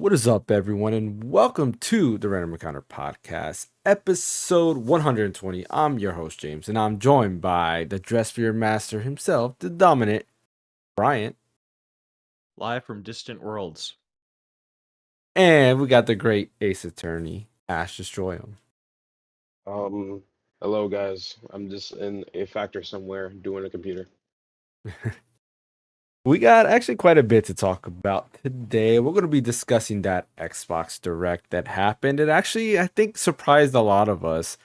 What is up, everyone, and welcome to the Random Encounter Podcast, episode 120. I'm your host, James, and I'm joined by the Dress for Your Master himself, the dominant Bryant. Live from distant worlds. And we got the great Ace Attorney, Ash Destroy him. Hello guys. I'm just in a factory somewhere doing a computer. We got actually quite a bit to talk about today. We're going to be discussing that Xbox Direct that happened. It actually, I think, surprised a lot of us.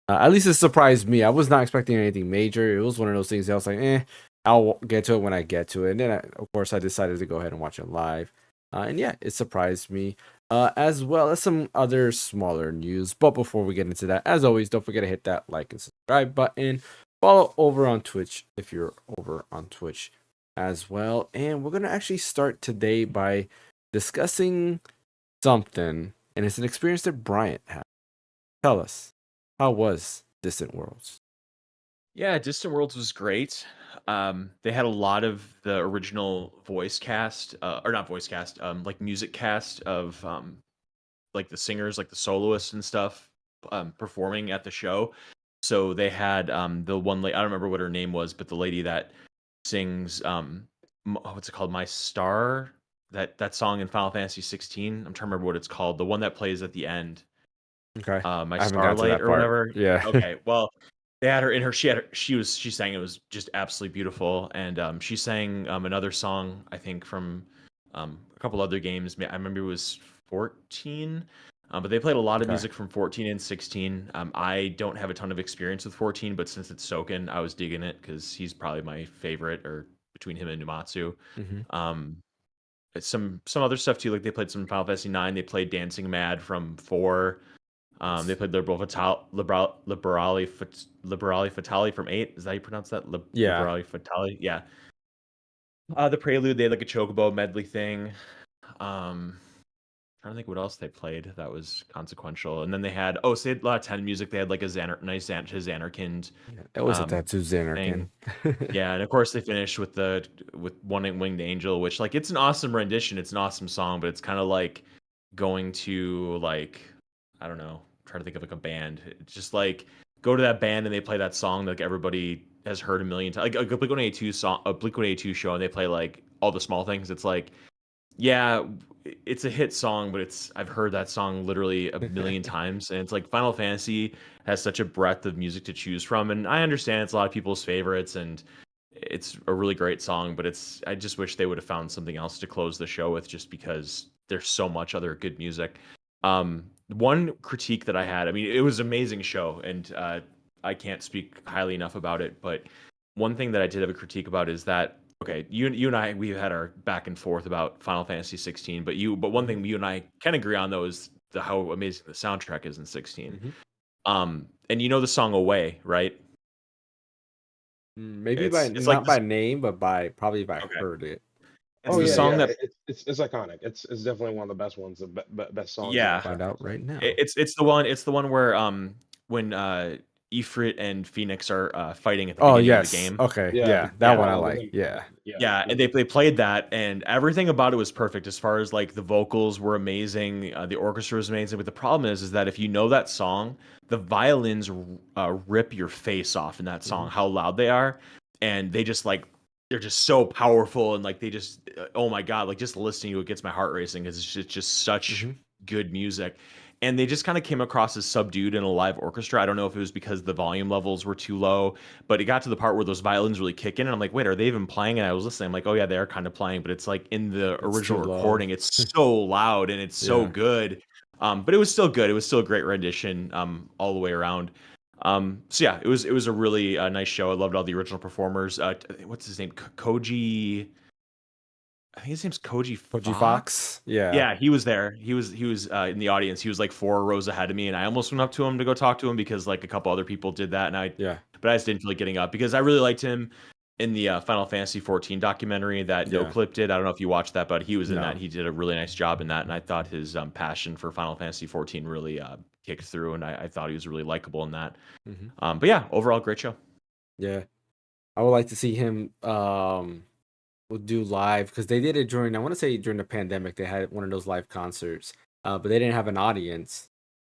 At least it surprised me. I was not expecting anything major. It was one of those things that I was like, I'll get to it when I get to it. And then, of course, I decided to go ahead and watch it live. And yeah, it surprised me. As well as some other smaller news. But before we get into that, as always, don't forget to hit that like and subscribe button. Follow over on Twitch if you're over on Twitch as well. And we're going to actually start today by discussing something. And it's an experience that Bryant had. Tell us, how was Distant Worlds? Yeah, Distant Worlds was great. They had a lot of the original voice cast, or not voice cast, like music cast of like the singers, like the soloists and stuff, performing at the show. So they had the one lady, I don't remember what her name was, but the lady that sings what's it called? My Star, that song in Final Fantasy 16. I'm trying to remember what it's called. The one that plays at the end. Okay. My I haven't gotten to Starlight that or part. whatever. Yeah. Okay. Well, they had her in her. She sang. It was just absolutely beautiful, and she sang another song. I think from a couple other games. I remember it was 14. But they played a lot of Okay. music from 14 and 16. I don't have a ton of experience with 14, but since it's Soken, I was digging it because he's probably my favorite, or between him and Numatsu. Mm-hmm. It's some other stuff too. Like they played some Final Fantasy 9. They played Dancing Mad from 4. They played Liberali Fatali from 8. Is that how you pronounce that? Yeah. Liberali Fatali? Yeah. The Prelude, they had like a Chocobo medley thing. I don't think what else they played that was consequential. And then they had, so they had a lot of 10 music. They had like a nice Xanarkand That was a tattoo Xanarkin. yeah, and of course they finished with One Winged Angel, which like it's an awesome rendition. It's an awesome song, but it's kind of like going to like, I don't know, try to think of like a band. It's just like go to that band and they play that song that like everybody has heard a million times, like a Blink-182 song, a Blink-182 show, and they play like all the small things. It's like, yeah, it's a hit song, but I've heard that song literally a million times, and it's like Final Fantasy has such a breadth of music to choose from, and I understand it's a lot of people's favorites, and it's a really great song, but I just wish they would have found something else to close the show with, just because there's so much other good music. One critique that I had, I mean, it was an amazing show, and I can't speak highly enough about it, but one thing that I did have a critique about is that, okay, you and I, we've had our back and forth about Final Fantasy 16, but one thing you and I can agree on though is how amazing the soundtrack is in 16. Mm-hmm. And you know the song "Away," right? Maybe It's not like by name, but probably if I okay. heard it. It's Oh the yeah, song yeah. that It's iconic. It's definitely one of the best ones, the best songs in yeah. that Find out franchise. right now. It's the one where when Ifrit and Phoenix are fighting at the Oh beginning of the yes. game. Okay. Yeah, Yeah, that Yeah. one I Wild like. Wing. Yeah. Yeah, and they played that, and everything about it was perfect. As far as like the vocals were amazing, the orchestra was amazing. But the problem is that if you know that song, the violins rip your face off in that song. Mm-hmm. How loud they are, and they just like they're just so powerful, and like they just oh my god, like just listening to it gets my heart racing because it's just such Mm-hmm. good music. And they just kind of came across as subdued in a live orchestra. I don't know if it was because the volume levels were too low, but it got to the part where those violins really kick in, and I'm like, wait, are they even playing? And I was listening, I'm like, oh yeah, they are kind of playing, but it's like in the It's original too low. recording, it's so loud and it's so Yeah. good. But it was still good. It was still a great rendition all the way around. So yeah, it was a really nice show. I loved all the original performers. What's his name? Koji. I think his name's Koji Koji Fox. Fox. Yeah. Yeah, he was there. He was in the audience. He was like 4 rows ahead of me, and I almost went up to him to go talk to him because like a couple other people did that, and Yeah. but I just didn't feel like getting up because I really liked him in the Final Fantasy 14 documentary that Yeah. NoClip did. I don't know if you watched that, but he was in No. that. He did a really nice job in that, and I thought his passion for Final Fantasy 14 really kicked through, and I thought he was really likable in that. Mm-hmm. But yeah, overall great show. Yeah. I would like to see him would do live because they did it during, I want to say during the pandemic, they had one of those live concerts, but they didn't have an audience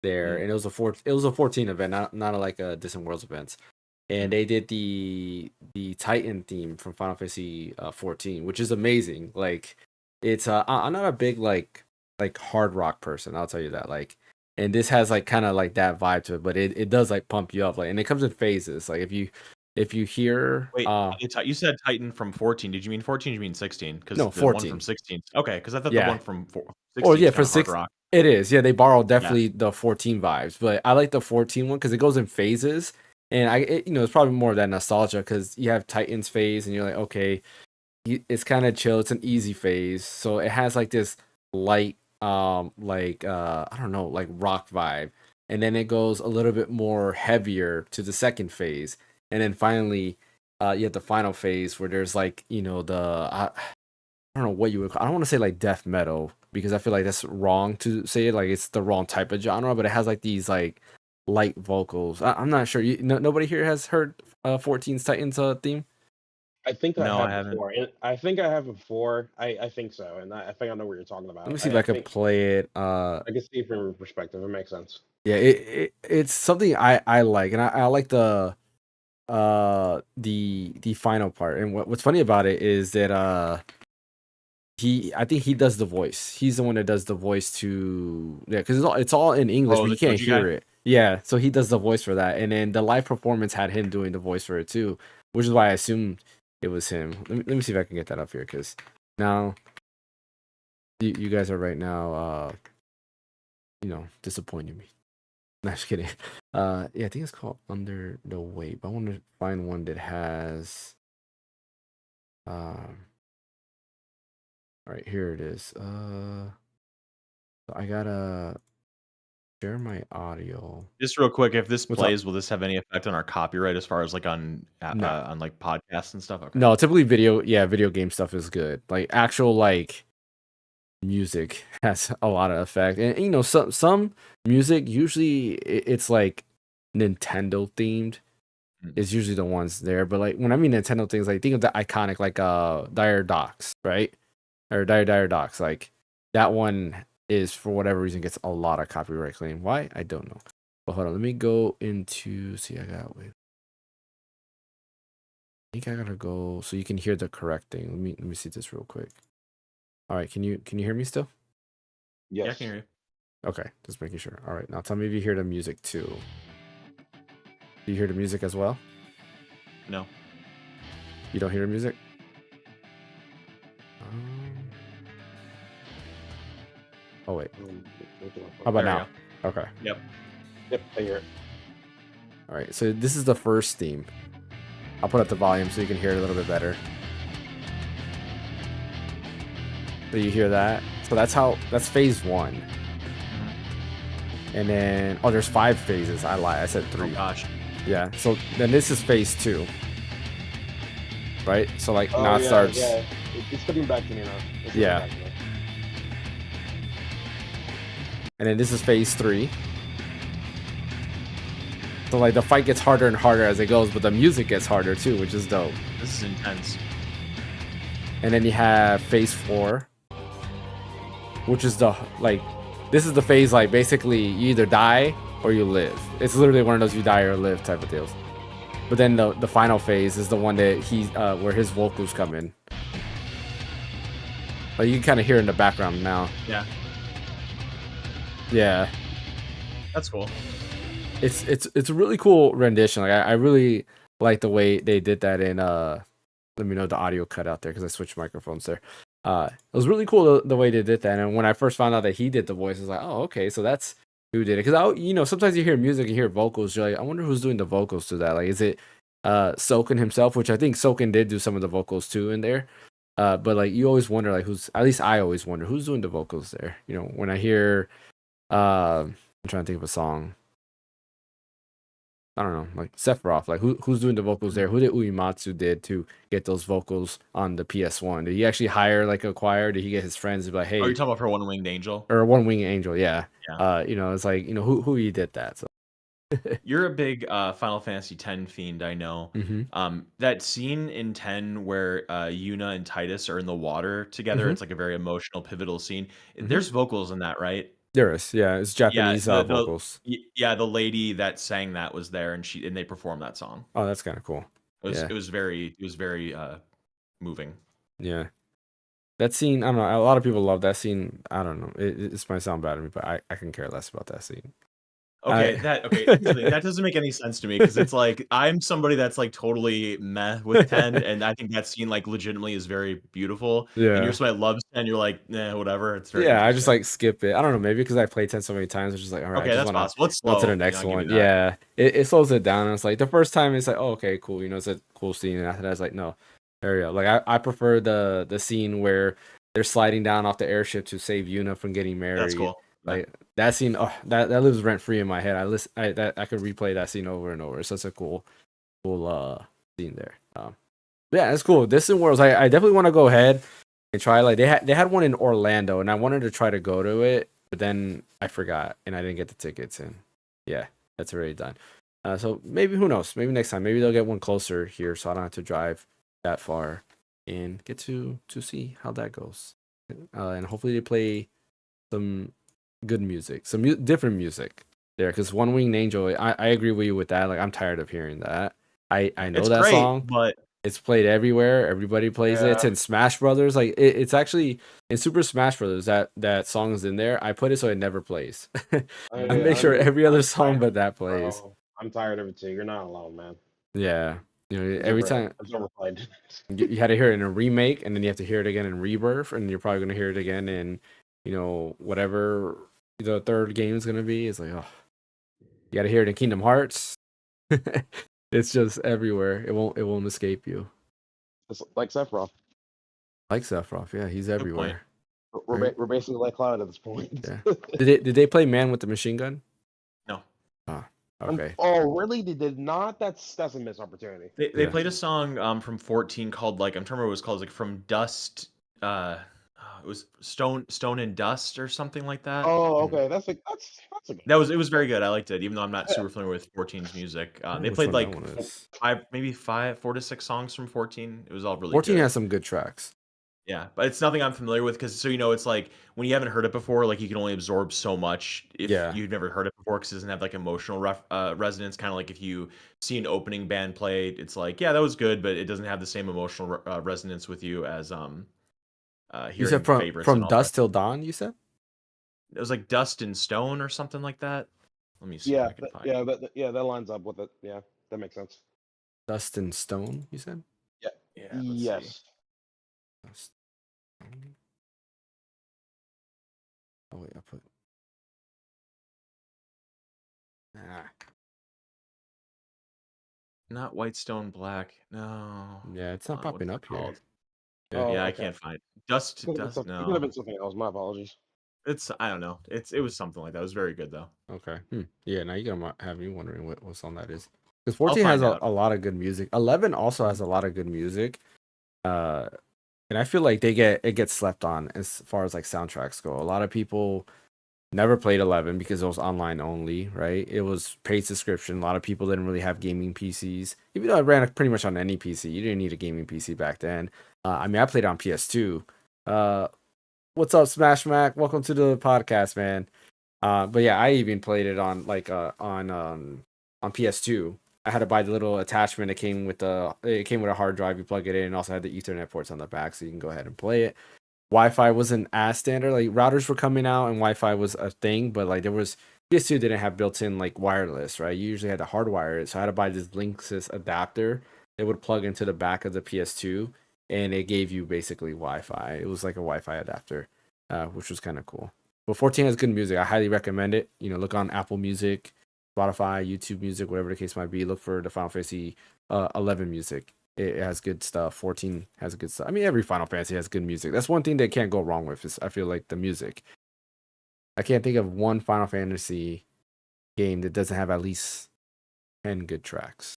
there, and it was a 14 event, not like a Distant Worlds event. And they did the Titan theme from Final Fantasy 14, which is amazing. Like, it's I'm not a big like hard rock person, I'll tell you that. Like, and this has like kind of like that vibe to it, but it does like pump you up. Like, and it comes in phases. Like, if you hear Wait, you said Titan from 14. Did you mean 14? Or did you mean 16? Because no, the one 14. from 16. Okay, because I thought the Yeah. one from 16 Or yeah, is for kind of hard 6 rock. it is. Yeah, they borrow definitely the 14 vibes, but I like the 14 one because it goes in phases. And it's probably more of that nostalgia because you have Titans phase and you're like, okay, it's kind of chill. It's an easy phase. So it has like this light, I don't know, like rock vibe. And then it goes a little bit more heavier to the second phase. And then finally, you have the final phase where there's like, I don't know what you would call, I don't want to say like death metal because I feel like that's wrong to say it. Like, it's the wrong type of genre, but it has like these like light vocals. I'm not sure. Nobody here has heard 14's Titans theme. I think No, I I have haven't. before. I think I have before. I think so, and I think I know what you're talking about. Let me see if I can play it. I can see it from your perspective. It makes sense. Yeah, it's something I like, and I like the final part. And what's funny about it is that I think he does the voice. He's the one that does the voice to, yeah, because it's all in English, but you can't hear it. Yeah, so he does the voice for that, and then the live performance had him doing the voice for it too, which is why I assumed it was him. Let me see if I can get that up here, because now you guys are right now, disappointing me. No, just kidding. Yeah, I think it's called Under the Weight, but I want to find one that has, all right, here it is. So I gotta share my audio. Just real quick, if this plays, will this have any effect on our copyright as far as like on like podcasts and stuff? Okay. No, typically video game stuff is good. Like, actual like music has a lot of effect, and some music usually it's like Nintendo themed. Is usually the ones there, but like when I mean Nintendo things, like think of the iconic like Dire Docks, right? Or Dire Docks, like that one is for whatever reason gets a lot of copyright claim. Why? I don't know. But hold on, let me go into I think I gotta go so you can hear the correct thing. Let me see this real quick. All right, can you hear me still? Yes. Yeah, I can hear you. Okay, just making sure. All right, now tell me if you hear the music too. Do you hear the music as well? No. You don't hear the music? Oh wait. How about now? Okay. Yep. I hear it. All right. So this is the first theme. I'll put up the volume so you can hear it a little bit better. So you hear that? So that's phase 1. And then there's 5 phases. I lied. I said 3. Oh gosh. Yeah. So then this is phase 2. Right? So like now it yeah, starts. Yeah. It's coming back to me now. Yeah. And then this is phase 3. So like the fight gets harder and harder as it goes, but the music gets harder too, which is dope. This is intense. And then you have phase 4, which is this is the phase like basically you either die or you live. It's literally one of those you die or live type of deals. But then the final phase is the one that where his vocals come in. Like you can kind of hear in the background now. Yeah. Yeah. That's cool. It's a really cool rendition. Like I really like the way they did that in let me know the audio cut out there because I switched microphones there. It was really cool the way they did that. And when I first found out that he did the voice, I was like, oh, okay, so that's who did it. Because sometimes you hear music, you hear vocals, you're like, I wonder who's doing the vocals to that. Like, is it Soken himself? Which I think Soken did do some of the vocals too in there. But like you always wonder, like at least I always wonder who's doing the vocals there. When I hear, I'm trying to think of a song. I don't know, like Sephiroth, like who's doing the vocals there? Who did Uematsu did to get those vocals on the PS1? Did he actually hire like a choir? Did he get his friends to be like, hey? Oh, you're talking about for One Winged Angel? Or One Winged Angel, yeah. Yeah. It's like, who he did that. So You're a big Final Fantasy X fiend, I know. Mm-hmm. That scene in 10 where Yuna and Titus are in the water together, Mm-hmm. it's like a very emotional, pivotal scene. Mm-hmm. There's vocals in that, right? There is, yeah, it's Yeah, Japanese vocals. the lady that sang that was there, and they performed that song. Oh, that's kind of cool. Yeah, It was very moving. yeah. That scene, I don't know. A lot of people love that scene. I don't know. This might sound bad to me, but I can care less about that scene. Okay, that doesn't make any sense to me because it's like I'm somebody that's like totally meh with 10, and I think that scene like legitimately is very beautiful. And you're Yeah. somebody that loves 10, you're like, nah, whatever. It's very Yeah, I just interesting. like skip it. I don't know, maybe because I played 10 so many times, it's just like, all right, I Okay, just that's want to possible. It's go to slow. the next I'll give you one. that. Yeah, it slows it down. And it's like the first time it's like, oh, okay, cool. It's a cool scene. And after that, it's like, no, there you go. Like I prefer the scene where they're sliding down off the airship to save Yuna from getting married. That's cool. Like that scene, oh, that lives rent free in my head. I could replay that scene over and over. It's such a cool scene there. Yeah, it's cool. Distant Worlds. I definitely want to go ahead and try. Like they had one in Orlando, and I wanted to try to go to it, but then I forgot and I didn't get the tickets. And yeah, that's already done. So maybe, who knows? Maybe next time. Maybe they'll get one closer here, so I don't have to drive that far and get to see how that goes. And hopefully they play some good music, some different music there. Because One Winged Angel, I agree with you with that. Like I'm tired of hearing that. I know It's that great, song. but It's played everywhere. Everybody plays it. It's in Smash Brothers. Like it's actually in Super Smash Brothers. That song is in there. I put it so it never plays. I make sure every other song but that plays. Bro, I'm tired of it too. You're not alone, man. Yeah, every time it's overplayed. you had to hear it in a remake, and then you have to hear it again in Rebirth, and you're probably gonna hear it again in whatever the third game is gonna be. It's like, oh, you got to hear it in Kingdom Hearts. It's just everywhere. It won't escape you. It's like Sephiroth. Like Sephiroth, yeah, he's everywhere. We're basically like Cloud at this point. Yeah. Did they play Man with the Machine Gun? no. Okay. Oh, really? They did not? That's a missed opportunity. They played a song from 14 called like I'm trying to remember what it was called, like From Dust. It was Stone and Dust or something like that. Oh, okay. That's a good. It was very good. I liked it, even though I'm not super familiar with 14's music. They played like 4 to 6 songs from 14. It was all really 14 good. has some good tracks. Yeah, but it's nothing I'm familiar with because it's like when you haven't heard it before, like you can only absorb so much if you've never heard it before because it doesn't have like emotional resonance. Kind of like if you see an opening band play, it's like, yeah, that was good, but it doesn't have the same emotional resonance with you as You said hearing favorites. from Dusk Till Dawn. You said it was like Dust and Stone or something like that. Let me see if I can find it. That lines up with it. Yeah, that makes sense. Dust and Stone. You said Yeah. Yes. Dust. Oh wait, I put. Not Whitestone Black. No. Yeah, it's not popping up here. Yeah, I can't find it. Dust to Dust. It could have been something else. My apologies. I don't know. It was something like that. It was very good though. Okay. Yeah, now you're gonna have me wondering what song that is. Because 14 has a lot of good music. 11 also has a lot of good music. And I feel like it gets slept on as far as like soundtracks go. A lot of people never played 11 because it was online only, right? It was paid subscription. A lot of people didn't really have gaming PCs. Even though I ran pretty much on any PC, you didn't need a gaming PC back then. I mean, I played on PS2. What's up, Smash Mac? Welcome to the podcast, man. But yeah, I even played it on on PS2. I had to buy the little attachment. It came with a hard drive. You plug it in, and also had the Ethernet ports on the back, so you can go ahead and play it. Wi-Fi wasn't as standard. Like routers were coming out, and Wi-Fi was a thing, but like PS2 didn't have built-in like wireless, right? You usually had to hardwire it, so I had to buy this Linksys adapter that would plug into the back of the PS2, and it gave you basically Wi-Fi. It was like a Wi-Fi adapter, which was kind of cool. But 14 has good music. I highly recommend it. Look on Apple Music, Spotify, YouTube Music, whatever the case might be. Look for the Final Fantasy 11 music. It has good stuff. 14 has good stuff. I mean, every Final Fantasy has good music. That's one thing they can't go wrong with, is I feel like the music. I can't think of one Final Fantasy game that doesn't have at least 10 good tracks.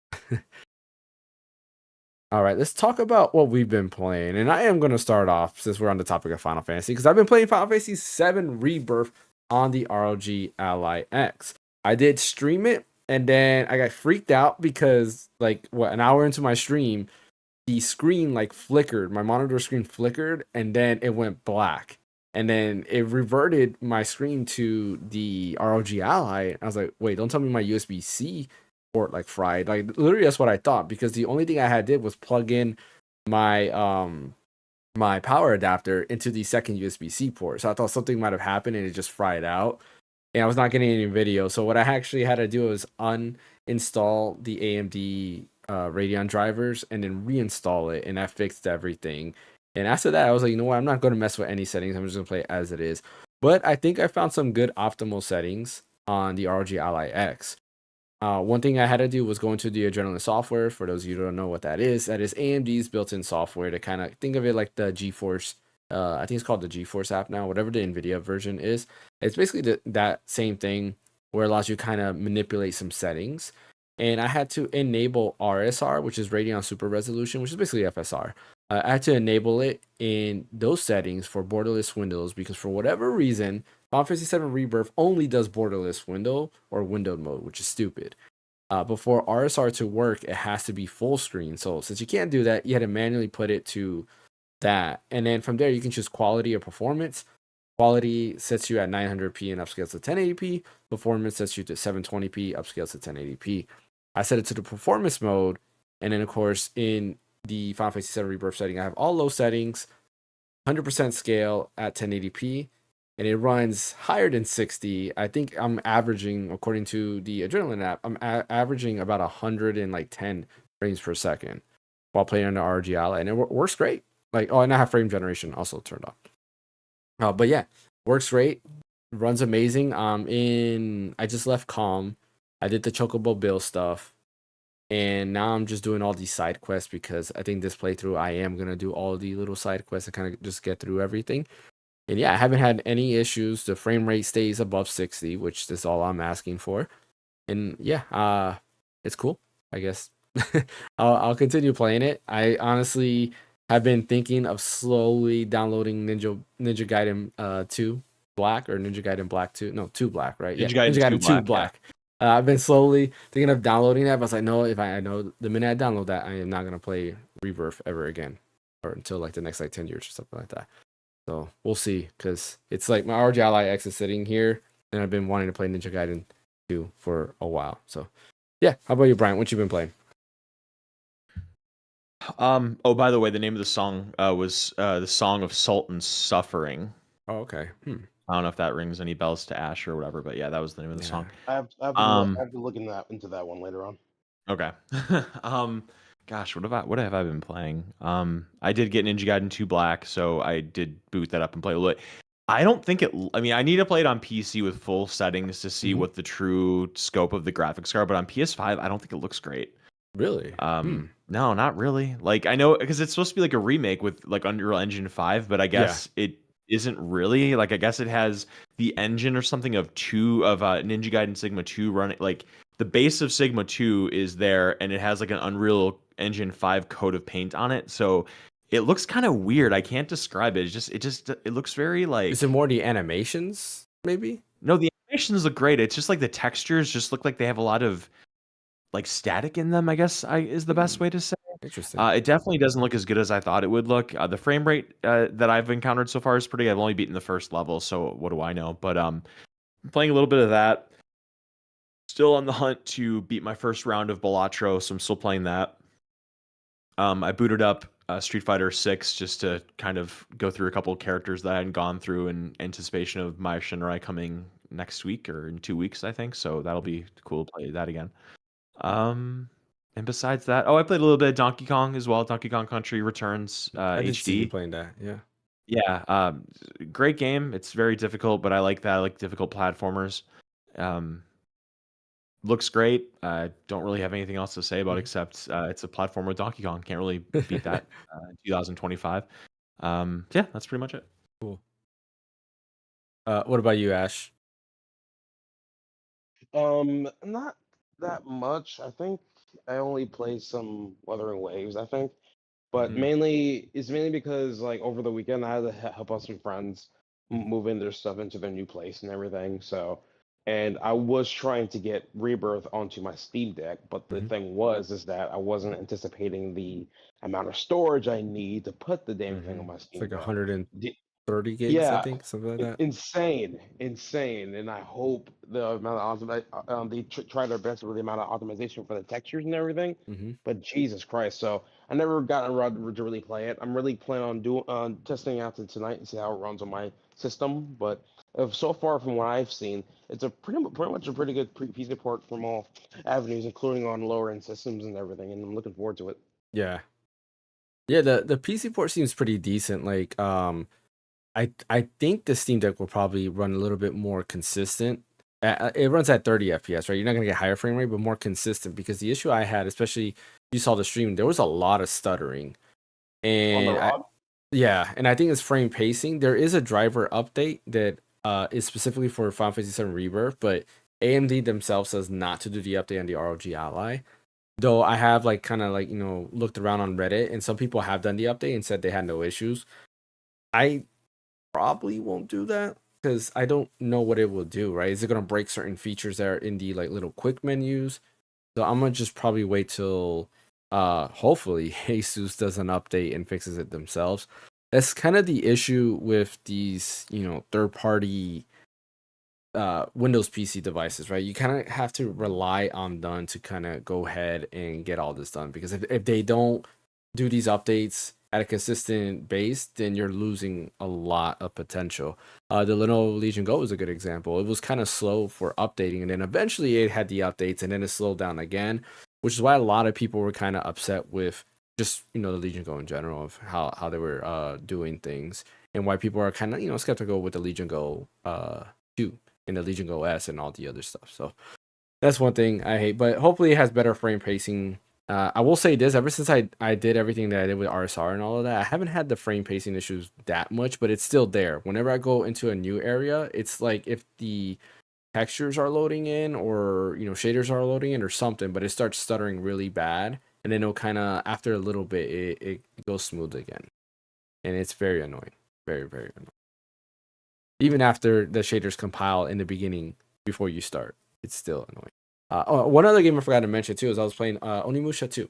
All right, let's talk about what we've been playing. And I am going to start off, since we're on the topic of Final Fantasy, because I've been playing Final Fantasy 7 Rebirth on the ROG Ally X. I did stream it And then I got freaked out because like an hour into my stream, the screen like flickered, my monitor screen flickered, and then it went black. And then it reverted my screen to the ROG Ally. I was like, wait, don't tell me my USB-C port like fried. Like literally that's what I thought, because the only thing I had did was plug in my my power adapter into the second USB-C port. So I thought something might have happened and it just fried out. And I was not getting any video. So what I actually had to do was uninstall the AMD Radeon drivers and then reinstall it, and that fixed everything. And after that, I was like, you know what? I'm not going to mess with any settings. I'm just going to play it as it is. But I think I found some good optimal settings on the ROG Ally X. One thing I had to do was go into the Adrenaline software. For those of you who don't know what that is AMD's built-in software to kind of think of it like the GeForce. I think it's called the GeForce app now, whatever the NVIDIA version is. It's basically that same thing where it allows you to kind of manipulate some settings. And I had to enable RSR, which is Radeon Super Resolution, which is basically FSR. I had to enable it in those settings for borderless windows because for whatever reason, Final Fantasy VII Rebirth only does borderless window or windowed mode, which is stupid. But for RSR to work, it has to be full screen. So since you can't do that, you had to manually put it to that. And then from there, you can choose quality or performance. Quality sets you at 900p and upscales to 1080p. Performance sets you to 720p, upscales to 1080p. I set it to the performance mode. And then, of course, in the Final Fantasy VII Rebirth setting, I have all low settings, 100% scale at 1080p, and it runs higher than 60. I think I'm averaging, according to the Adrenaline app, I'm averaging about 110 frames per second while playing on the ROG Ally, and it works great. Like, and I have frame generation also turned off. But yeah, works great, runs amazing. I just left Calm. I did the Chocobo Bill stuff. And now I'm just doing all these side quests because I think this playthrough I am going to do all the little side quests and kind of just get through everything. And yeah, I haven't had any issues. The frame rate stays above 60, which is all I'm asking for. And yeah, it's cool, I guess. I'll continue playing it. I honestly have been thinking of slowly downloading Ninja Gaiden 2 Black or Ninja Gaiden Black 2. No, 2 Black, right? Ninja Ninja Gaiden Gaiden 2 2 Black. I've been slowly thinking of downloading that, but I was like, no, if I know the minute I download that, I am not going to play Rebirth ever again or until like the next like 10 years or something like that. So we'll see, because it's like my ROG Ally X is sitting here and I've been wanting to play Ninja Gaiden 2 for a while. So yeah, how about you, Brian? What you been playing? Oh, by the way, the name of the song was the Song of Sultan's Suffering. Oh, okay. I don't know if that rings any bells to Ash or whatever, but yeah, that was the name of the song. I have to look into that one later on. Okay. Gosh, what have I been playing? I did get Ninja Gaiden 2 Black, so I did boot that up and play a little bit. I don't think I mean, I need to play it on PC with full settings to see what the true scope of the graphics are, but on PS5, I don't think it looks great. Really? No, not really. Like, I know, because it's supposed to be like a remake with like Unreal Engine 5, but I guess it isn't really. Like, I guess it has the engine or something of Ninja Gaiden Sigma 2 running. Like, the base of Sigma 2 is there, and it has like an Unreal Engine 5 coat of paint on it. So it looks kind of weird. I can't describe it. It looks very like. Is it more the animations, maybe? No, the animations look great. It's just like the textures just look like they have a lot of like static in them, I guess is the best way to say. Interesting. It definitely doesn't look as good as I thought it would look. The frame rate that I've encountered so far is pretty good. I've only beaten the first level, so what do I know? But I'm playing a little bit of that. Still on the hunt to beat my first round of Balatro, so I'm still playing that. I booted up Street Fighter 6 just to kind of go through a couple of characters that I hadn't gone through in anticipation of Maya Shinrai coming next week or in 2 weeks, I think. So that'll be cool to play that again. And besides that, I played a little bit of Donkey Kong as well. Donkey Kong Country Returns I did see you HD. playing that, yeah. Yeah, great game. It's very difficult, but I like that. I like difficult platformers. Looks great. Don't really have anything else to say about it except it's a platform with Donkey Kong. Can't really beat that in 2025. Yeah, that's pretty much it. Cool. What about you, Ash? Not that much. I think I only played some Wuthering Waves, I think. But mainly because like over the weekend I had to help out some friends move in their stuff into their new place and everything. So, and I was trying to get Rebirth onto my Steam Deck, but the Mhm. thing is that I wasn't anticipating the amount of storage I need to put the damn thing on my It's Steam like Deck. 130 gigs, I Yeah, think, something like that. insane. And I hope the amount of they try their best with the amount of optimization for the textures and everything. Hmm. But Jesus Christ, so I never got around to really play it. I'm really planning on doing testing out tonight and see how it runs on my system. But so far from what I've seen, it's a pretty much a pretty good piece of port from all avenues, including on lower end systems and everything. And I'm looking forward to it. Yeah, yeah. The PC port seems pretty decent. Like, I think the Steam Deck will probably run a little bit more consistent. It runs at 30 FPS, right? You're not gonna get higher frame rate, but more consistent. Because the issue I had, especially you saw the stream, there was a lot of stuttering, On the and ROG, yeah, and I think it's frame pacing. There is a driver update that is specifically for Final Fantasy 7 Rebirth, but AMD themselves says not to do the update on the ROG Ally. Though I have like kind of like looked around on Reddit, and some people have done the update and said they had no issues. I probably won't do that because I don't know what it will do. Right? Is it gonna break certain features that are in the like little quick menus? So I'm gonna just probably wait till hopefully Jesus does an update and fixes it themselves. That's kind of the issue with these, third party Windows PC devices, right? You kind of have to rely on them to kind of go ahead and get all this done because if they don't do these updates at a consistent base, then you're losing a lot of potential. The Lenovo Legion Go is a good example. It was kind of slow for updating, and then eventually it had the updates, and then it slowed down again, which is why a lot of people were kind of upset with just the Legion Go in general of how they were doing things, and why people are kind of skeptical with the Legion Go 2 and the Legion Go S and all the other stuff. So that's one thing I hate, but hopefully it has better frame pacing. I will say this: ever since I did everything that I did with RSR and all of that, I haven't had the frame pacing issues that much, but it's still there. Whenever I go into a new area, it's like if the textures are loading in or shaders are loading in or something, but it starts stuttering really bad, and then it'll kind of after a little bit it goes smooth again, and it's very annoying, very very annoying. Even after the shaders compile in the beginning before you start, it's still annoying. One other game I forgot to mention too is I was playing Onimusha 2.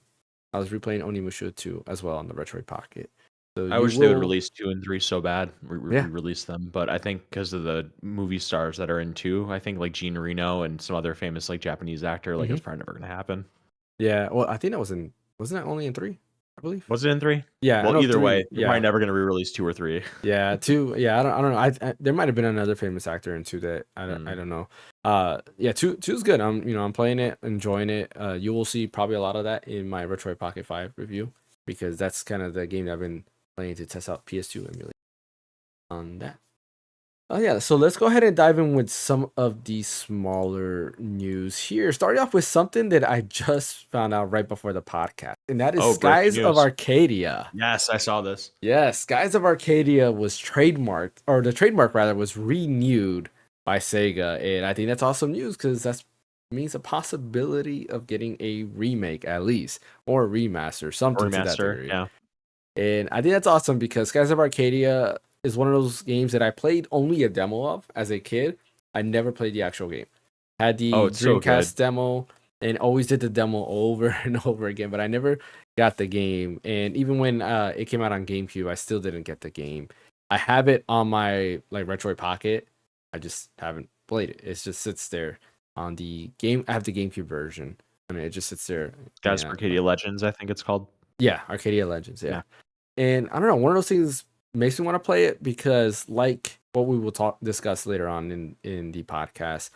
I was replaying Onimusha 2 as well on the Retro Pocket. So I you wish they would will, release 2 and 3 so bad. yeah, Re-release them, but I think because of the movie stars that are in 2, I think like Gene Reno and some other famous like Japanese actor, like it's hmm, probably never gonna happen. yeah. Well, I think that wasn't that only in 3? I believe. Was it in 3? Yeah, I Well, know either way, 3. they're probably Yeah, never gonna re-release 2 or 3. yeah, 2. Yeah, I don't know. There might have been another famous actor in 2 that I Mm. don't know. Yeah, 2 is good. I'm playing it, enjoying it. You will see probably a lot of that in my Retro Pocket 5 review because that's kind of the game that I've been playing to test out PS2 emulation on that. Oh yeah, so let's go ahead and dive in with some of the smaller news here. Starting off with something that I just found out right before the podcast, and that is Oh, breaking Skies of news. Arcadia. Yes, I saw this. Yes, Skies of Arcadia was trademarked, or the trademark rather was renewed by Sega, and I think that's awesome news because that means a possibility of getting a remake at least, or a remaster, something to that Remaster, degree. yeah. And I think that's awesome because Skies of Arcadia is one of those games that I played only a demo of as a kid. I never played the actual game. Had Oh, the it's so Dreamcast good. demo and always did the demo over and over again, but I never got the game. And even when it came out on GameCube, I still didn't get the game. I have it on my like Retro Pocket. I just haven't played it. It just sits there on the game. I have the GameCube version. I mean, it just sits there. Guys, Yeah, Arcadia Legends, I think it's called. yeah, Arcadia Legends. Yeah. And I don't know, one of those things makes me want to play it because, like what we will discuss later on in the podcast,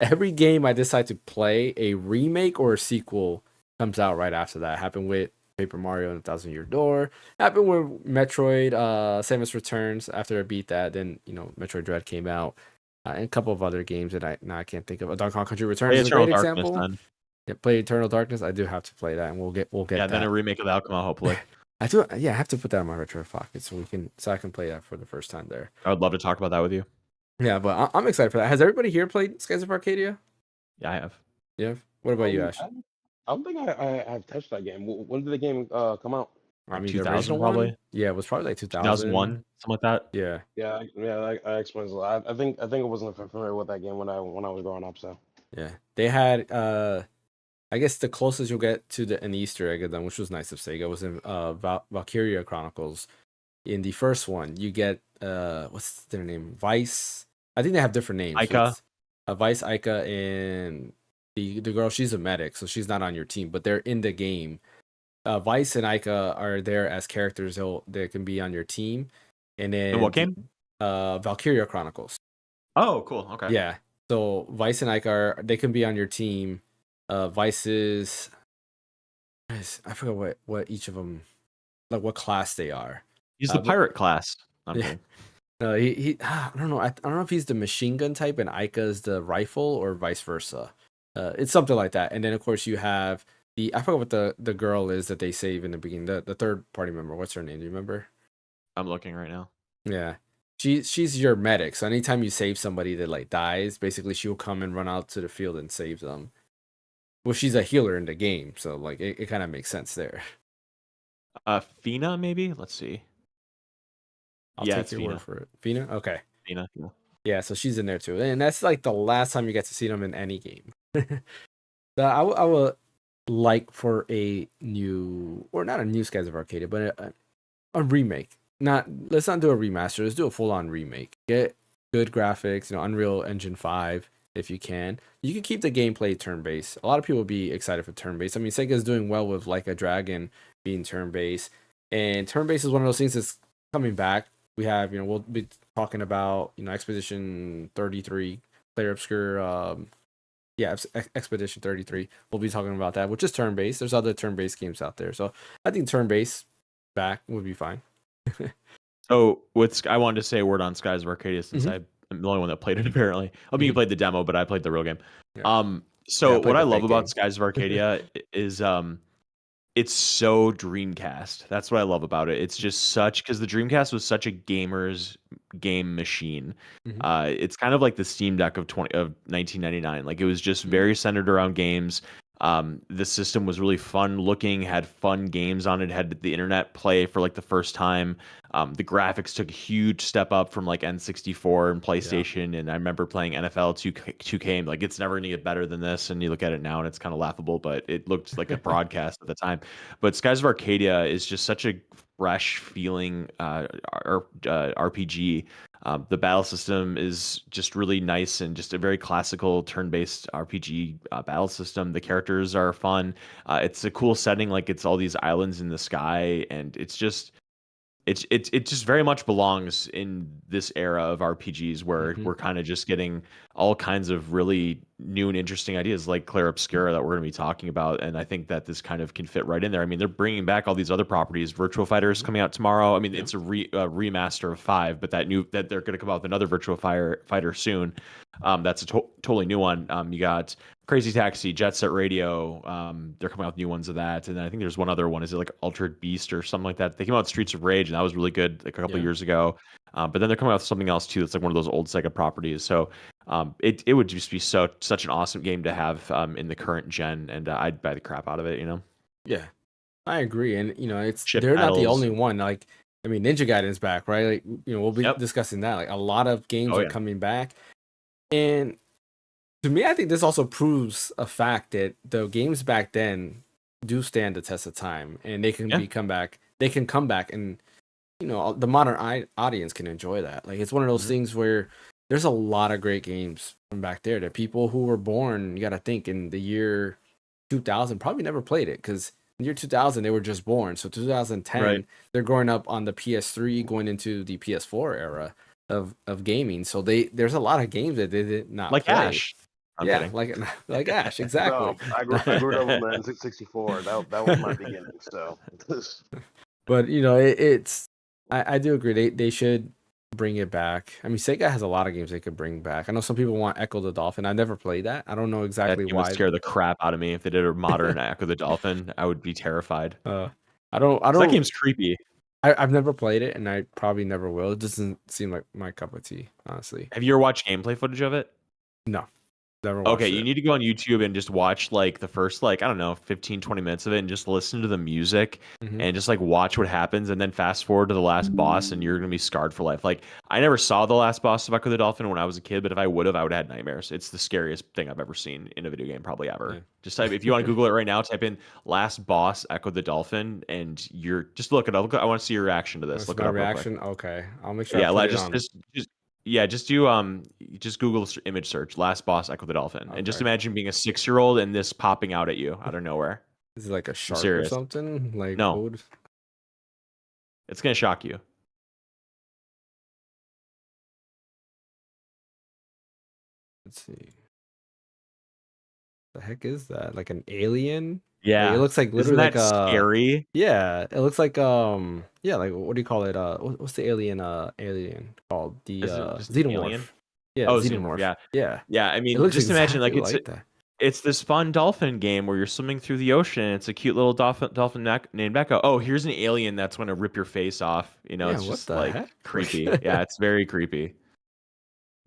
every game I decide to play, a remake or a sequel comes out right after that. Happened with Paper Mario and a Thousand Year Door. Happened with Metroid, Samus Returns. After I beat that, then Metroid Dread came out, and a couple of other games that I can't think of. Donkey Kong Country Returns Play is a Eternal great Darkness example. then. Yeah, play Eternal Darkness. I do have to play that, and we'll get Yeah, that. then a remake of Alchema, hopefully. I do. Yeah, I have to put that in my Retro Pocket so I can play that for the first time there. I would love to talk about that with you. Yeah, but I'm excited for that. Has everybody here played Skies of Arcadia? Yeah, I have. Yeah. What about you, I Ash? don't think I've touched that game. When did the game come out? I Like mean, the 2000 original one, probably. yeah, it was probably like 2000. 2001, something like that. Yeah, Yeah, that explains a lot. I think I wasn't familiar with that game when I was growing up. So yeah. They had I guess the closest you'll get to an Easter egg of them, which was nice of Sega, was in Valkyria Chronicles. In the first one, you get what's their name? Vice. I think they have different names. Ica. It's Vice, Ica, and the girl. She's a medic, so she's not on your team, but they're in the game. Vice and Ica are there as characters. They can be on your team, and In what then game? Valkyria Chronicles. Oh, cool. Okay. Yeah. So Vice and Ica they can be on your team. Vice is I forgot what each of them, like what class they are. He's the But pirate class. I'm yeah, kidding. I don't know. I don't know if he's the machine gun type and Ica's the rifle or vice versa. It's something like that. And then of course you have I forgot what the girl is that they save in the beginning. The third party member. What's her name? Do you remember? I'm looking right now. Yeah. She's your medic. So anytime you save somebody that like dies, basically she'll come and run out to the field and save them. Well, she's a healer in the game, so like it kind of makes sense there. Fina, maybe? Let's see. I'll Yeah, take it's your Fina. word for it. Fina? Okay. Fina. Yeah. Yeah, so she's in there too. And that's like the last time you get to see them in any game. So I would like for a new, or not a new Skies of Arcadia, but a remake. Let's not do a remaster. Let's do a full on remake. Get good graphics, Unreal Engine 5 if you can. You can keep the gameplay turn based. A lot of people will be excited for turn based. I mean, Sega's doing well with Like a Dragon being turn based, and turn based is one of those things that's coming back. We have, we'll be talking about, Expedition 33, Player Obscure. Yeah, Expedition 33. We'll be talking about that, which is turn based. There's other turn based games out there, so I think turn based back would be fine. So I wanted to say a word on Skies of Arcadia since I'm the only one that played it apparently. I mean, you played the demo, but I played the real game. Yeah. So Yeah, I played what I the love fake about game. Skies of Arcadia is it's so Dreamcast. That's what I love about it. It's just because the Dreamcast was such a gamer's game machine. It's kind of like the Steam Deck of 1999. Like it was just very centered around games. The system was really fun looking, had fun games on it, had the internet play for like the first time. The graphics took a huge step up from like N64 and PlayStation. And I remember playing NFL 2K and like it's never gonna get better than this. And you look at it now and it's kind of laughable, but it looked like a broadcast at the time. But Skies of Arcadia is just such a fresh feeling RPG. The battle system is just really nice and just a very classical turn-based RPG battle system. The characters are fun. It's a cool setting, like it's all these islands in the sky, and it just very much belongs in this era of RPGs where we're kind of just getting all kinds of really new and interesting ideas like Clair Obscura that we're going to be talking about. And I think that this kind of can fit right in there. I mean, they're bringing back all these other properties. Virtua Fighter is coming out tomorrow. I mean, it's a remaster of 5, but that they're going to come out with another Virtua Fighter soon. That's a totally new one. You got Crazy Taxi, Jet Set Radio. They're coming out with new ones of that, and then I think there's one other one. Is it like Altered Beast or something like that? They came out with Streets of Rage, and that was really good like a couple of years ago. But then they're coming out with something else too. That's like one of those old Sega properties. So it would just be such an awesome game to have in the current gen, and I'd buy the crap out of it. Yeah, I agree, and Ship they're not the battles. only one. Like, I mean, Ninja Gaiden's back, right? Like, we'll be discussing that. Like, a lot of games are coming back, and to me, I think this also proves a fact that the games back then do stand the test of time, and they can come back. They can come back, and the modern audience can enjoy that. Like, it's one of those things where there's a lot of great games from back there that people who were born, you got to think, in the year 2000 probably never played it, because in the year 2000 they were just born. So 2010, they're growing up on the PS3, going into the PS4 era of gaming. So there's a lot of games that they did not like play. Ash. I'm kidding. like Ash, exactly. No, I grew up on the N64. That was my beginning. So, but it's I do agree they should bring it back. I mean, Sega has a lot of games they could bring back. I know some people want Echo the Dolphin. I never played that. I don't know exactly That game why. would scare the crap out of me. If they did a modern Echo the Dolphin, I would be terrified. I don't. That game's creepy. I've never played it, and I probably never will. It doesn't seem like my cup of tea, honestly. Have you ever watched gameplay footage of it? No. Never Okay, watched you it. need to go on YouTube and just watch like the first like I don't know 15 20 minutes of it and just listen to the music Hmm. and just like watch what happens and then fast forward to the last boss and you're going to be scarred for life. Like I never saw the last boss of Echo the Dolphin when I was a kid, but if I would have had nightmares. It's the scariest thing I've ever seen in a video game probably ever. Yeah. Just type if you want to Google it right now, type in last boss Echo the Dolphin and you're just look it up. I want to see your reaction to this. That's Look it my up real quick. reaction. Okay, I'll make sure I Yeah, put like it on. just do just Google image search last boss Echo the Dolphin and just Okay. imagine being a 6-year-old and this popping out at you out of nowhere. Is it like a I'm shark or serious. something? Like No. what would- It's gonna shock you. Let's see. The heck is that? Like an alien? Yeah. Like, it looks like Isn't literally that like a scary? yeah. It looks like yeah. Like what do you call it? What's the alien called? The Is it just an xenomorph. alien? Yeah, Oh, xenomorph. yeah. Yeah. Yeah, I It mean, looks just imagine like exactly like that. it's this fun dolphin game where you're swimming through the ocean. It's a cute little dolphin named Echo. Oh, here's an alien that's going to rip your face off. You know, Yeah, it's what just the like heck? creepy. Yeah, it's very creepy.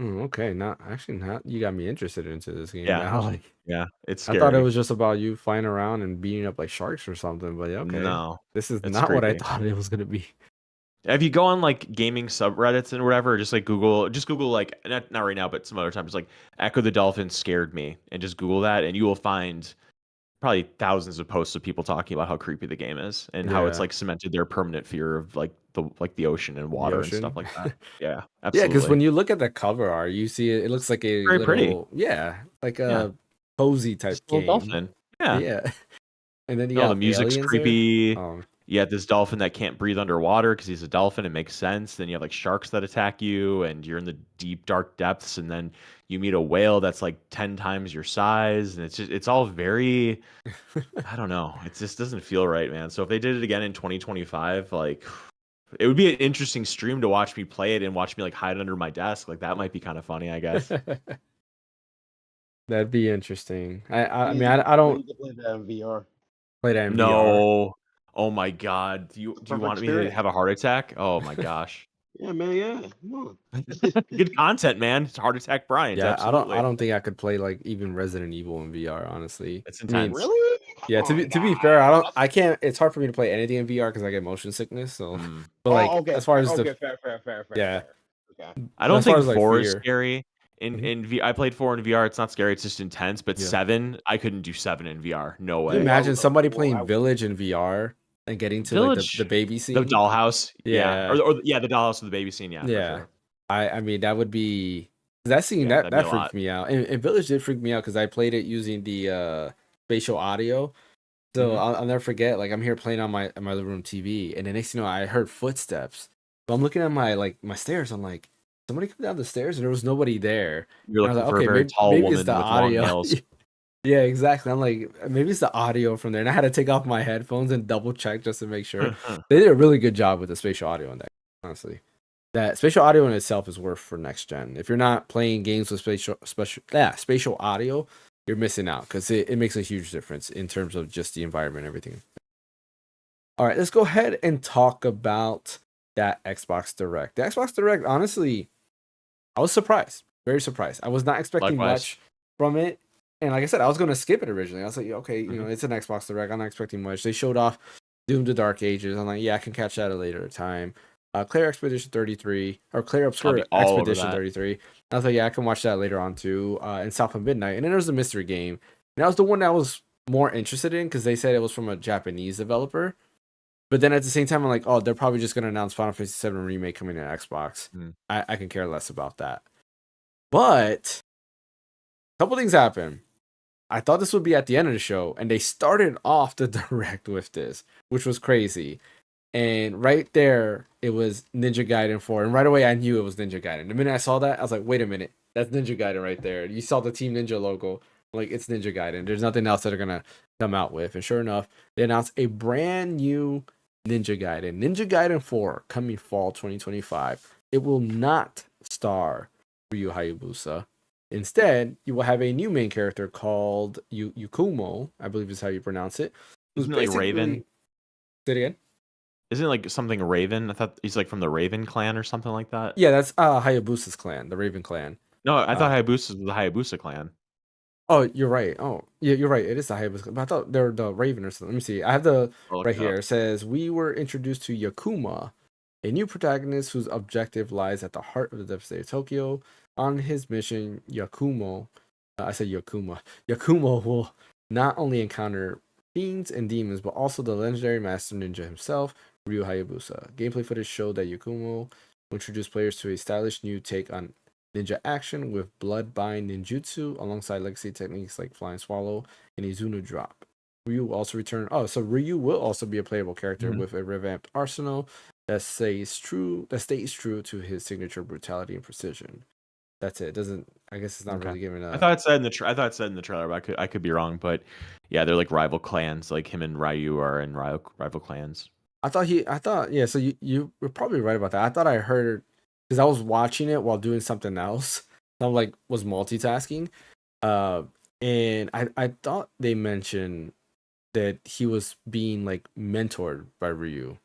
Okay, not actually not. You got me interested into this game Yeah. now. Like Yeah, it's I scary. thought it was just about you flying around and beating up like sharks or something. But yeah, okay, No, this is it's not what I creepy. thought it was gonna be. If you go on like gaming subreddits and whatever, just Google like not right now, but some other times like Echo the Dolphin scared me, and just Google that, and you will find probably thousands of posts of people talking about how creepy the game is and how it's Yeah, like cemented their permanent fear of the ocean and the water and ocean. stuff like that. Yeah, Yeah, because absolutely. when you look at the cover art, you see it. It looks like a Very pretty. little like Yeah, a cozy type just a little game. dolphin. Yeah. Yeah, and then you No, the got music's aliens there. creepy. You got this dolphin that can't breathe underwater because he's a dolphin. It makes sense. Then you have like sharks that attack you, and you're in the deep, dark depths. And then you meet a whale that's like 10 times your size. And it's all very, I don't know. It just doesn't feel right, man. So if they did it again in 2025, like it would be an interesting stream to watch me play it and watch me like hide under my desk. Like that might be kind of funny, I guess. That'd be interesting. I You mean, need I you don't need to play that in VR. play that in VR. No. Oh my God. Do you Perfect want me to experience. have a heart attack? Oh my gosh. Yeah, man. Yeah, come on. Good content, man. It's Heart Attack Bryant. Yeah, Absolutely. I don't think I could play like even Resident Evil in VR, honestly. It's I mean, intense. Really? yeah, to be fair, I can't. It's hard for me to play anything in VR because I get motion sickness. So, Mm. but like okay. as far as okay, the fair. yeah, Okay. I but don't as far think as like 4 is fear, scary. I played 4 in VR. It's not scary. It's just intense. But Yeah. 7, I couldn't do 7 in VR. No can you way. imagine somebody Well, playing Village in VR and getting to like Village, the baby the scene? dollhouse. Yeah. Yeah, Or yeah, the dollhouse with the baby scene. Yeah, for yeah. sure. I mean that would be that scene Yeah, that'd be that a freaked lot. me out. And Village did freak me out because I played it using the spatial audio. So Mhm. I'll never forget. Like I'm here playing on my living room TV, and the next thing you know, I heard footsteps. So I'm looking at my stairs. I'm like, somebody come down the stairs, and there was nobody there. You're And I was looking like, for a okay, very tall maybe woman it's the with long audio. nails. Yeah, exactly. I'm like, maybe it's the audio from there, and I had to take off my headphones and double check just to make sure. They did a really good job with the spatial audio in that. Honestly, that spatial audio in itself is worth for next gen. If you're not playing games with spatial audio, you're missing out because it makes a huge difference in terms of just the environment and everything. All right, let's go ahead and talk about that Xbox Direct. The Xbox Direct, honestly, I was surprised, very surprised. I was not expecting Likewise. much from it. And like I said, I was going to skip it originally. I was like, okay, you know, it's an Xbox Direct. I'm not expecting much. They showed off Doom the Dark Ages. I'm like, yeah, I can catch that at a later time. Claire Expedition 33, or Claire Obscure all over Expedition that. 33. I was like, yeah, I can watch that later on too. And South of Midnight. And then there was the mystery game. And that was the one that I was more interested in because they said it was from a Japanese developer. But then at the same time, I'm like, oh, they're probably just going to announce Final Fantasy VII Remake coming to Xbox. I can care less about that. But a couple things happened. I thought this would be at the end of the show, and they started off the Direct with this, which was crazy. And right there, it was Ninja Gaiden 4. And right away, I knew it was Ninja Gaiden. The minute I saw that, I was like, wait a minute. That's Ninja Gaiden right there. You saw the Team Ninja logo. Like, it's Ninja Gaiden. There's nothing else that they're going to come out with. And sure enough, they announced a brand new Ninja Gaiden. Ninja Gaiden 4 coming fall 2025. It will not star Ryu Hayabusa. Instead, you will have a new main character called Yukumo, I believe is how you pronounce it. Who's Isn't it like Raven? Say it again? Isn't it like something Raven? I thought he's like from the Raven clan or something like that. Yeah, that's Hayabusa's clan, the Raven clan. No, I thought Hayabusa was the Hayabusa clan. Oh, you're right. Oh, yeah, you're right. It is the Hayabusa. But I thought they're the Raven or something. Let me see. I have the I'll look right it up. here. It says we were introduced to Yakuma, a new protagonist whose objective lies at the heart of the devastated Tokyo. On his mission, I said Yakuma. Yakumo will not only encounter fiends and demons, but also the legendary master ninja himself, Ryu Hayabusa. Gameplay footage showed that Yakumo will introduce players to a stylish new take on ninja action with blood-bind ninjutsu alongside legacy techniques like flying swallow and Izuna drop. Ryu will also return. Oh, so Ryu will also be a playable character with a revamped arsenal that stays true to his signature brutality and precision. That's it. Doesn't I guess it's not Okay. really giving I thought it said in the I thought it said in the trailer, but I could be wrong. But yeah, they're like rival clans. Like him and Ryu are in rival clans. I thought yeah, so you were probably right about that. I thought I heard because I was watching it while doing something else. I was multitasking. Uh and I thought they mentioned that he was being like mentored by Ryu.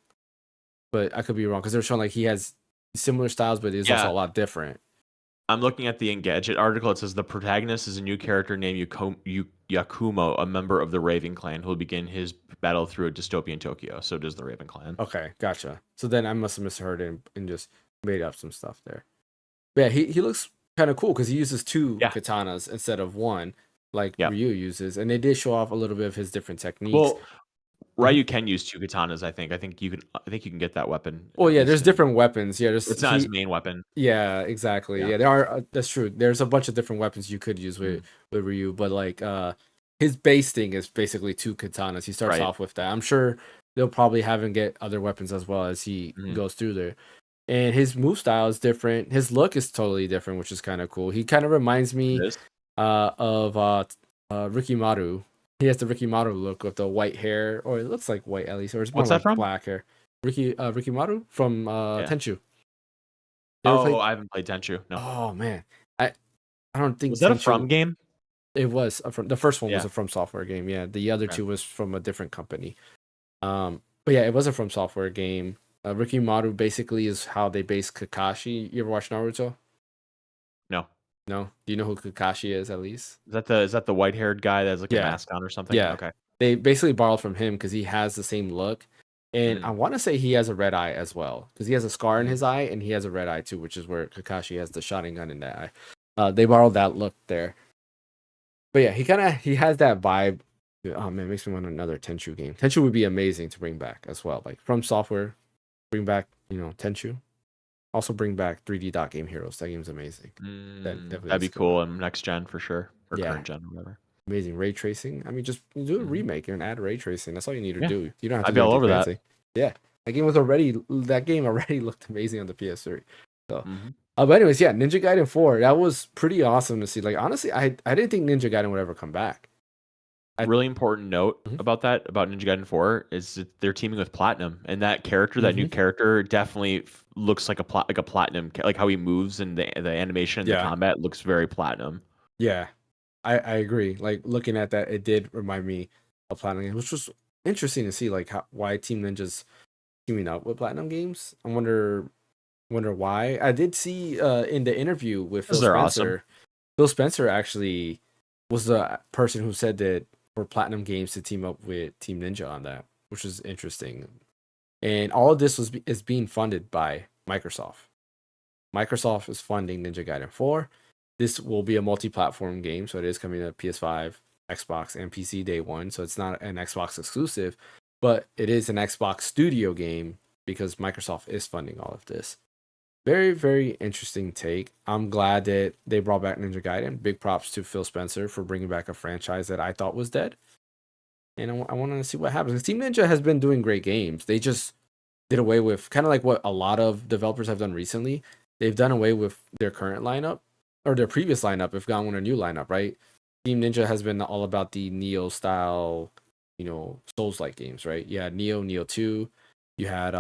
But I could be wrong because they're showing like he has similar styles, but he's also a lot different. I'm looking at the Engadget article. It says the protagonist is a new character named Yakumo, a member of the Raven clan, who will begin his battle through a dystopian Tokyo. So does the Raven clan. Okay, gotcha. So then I must have misheard and just made up some stuff there. But yeah, he looks kind of cool because he uses two katanas instead of one, like Ryu uses, and they did show off a little bit of his different techniques. Well, Ryu can use two katanas. I think you can get that weapon. Well, yeah, there's different weapons. Yeah, it's not his main weapon. Yeah, exactly. Yeah, there are. That's true. There's a bunch of different weapons you could use with Ryu, but like his base thing is basically two katanas. He starts off with that. I'm sure they'll probably have him get other weapons as well as he goes through there. And his move style is different. His look is totally different, which is kind of cool. He kind of reminds me of Rikimaru. He has the Rikimaru look with the white hair, or it looks like white at least, or it's more like black hair. Rikimaru from Tenchu. I haven't played Tenchu. No. Oh man, I don't think was that a From game? It was the first one was a From Software game. Yeah, the other two was from a different company. But yeah, it was a From Software game. Rikimaru basically is how they base Kakashi. You ever watch Naruto? No. No. Do you know who Kakashi is at least? Is that the white haired guy that has like a mask on or something? Yeah. Okay. They basically borrowed from him because he has the same look. And I want to say he has a red eye as well because he has a scar in his eye and he has a red eye too, which is where Kakashi has the shotting gun in that eye. They borrowed that look there. But yeah, he has that vibe. Oh man, it makes me want another Tenchu game. Tenchu would be amazing to bring back as well. Like From Software, bring back, Tenchu. Also bring back 3D Dot Game Heroes. That game's amazing. That'd be cool in next gen for sure. Or current gen or whatever. Amazing ray tracing. I mean, just do a remake and add ray tracing. That's all you need to do. You don't have to I'd be all over fancy. Yeah, that game already looked amazing on the PS3. So, but anyways, yeah, Ninja Gaiden 4. That was pretty awesome to see. Like honestly, I didn't think Ninja Gaiden would ever come back. Really important note about Ninja Gaiden 4 is that they're teaming with Platinum, and that character, that new character, definitely looks like a Platinum, like how he moves and the animation and the combat looks very Platinum. Yeah. I agree. Like looking at that, it did remind me of Platinum Games, which was interesting to see. Like why Team Ninja's teaming up with Platinum Games. I wonder why. I did see in the interview with Phil Spencer. Awesome. Phil Spencer actually was the person who said that for Platinum Games to team up with Team Ninja on that, which was interesting. And all of this is being funded by Microsoft. Microsoft is funding Ninja Gaiden 4. This will be a multi-platform game, so it is coming to PS5, Xbox, and PC day one. So it's not an Xbox exclusive, but it is an Xbox Studio game because Microsoft is funding all of this. Very, very interesting take. I'm glad that they brought back Ninja Gaiden. Big props to Phil Spencer for bringing back a franchise that I thought was dead. And I want to see what happens. Team Ninja has been doing great games. They just did away with kind of like what a lot of developers have done recently. They've done away with their current lineup. Or their previous lineup, if gone with a new lineup, right? Team Ninja has been all about the Neo style, Souls-like games, right? You had Neo 2. You had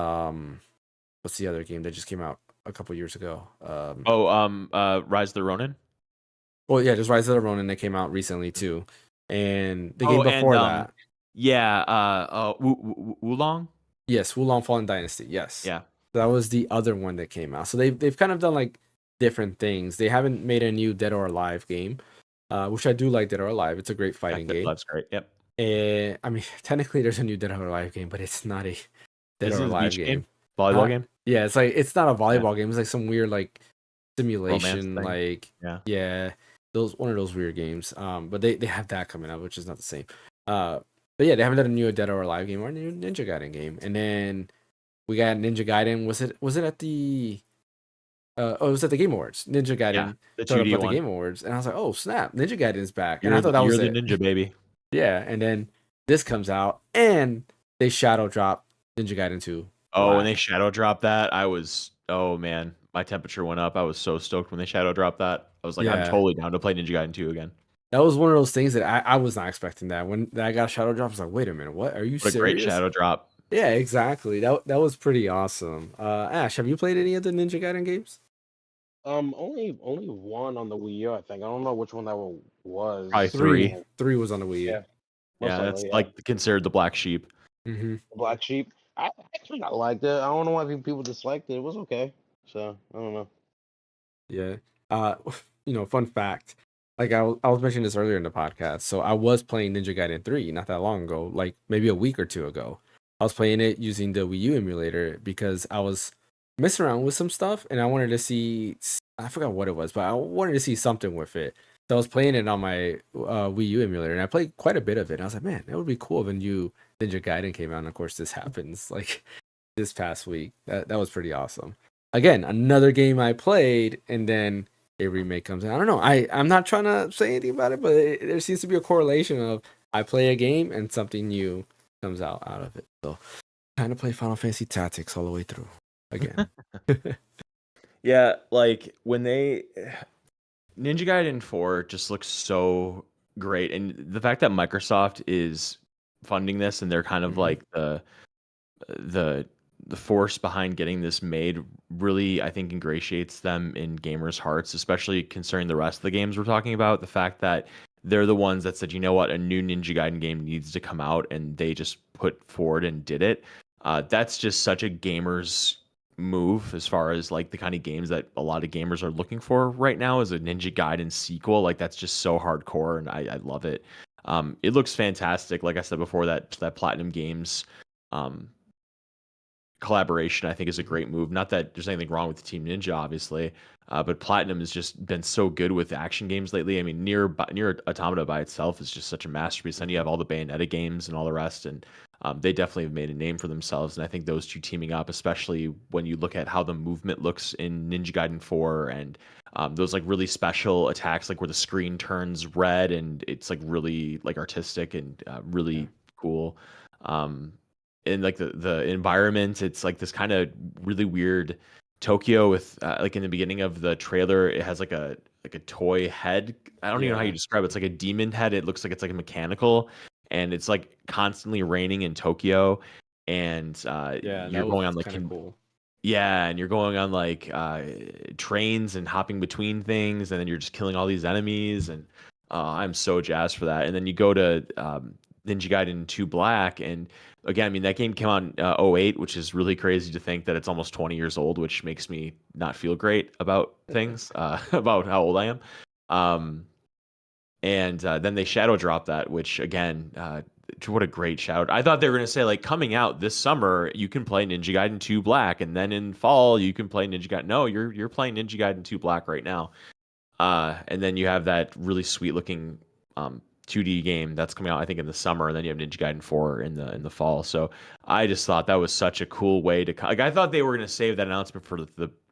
what's the other game that just came out a couple years ago? Rise of the Ronin. Well, yeah, just Rise of the Ronin that came out recently too, and the game before that. Wulong. Yes, Wulong Fallen Dynasty. Yes. Yeah. That was the other one that came out. So they've kind of done like different things. They haven't made a new Dead or Alive game. which I do like Dead or Alive. It's a great Yeah, fighting Dead or game. Alive's great. Yep. And I mean, technically, there's a new Dead or Alive game, but it's not a Dead Is or it the Alive beach game? game. Volleyball game? Yeah, it's like it's not a Yeah. volleyball game. It's like some weird like Romance simulation, thing. like Yeah. yeah, those one of those weird games. But they have that coming out, which is not the same. But yeah, they haven't done a new Dead or Alive game or a new Ninja Gaiden game. And then we got Ninja Gaiden. Was it at the it was at the Game Awards. Ninja Yeah. Gaiden The showed up 2D at the one. Game Awards, and I was like, oh snap, Ninja Gaiden is back. And I thought that You're was the it. ninja, baby. Yeah, and then this comes out, and they shadow drop Ninja Gaiden 2 Oh, when they Black. shadow dropped that, oh man, my temperature went up. I was so stoked when they shadow dropped that. I was like, I'm Yeah, totally down to play Ninja Gaiden 2 again. that was one of those things that I was not expecting that. When I got shadow drop, I was like, wait a minute, what? Are you What a great serious? shadow drop. Yeah, exactly. That was pretty awesome. Ash, have you played any of the Ninja Gaiden games? Only one on the Wii U, I think. I don't know which one that one Probably was. three. Three was on the Wii U. Yeah, most Yeah, that's likely. Yeah, like considered the black sheep. Mm-hmm. Black Sheep. I actually I liked it. I don't know why people disliked it. It was okay. So I don't know. Yeah. Uh, fun fact. Like I was mentioning this earlier in the podcast. So I was playing Ninja Gaiden 3 not that long ago, like maybe a week or two ago. I was playing it using the Wii U emulator because I was messing around with some stuff and I wanted to see, I forgot what it was, but I wanted to see something with it. So I was playing it on my Wii U emulator and I played quite a bit of it. And I was like, man, that would be cool if a new Ninja Gaiden came out. And of course, this happens like this past week. That was pretty awesome. Again, another game I played, and then a remake comes in. I don't know. I'm not trying to say anything about it, but there seems to be a correlation of I play a game and something new comes out of it. So kind of play Final Fantasy Tactics all the way through again. Yeah, like when they Ninja Gaiden 4 just looks so great, and the fact that Microsoft is funding this and they're kind of Mhm. like the force behind getting this made really, I think, ingratiates them in gamers' hearts, especially concerning the rest of the games we're talking about. The fact that they're the ones that said, you know what, a new Ninja Gaiden game needs to come out, and they just put forward and did it. That's just such a gamer's move as far as like the kind of games that a lot of gamers are looking for right now is a Ninja Gaiden sequel. Like that's just so hardcore, and I love it. It looks fantastic. Like I said before, that Platinum Games um, collaboration I think is a great move. Not that there's anything wrong with Team Ninja, obviously, but Platinum has just been so good with action games lately. I mean, Near Automata by itself is just such a masterpiece. Then you have all the Bayonetta games and all the rest, and they definitely have made a name for themselves. And I think those two teaming up, especially when you look at how the movement looks in Ninja Gaiden 4 and those like really special attacks, like where the screen turns red and it's like really like artistic and really cool. Um, and like the environment, it's like this kind of really weird Tokyo with like in the beginning of the trailer, it has like a toy head. I don't even know how you Yeah, describe it. It's like a demon head. It looks like it's like a mechanical, and it's like constantly raining in Tokyo, and yeah, you're that going was on like kind of cool. yeah, and you're going on like trains and hopping between things, and then you're just killing all these enemies, and I'm so jazzed for that. And then you go to Ninja Gaiden 2 Black, and again, I mean that game came out in '08, which is really crazy to think that it's almost 20 years old, which makes me not feel great about things, about how old I am. Um, and then they shadow drop that, which again, what a great shout. I thought they were going to say like coming out this summer you can play Ninja Gaiden 2 Black, and then in fall you can play Ninja Gaiden. No, you're playing Ninja Gaiden 2 Black right now. And then you have that really sweet looking 2D game that's coming out, I think, in the summer, and then you have Ninja Gaiden 4 in the fall. So I just thought that was such a cool way to like. I thought they were going to save that announcement for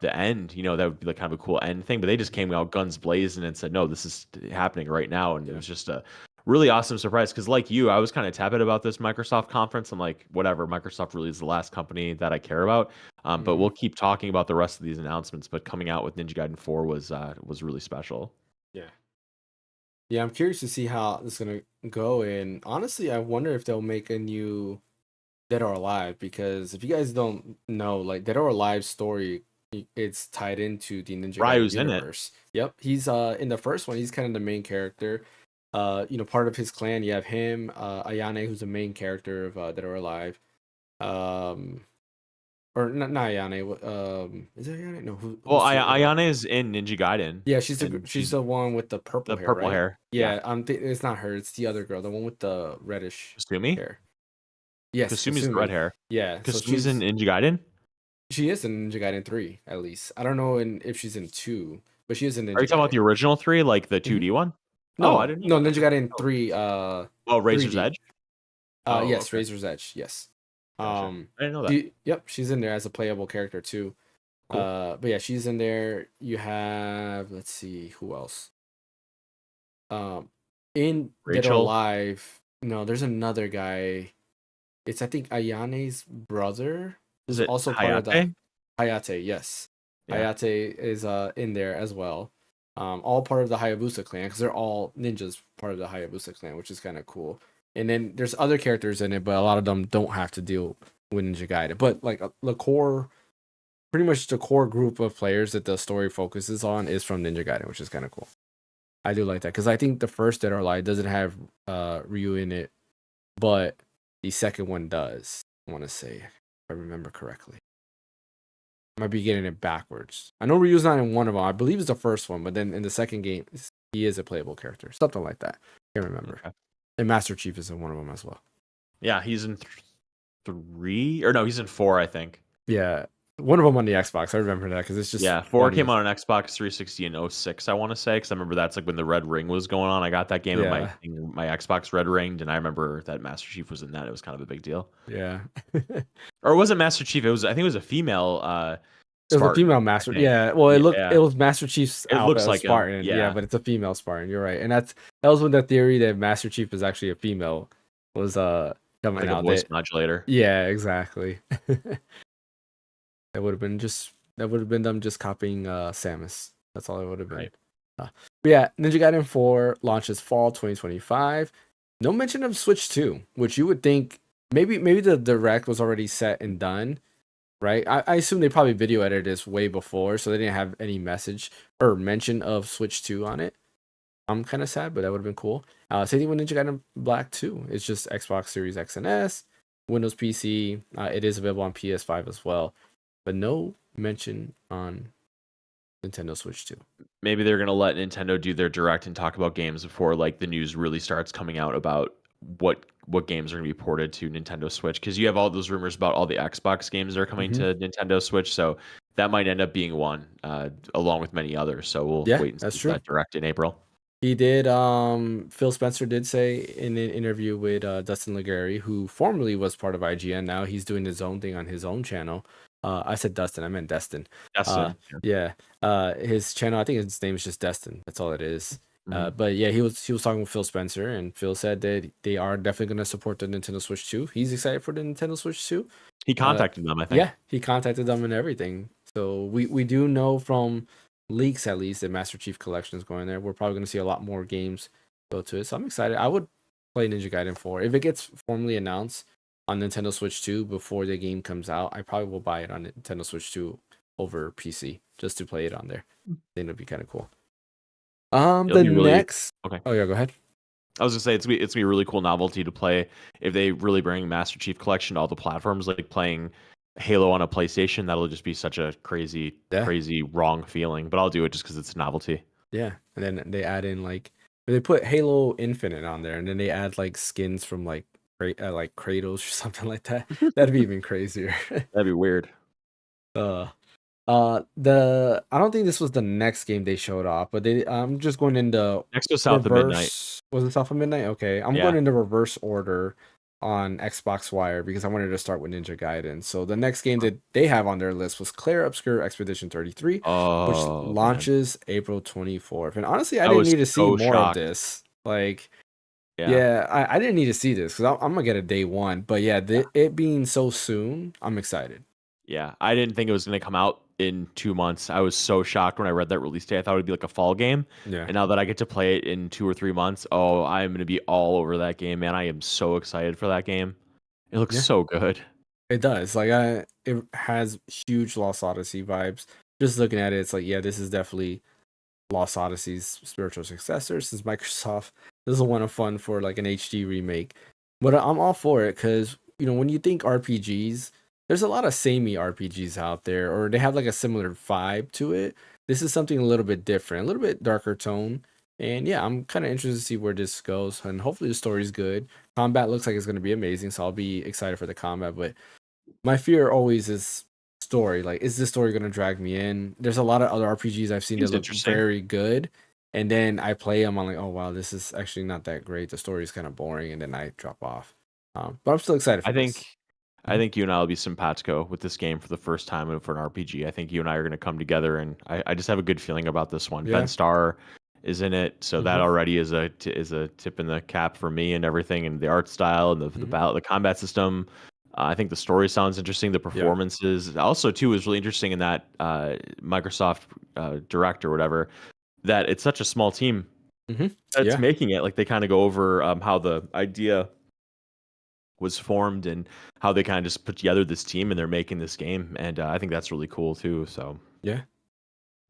the end. You know, that would be like kind of a cool end thing. But they just came out guns blazing and said, "No, this is happening right now," and it was just a really awesome surprise. Because like you, I was kind of tepid about this Microsoft conference. I'm like, whatever. Microsoft really is the last company that I care about. But Mhm. we'll keep talking about the rest of these announcements. But coming out with Ninja Gaiden 4 was really special. Yeah. Yeah, I'm curious to see how this is gonna go. And honestly, I wonder if they'll make a new Dead or Alive, because if you guys don't know, like Dead or Alive's story, it's tied into the Ninja Gaiden Ryu's in it. universe. Yep, he's in the first one, he's kind of the main character. Part of his clan, you have him, Ayane, who's the main character of Dead or Alive. Um, or not Ayane. Is it Ayane? No, Well, who's the other girl? Ayane is in Ninja Gaiden. Yeah, And she's the one with the the purple hair, purple right? hair. Yeah, it's not her. It's the other girl, the one with the reddish Kasumi? hair. Yes, Kasumi's the red Kasumi. hair. Yeah, so Kasumi's in Ninja Gaiden? she is in Ninja Gaiden 3 at least. I don't know if she's in 2, but she is in Are you Ninja talking about Gaiden. the original 3, like the Mhm. 2D one? Oh, I No, didn't know no, that. Ninja Gaiden Oh, 3 oh, Razor's 3D. Edge? Oh, Yes, okay. Razor's Edge. Yes. Gotcha. I didn't know that. Yep, she's in there as a playable character too. Cool. But yeah, she's in there. You have, let's see, who else? In Dead or Rachel? Alive. No, there's another guy. It's, I think, Ayane's brother. Is Is it also part of the Hayate? Hayate. Yes, Yeah. Hayate is in there as well. All part of the Hayabusa clan because they're all ninjas, part of the Hayabusa clan, which is kind of cool. And then there's other characters in it, but a lot of them don't have to deal with Ninja Gaiden. But like the core, pretty much the core group of players that the story focuses on is from Ninja Gaiden, which is kind of cool. I do like that because I think the first Dead or Alive doesn't have Ryu in it, but the second one does. I want to say, if I remember correctly. I might be getting it backwards. I know Ryu's not in one of them. I believe it's the first one, but then in the second game, he is a playable character. Something like that. Can't remember. Okay. And Master Chief is in one of them as well. Yeah, he's in 3, or no, he's in 4, I think. Yeah, one of them on the Xbox. I remember that because it's just 4 funny. came out on Xbox 360 in 06, I want to say, because I remember that's like when the Red Ring was going on. I got that game and my Xbox Red Ringed, and I remember that Master Chief was in that. It was kind of a big deal. Yeah. Or it wasn't Master Chief. I think it was a female It was a Spartan, female Master. Yeah, well, it was Master Chief's It outfit looks as like Spartan. Yeah, but it's a female Spartan. You're right, and that was when the theory that Master Chief is actually a female was coming like out. a voice modulator. Yeah, exactly. That would have been them just copying Samus. That's all it would have been. Right. But yeah, Ninja Gaiden 4 launches fall 2025. No mention of Switch 2, which you would think maybe the direct was already set and done, right? I assume they probably video edited this way before, so they didn't have any message or mention of Switch 2 on it. I'm kind of sad, but that would have been cool. Same thing with Ninja Gaiden Black 2. It's just Xbox Series X and S, Windows PC. It is available on PS5 as well, but no mention on Nintendo Switch 2. Maybe they're gonna let Nintendo do their direct and talk about games before like the news really starts coming out about what games are gonna be ported to Nintendo Switch, because you have all those rumors about all the Xbox games that are coming to Nintendo Switch, so that might end up being one, along with many others. So we'll wait and see that direct in April. He did. Phil Spencer did say in an interview with Dustin Legary, who formerly was part of IGN. Now he's doing his own thing on his own channel. I said Dustin. I meant Destin. Yeah. His channel, I think his name is just Destin. That's all it is. But yeah, he was talking with Phil Spencer, and Phil said that they are definitely going to support the Nintendo Switch 2. He's excited for the Nintendo Switch 2. He contacted them, I think. Yeah, he contacted them and everything. So we do know from leaks at least that Master Chief Collection is going there. We're probably going to see a lot more games go to it. So I'm excited. I would play Ninja Gaiden 4 if it gets formally announced on Nintendo Switch 2 before the game comes out. I probably will buy it on Nintendo Switch 2 over PC just to play it on there. I think it'd be kind of cool. Next. Okay. Oh yeah, go ahead. I was gonna say it's gonna be a really cool novelty to play if they really bring Master Chief Collection to all the platforms, like playing Halo on a PlayStation. That'll just be such a crazy wrong feeling, but I'll do it just because it's a novelty. Yeah, and then they add in like they put Halo Infinite on there, and then they add like skins from like Kratos or something like that. That'd be even crazier. That'd be weird. I don't think this was the next game they showed off, but I'm just going into next was South of Midnight. Was it South of Midnight? Okay, I'm going into reverse order on Xbox because I wanted to start with Ninja Gaiden. So the next game that they have on their list was Clair Obscur Expedition 33, which launches April 24th. And honestly, I didn't need to see more of this. Like, I didn't need to see this because I'm gonna get a day one. But it being so soon, I'm excited. Yeah, I didn't think it was gonna come out in 2 months. I was so shocked when I read that release date. I thought it would be like a fall game. Yeah. And now that I get to play it in 2 or 3 months, I'm going to be all over that game, man. I am so excited for that game. It looks so good. It does. Like it has huge Lost Odyssey vibes. Just looking at it, it's like, yeah, this is definitely Lost Odyssey's spiritual successor, since Microsoft doesn't want to fund for like an HD remake. But I'm all for it because, when you think RPGs, there's a lot of samey RPGs out there, or they have like a similar vibe to it. This is something a little bit different, a little bit darker tone. And yeah, I'm kind of interested to see where this goes. And hopefully the story's good. Combat looks like it's going to be amazing, so I'll be excited for the combat. But my fear always is story. Like, is this story going to drag me in? There's a lot of other RPGs I've seen that Seems look interesting. very good. And then I play them, I'm like, oh wow, this is actually not that great. The story is kind of boring, and then I drop off. But I'm still excited for I this. think I think you and I will be simpatico with this game for the first time and for an RPG. I think you and I are going to come together, and I just have a good feeling about this one. Yeah. Ben Starr is in it, so that Mhm. already is a tip in the cap for me and everything, and the art style and the Mhm. battle, the combat system. I think the story sounds interesting. The performances also too is really interesting in that Microsoft Direct or whatever. That it's such a small team that's Yeah. making it. Like they kind of go over how the idea was formed and how they kind of just put together this team and they're making this game. And I think that's really cool too. So Yeah.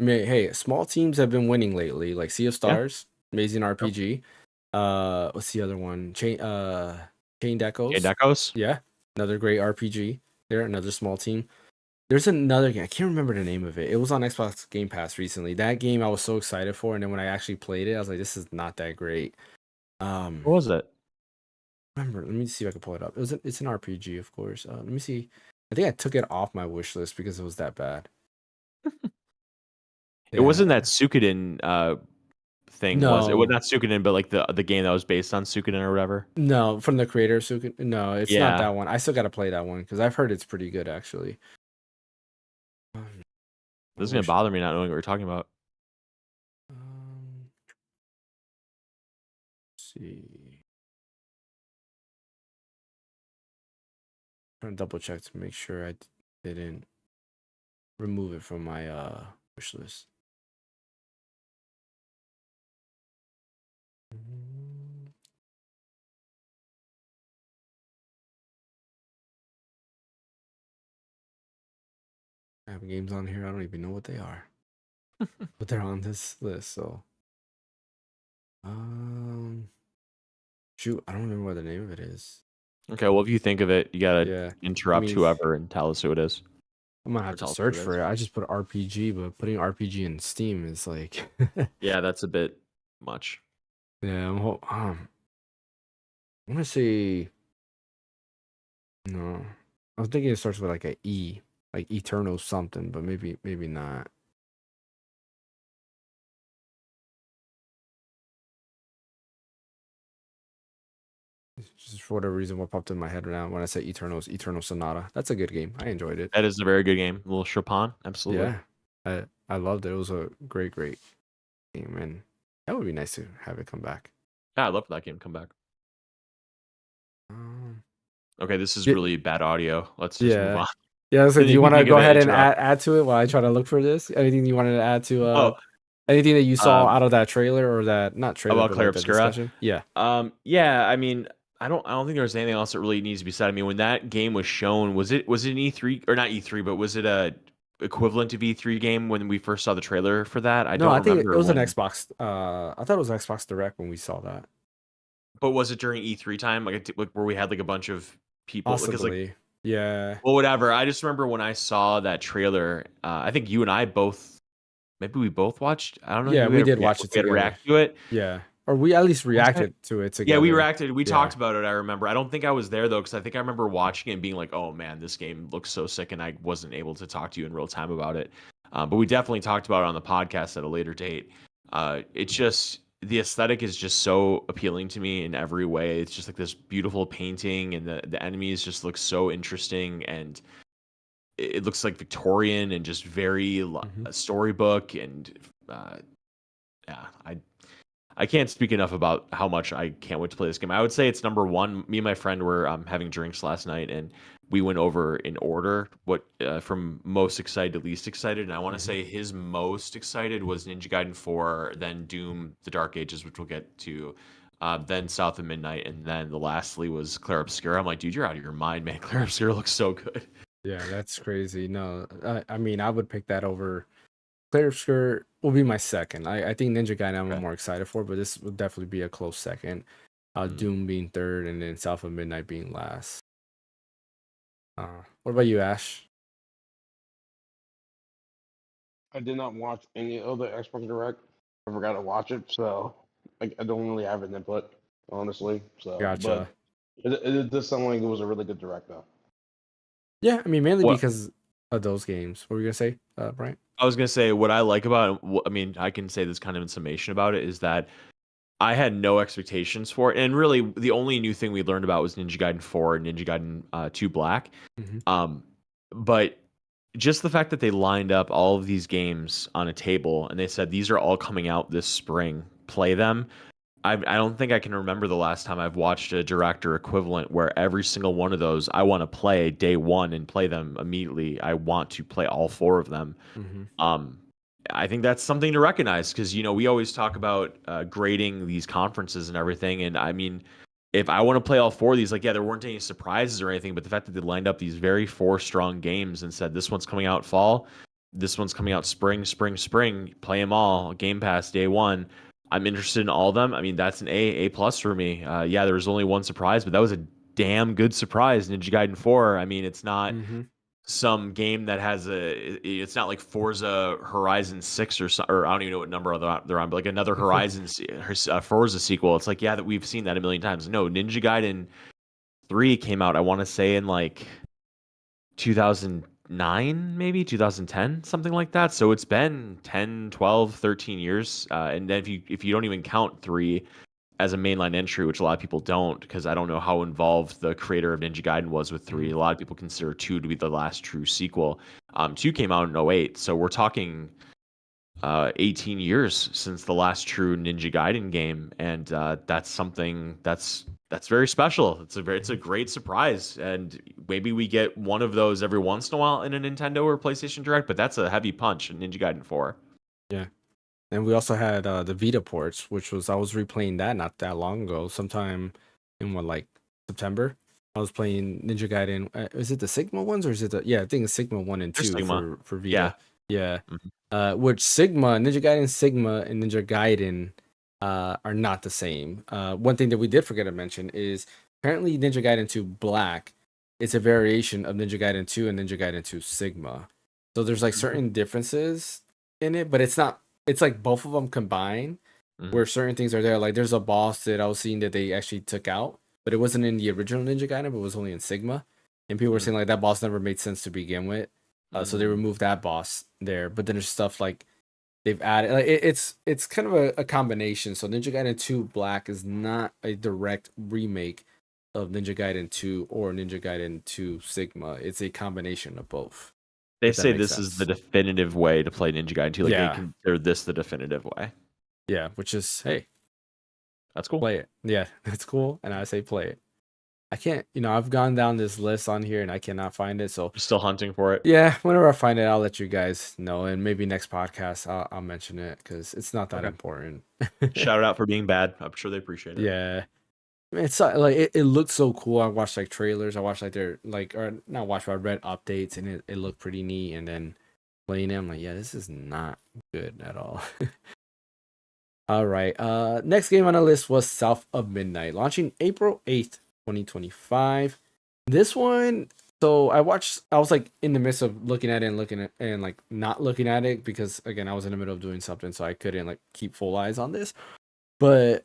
I mean, hey, small teams have been winning lately, like Sea of yeah, Stars, amazing RPG. What's the other one? Chained Jade Echoes. Echoes. Yeah, another great RPG. There, another small team. There's another game. I can't remember the name of it. It was on Xbox Game Pass recently. That game I was so excited for, and then when I actually played it, I was like, "This is not that great." What was it? Remember? Let me see if I can pull it up. It's an RPG, of course. Let me see. I think I took it off my wish list because it was that bad. It wasn't Yeah. that Suikoden thing, was it? Well, No, not Suikoden, but like the game that was based on Suikoden or whatever. no, from the creator. No, it's not Yeah, that one. I still gotta play that one because I've heard it's pretty good actually. I this is gonna wish. bother me not knowing what we're talking about. Um, let's see. Trying to double check to make sure I didn't remove it from my wish list. I have games on here. I don't even know what they are, but they're on this list. So, um, shoot, I don't remember what the name of it is. Okay, well, if you think of it, you gotta Yeah, I interrupt mean, whoever and tell us who it is, I'm gonna or have to tell us who search it for is. it. I just put RPG, but putting RPG in Steam is like, Yeah, that's a bit much. yeah. I want to say no. I was thinking it starts with like a E, like Eternal something, but maybe not. Just for whatever reason, what popped in my head right now when I said Eternal Sonata. That's a good game. I enjoyed it. That is a very good game. A little Chopin, absolutely. Yeah, I loved it. It was a great game, and that would be nice to have it come back. Yeah, I'd love for that game to come back. Um, Okay, this is yeah, really bad audio. Let's just move yeah, on. yeah. So, do If you you want to think go of it, ahead and interrupt. add to it while I try to look for this? Anything you wanted to add to Oh, anything that you saw um, out of that trailer or that not trailer, about but Claire like the Obscura. discussion? Yeah. Yeah, I mean, I don't think there's anything else that really needs to be said. I mean, when that game was shown, was it an E3 or not E3, but was it a equivalent to E3 game when we first saw the trailer for that? I No, don't I think it remember was an when, Xbox. I thought it was Xbox Direct when we saw that. but was it during E3 time, like where we had like a bunch of people? Because like, Possibly. Yeah. well, whatever. I just remember when I saw that trailer. I think you and I both, maybe we both watched. I don't know. Yeah, We we had did watch it we had to together. react to it. Yeah. Or we at least Was that? reacted to it Yeah, we together. reacted. We Yeah. talked about it. I remember. I don't think I was there though, because I think I remember watching it and being like, "Oh man, this game looks so sick," and I wasn't able to talk to you in real time about it. But we definitely talked about it on the podcast at a later date. It's just the aesthetic is just so appealing to me in every way. It's just like this beautiful painting, and the enemies just look so interesting, and it looks like Victorian and just very Mhm. storybook. And yeah, I can't speak enough about how much I can't wait to play this game. I would say it's number one. Me and my friend were having drinks last night, and we went over in order what from most excited to least excited. And I want to Mhm. say his most excited was Ninja Gaiden 4, then Doom: The Dark Ages, which we'll get to, then South of Midnight, and then the lastly was Claire Obscura. I'm like, dude, you're out of your mind, man. Claire Obscura looks so good. Yeah, that's crazy. No, I mean, I would pick that over. Player Skirt will be my second. I think Ninja Gaiden I'm Okay. more excited for, but this would definitely be a close second. Mm. Doom being third, and then South of Midnight being last. What about you, Ash? I did not watch any of the Xbox Direct. I forgot to watch it, so I don't really have an input, honestly. So, Gotcha. but it does sound like it was a really good Direct, though. Yeah, I mean mainly What because of those games. What were you gonna say, Brian? I was gonna say, what I like about it, I mean, I can say this kind of in summation about it is that I had no expectations for it, and really the only new thing we learned about was Ninja Gaiden 4 and Ninja Gaiden 2 Black. Mm-hmm. But just the fact that they lined up all of these games on a table and they said these are all coming out this spring, play them. I don't think I can remember the last time I've watched a director equivalent where every single one of those I want to play day one and play them immediately. I want to play all four of them. Mm-hmm. Um, I think that's something to recognize because we always talk about grading these conferences and everything, and I mean, if I want to play all four of these, like, yeah, there weren't any surprises or anything, but the fact that they lined up these very four strong games and said this one's coming out fall, this one's coming out spring, play them all, Game Pass day one. I'm interested in all of them. I mean, that's an A plus for me. Yeah, there was only one surprise, but that was a damn good surprise. Ninja Gaiden 4. I mean, it's not Mm-hmm. some game that has it's not like Forza Horizon 6 or I don't even know what number they're on, but like another Forza sequel. It's like, yeah, that we've seen that a million times. No, Ninja Gaiden 3 came out, I want to say, in like 2009, maybe 2010, something like that. So it's been 10, 12, 13 years. And then if you don't even count 3 as a mainline entry, which a lot of people don't, because I don't know how involved the creator of Ninja Gaiden was with 3. A lot of people consider 2 to be the last true sequel. 2 came out in 08, so we're talking 18 years since the last true Ninja Gaiden game, and that's something that's very special. It's a great surprise, and maybe we get one of those every once in a while in a Nintendo or PlayStation Direct, but that's a heavy punch in Ninja Gaiden 4. Yeah. And we also had the Vita ports, which was I was replaying that not that long ago, sometime in like September. I was playing Ninja Gaiden. Is it the Sigma ones or is it I think it's Sigma 1 and 2 for Vita. Yeah. Mm-hmm. Which Ninja Gaiden Sigma and Ninja Gaiden are not the same. One thing that we did forget to mention is apparently Ninja Gaiden 2 Black is a variation of Ninja Gaiden 2 and Ninja Gaiden 2 Sigma. So there's like certain differences in it, but it's like both of them combined, where certain things are there. Like there's a boss that I was seeing that they actually took out, but it wasn't in the original Ninja Gaiden, but it was only in Sigma. And people were saying like that boss never made sense to begin with. So they removed that boss there. But then there's stuff like they've added, like it's kind of a combination. So Ninja Gaiden 2 Black is not a direct remake of Ninja Gaiden 2 or Ninja Gaiden 2 Sigma. It's a combination of both. They say this is the definitive way to play Ninja Gaiden 2. Like they consider this the definitive way. Yeah, which is, hey, that's cool. Play it. Yeah, it's cool. And I say play it. I can't, I've gone down this list on here and I cannot find it. So you're still hunting for it. Yeah, whenever I find it, I'll let you guys know. And maybe next podcast, I'll mention it because it's not that important. Shout it out for being bad. I'm sure they appreciate it. Yeah. It's like it looked so cool. I watched like trailers. I watched like their or not watched, but I read updates and it looked pretty neat. And then playing it, I'm like, yeah, this is not good at all. All right. Next game on the list was South of Midnight, launching April 8th, 2025. This one, so I was like in the midst of looking at it and like not looking at it because again I was in the middle of doing something, so I couldn't like keep full eyes on this. But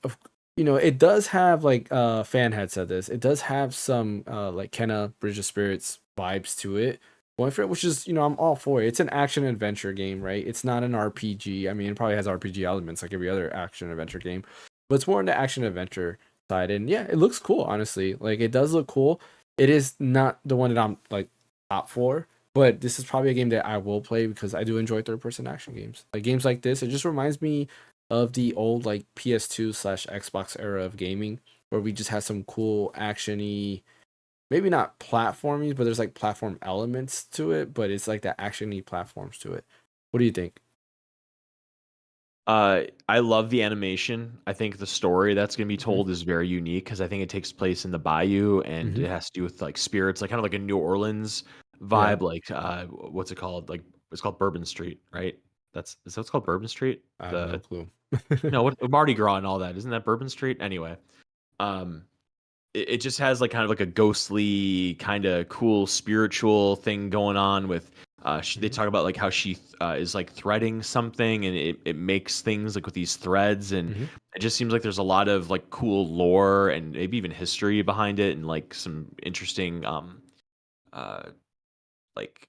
it does have like fan had said this. It does have some like Kenna Bridge of Spirits vibes to it. Going for it, which is I'm all for it. It's an action adventure game, right? It's not an RPG. I mean, it probably has RPG elements like every other action adventure game, but it's more in the action adventure side. And yeah, it looks cool, honestly. Like it does look cool. It is not the one that I'm like top for, but this is probably a game that I will play because I do enjoy third-person action games. Like games like this, it just reminds me of the old like PS2/Xbox era of gaming where we just had some cool actiony, maybe not platforming, but there's like platform elements to it, but it's like that actiony platforms to it. What do you think? I love the animation. I think the story that's going to be told is very unique because I think it takes place in the bayou and it has to do with like spirits, like kind of like a New Orleans vibe. Like what's it called? Like it's called Bourbon Street, right? Is that what's called Bourbon Street? I have no clue. No, what Mardi Gras and all that. Isn't that Bourbon Street? Anyway, it just has like kind of like a ghostly kind of cool spiritual thing going on with they talk about like how she is like threading something, and it makes things like with these threads, and Mm-hmm. it just seems like there's a lot of like cool lore and maybe even history behind it, and like some interesting uh like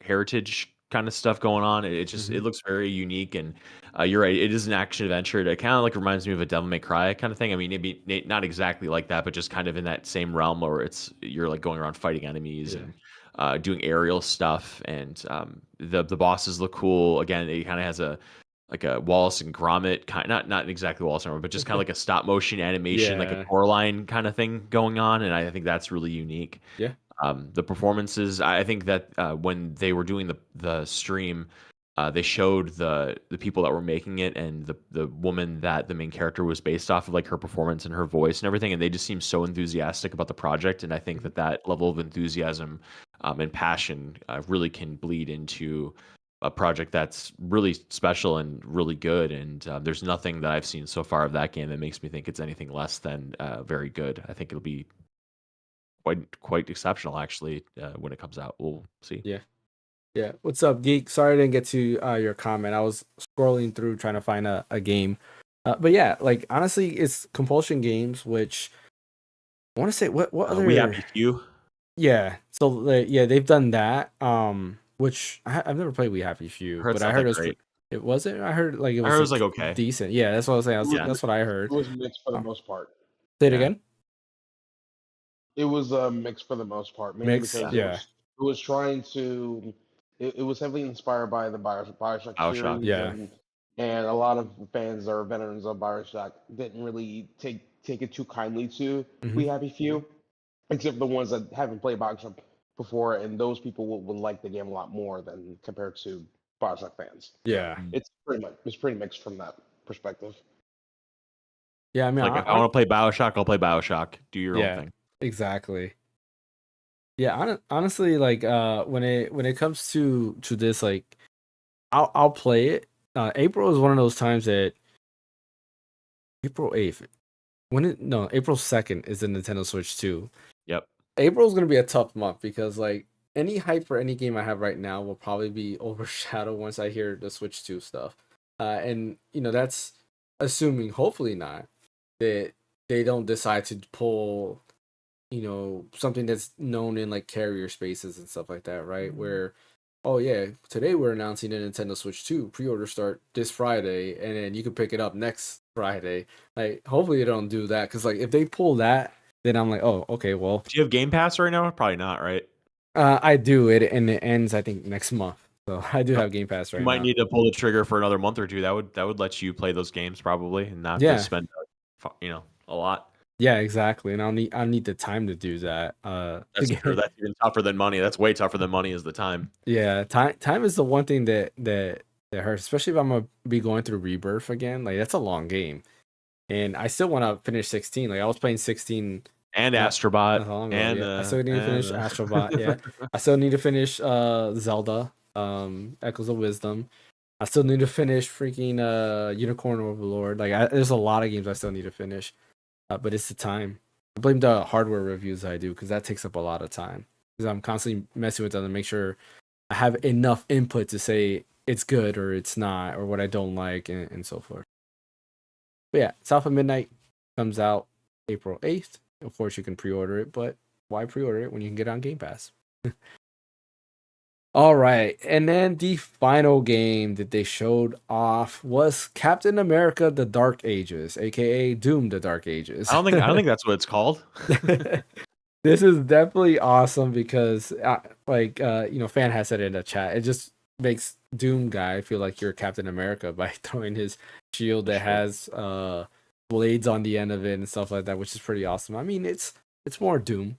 heritage kind of stuff going on. It just Mm-hmm. it looks very unique, and you're right. It is an action adventure. It kind of like reminds me of a Devil May Cry kind of thing. I mean, maybe not exactly like that, but just kind of in that same realm where you're like going around fighting enemies Yeah. and doing aerial stuff, and the bosses look cool. Again, it kind of has a like a Wallace and Gromit kind, not exactly Wallace and Gromit, but just kind of like a stop motion animation, like a Yeah. Coraline kind of thing going on, and I think that's really unique. Yeah. The performances, I think that when they were doing the stream, they showed the people that were making it, and the woman that the main character was based off of, like her performance and her voice and everything, and they just seemed so enthusiastic about the project. And I think that level of enthusiasm and passion really can bleed into a project that's really special and really good. And there's nothing that I've seen so far of that game that makes me think it's anything less than very good. I think it'll be quite exceptional actually when it comes out. We'll see. Yeah. Yeah. What's up, Geek? Sorry I didn't get to your comment. I was scrolling through trying to find a game. But yeah, like honestly, it's Compulsion Games, which I want to say what other. We Happy Few. Yeah. So yeah, they've done that. Which I've never played We Happy Few, I heard but it's I not heard that it was great. it was it. I heard like it I heard was it was like like okay. decent. Yeah, that's what I was saying. Yeah. That's what I heard. It was mixed for the Oh, most part. say it Yeah. again. It was mixed for the most part, mainly Mix. because Yeah. it was trying to. It was heavily inspired by the Bioshock Bioshock. series, Yeah. and a lot of fans or veterans of Bioshock didn't really take it too kindly to Mhm. We Happy Few, except the ones that haven't played Bioshock before, and those people would like the game a lot more than compared to Bioshock fans. Yeah. It's pretty mixed from that perspective. Yeah. I mean, Like if I want to play Bioshock, I'll play Bioshock. Do your own yeah, thing. exactly. Yeah, honestly, like when it comes to this, like I'll play it. April is one of those times that April 8th, April 2nd is the Nintendo Switch 2. Yep. April is gonna be a tough month because like any hype for any game I have right now will probably be overshadowed once I hear the Switch 2 stuff. And that's assuming, hopefully not, that they don't decide to pull something that's known in like carrier spaces and stuff like that, right? Where, oh yeah, today we're announcing a Nintendo Switch 2 pre-order start this Friday, and then you can pick it up next Friday. Like, hopefully they don't do that, because like if they pull that, then I'm like, oh, okay, well, Do you have Game Pass right now? Probably not, right? I do it, and it ends I think next month, so I do Yep. have Game Pass right You might now. need to pull the trigger for another month or two. That would let you play those games probably, and not Yeah. to spend a lot. Yeah, exactly, and I need the time to do that. That's true. That's even tougher than money. That's way tougher than money is the time. Yeah, time is the one thing that hurts, especially if I'm gonna be going through Rebirth again. Like that's a long game, and I still want to finish 16. Like I was playing 16 And not Astrobot. long ago. And Yeah, I still need to finish and Astrobot. Yeah, I still need to finish Zelda, Echoes of Wisdom. I still need to finish freaking Unicorn Overlord. Like there's a lot of games I still need to finish, but it's the time. I blame the hardware reviews I do because that takes up a lot of time. Because I'm constantly messing with them to make sure I have enough input to say it's good or it's not, or what I don't like, and so forth. But yeah, South of Midnight comes out April 8th. Of course, you can pre-order it, but why pre-order it when you can get it on Game Pass? All right, and then the final game that they showed off was Captain America: The Dark Ages, aka Doom: The Dark Ages. I don't think that's what it's called. This is definitely awesome because, Fan has said it in the chat. It just makes Doom guy feel like you're Captain America by throwing his shield that has blades on the end of it and stuff like that, which is pretty awesome. I mean, it's more Doom.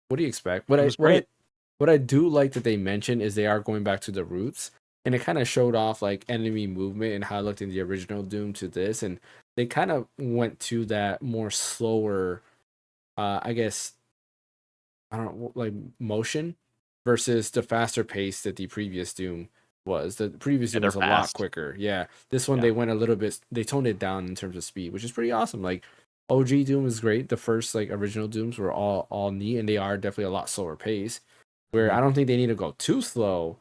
What do you expect? What I do like that they mentioned is they are going back to the roots, and it kind of showed off like enemy movement and how it looked in the original Doom to this, and they kind of went to that more slower, I guess, I don't know, like motion versus the faster pace that the previous Doom was. The previous Doom was a lot quicker. Yeah. This one they went a little bit, they toned it down in terms of speed, which is pretty awesome. Like OG Doom is great. The first like original Dooms were all neat, and they are definitely a lot slower pace. Where I don't think they need to go too slow,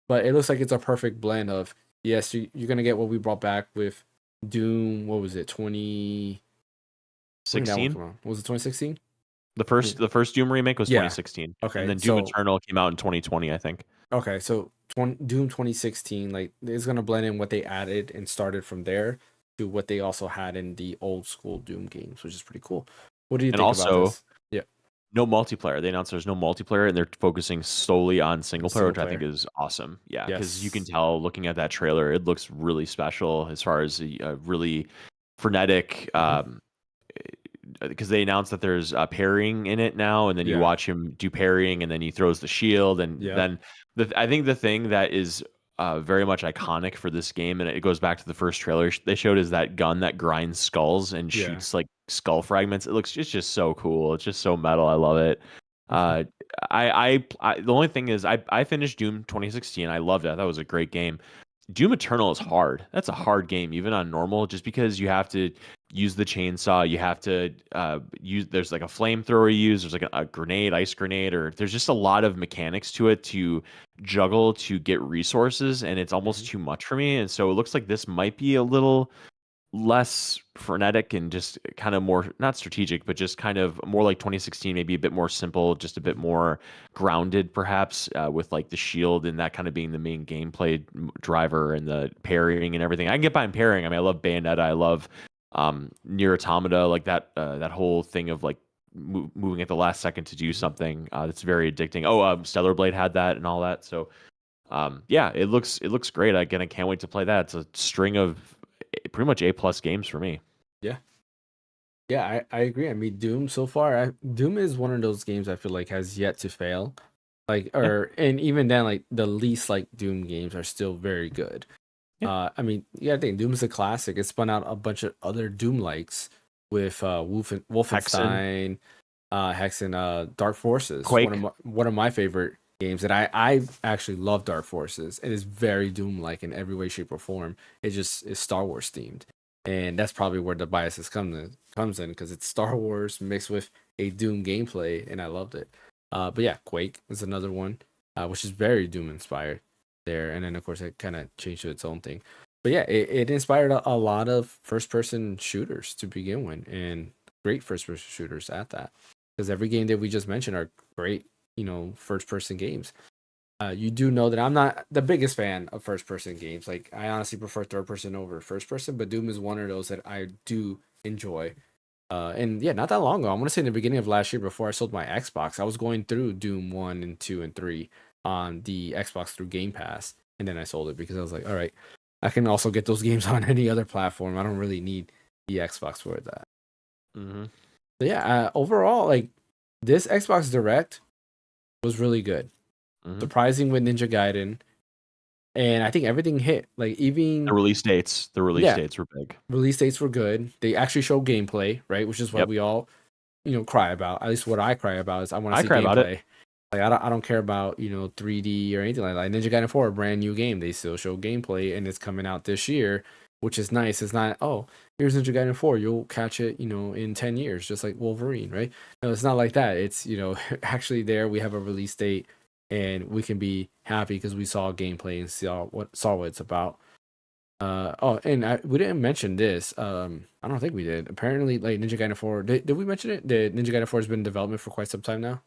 but it looks like it's a perfect blend of yes, you're gonna get what we brought back with Doom. What was it? 16. Was it 2016? The first Doom remake was Yeah. 2016. Okay, And then Doom so Eternal came out in 2020, I think. okay, so Doom 2016, like it's gonna blend in what they added and started from there to what they also had in the old school Doom games, which is pretty cool. What do you And think about also, this? Yeah, no multiplayer. They announced there's no multiplayer, and they're focusing solely on single player, which I think is awesome. Yeah, because you can yes, tell looking at that trailer, it looks really special as far as a really frenetic. Because they announced that there's parrying in it now, and then you yeah, watch him do parrying, and then he throws the shield, and yep, then I think the thing that is very much iconic for this game, and it goes back to the first trailer they showed, is that gun that grinds skulls and yeah. shoots like skull fragments. It's just so cool. It's just so metal. I love it. Uh, the only thing is I finished Doom 2016. I loved it. That was a great game. Doom Eternal is hard. That's a hard game, even on normal, just because you have to use the chainsaw. You have to use, there's like a flamethrower you use, there's like a grenade, ice grenade, or there's just a lot of mechanics to it to juggle to get resources, and it's almost too much for me. And so it looks like this might be a little less frenetic and just kind of more, not strategic, but just kind of more like 2016, maybe a bit more simple, just a bit more grounded, perhaps, with like the shield and that kind of being the main gameplay driver and the parrying and everything. I can get by in parrying. I mean, I love Bayonetta. I love Nier Automata, like that whole thing of like moving at the last second to do something. That's very addicting. Oh, Stellar Blade had that and all that. So yeah, it looks great. Again, I can't wait to play that. It's a string of pretty much A+ games for me. Yeah. Yeah, I agree. I mean, Doom so far, Doom is one of those games I feel like has yet to fail. Like, Yeah. and even then, like the least like Doom games are still very good. Yeah. I mean, you gotta think Doom is a classic. It spun out a bunch of other Doom likes with Wolfenstein, Hexen, Dark Forces. Quake. One of my favorite games, and I actually love Dark Forces. It is very Doom like in every way, shape, or form. It just is Star Wars themed, and that's probably where the biases comes in because it's Star Wars mixed with a Doom gameplay, and I loved it. But yeah, Quake is another one, which is very Doom inspired there, and then of course it kind of changed to its own thing. But yeah, it inspired a lot of first person shooters to begin with, and great first person shooters at that. Because every game that we just mentioned are great, first person games. You do know that I'm not the biggest fan of first person games. Like I honestly prefer third person over first person, but Doom is one of those that I do enjoy. And yeah, not that long ago, I want to say in the beginning of last year before I sold my Xbox, I was going through Doom 1 and 2 and 3 on the Xbox through Game Pass, and then I sold it because I was like, all right, I can also get those games on any other platform. I don't really need the Xbox for that. Mm-hmm. So yeah, overall, like this Xbox Direct was really good. Mm-hmm. Surprising with Ninja Gaiden, and I think everything hit. Like even The release dates were big. Release dates were good. They actually show gameplay, right? Which is what we all, cry about. At least what I cry about is I want to see cry gameplay. about it. Like I don't care about 3D or anything like that. Ninja Gaiden 4, a brand new game. They still show gameplay, and it's coming out this year, which is nice. It's not here's Ninja Gaiden 4. You'll catch it in 10 years, just like Wolverine, right? No, it's not like that. It's actually there. We have a release date, and we can be happy because we saw gameplay and saw what it's about. And we didn't mention this. I don't think we did. Apparently, like Ninja Gaiden 4, did we mention it? That Ninja Gaiden 4 has been in development for quite some time now.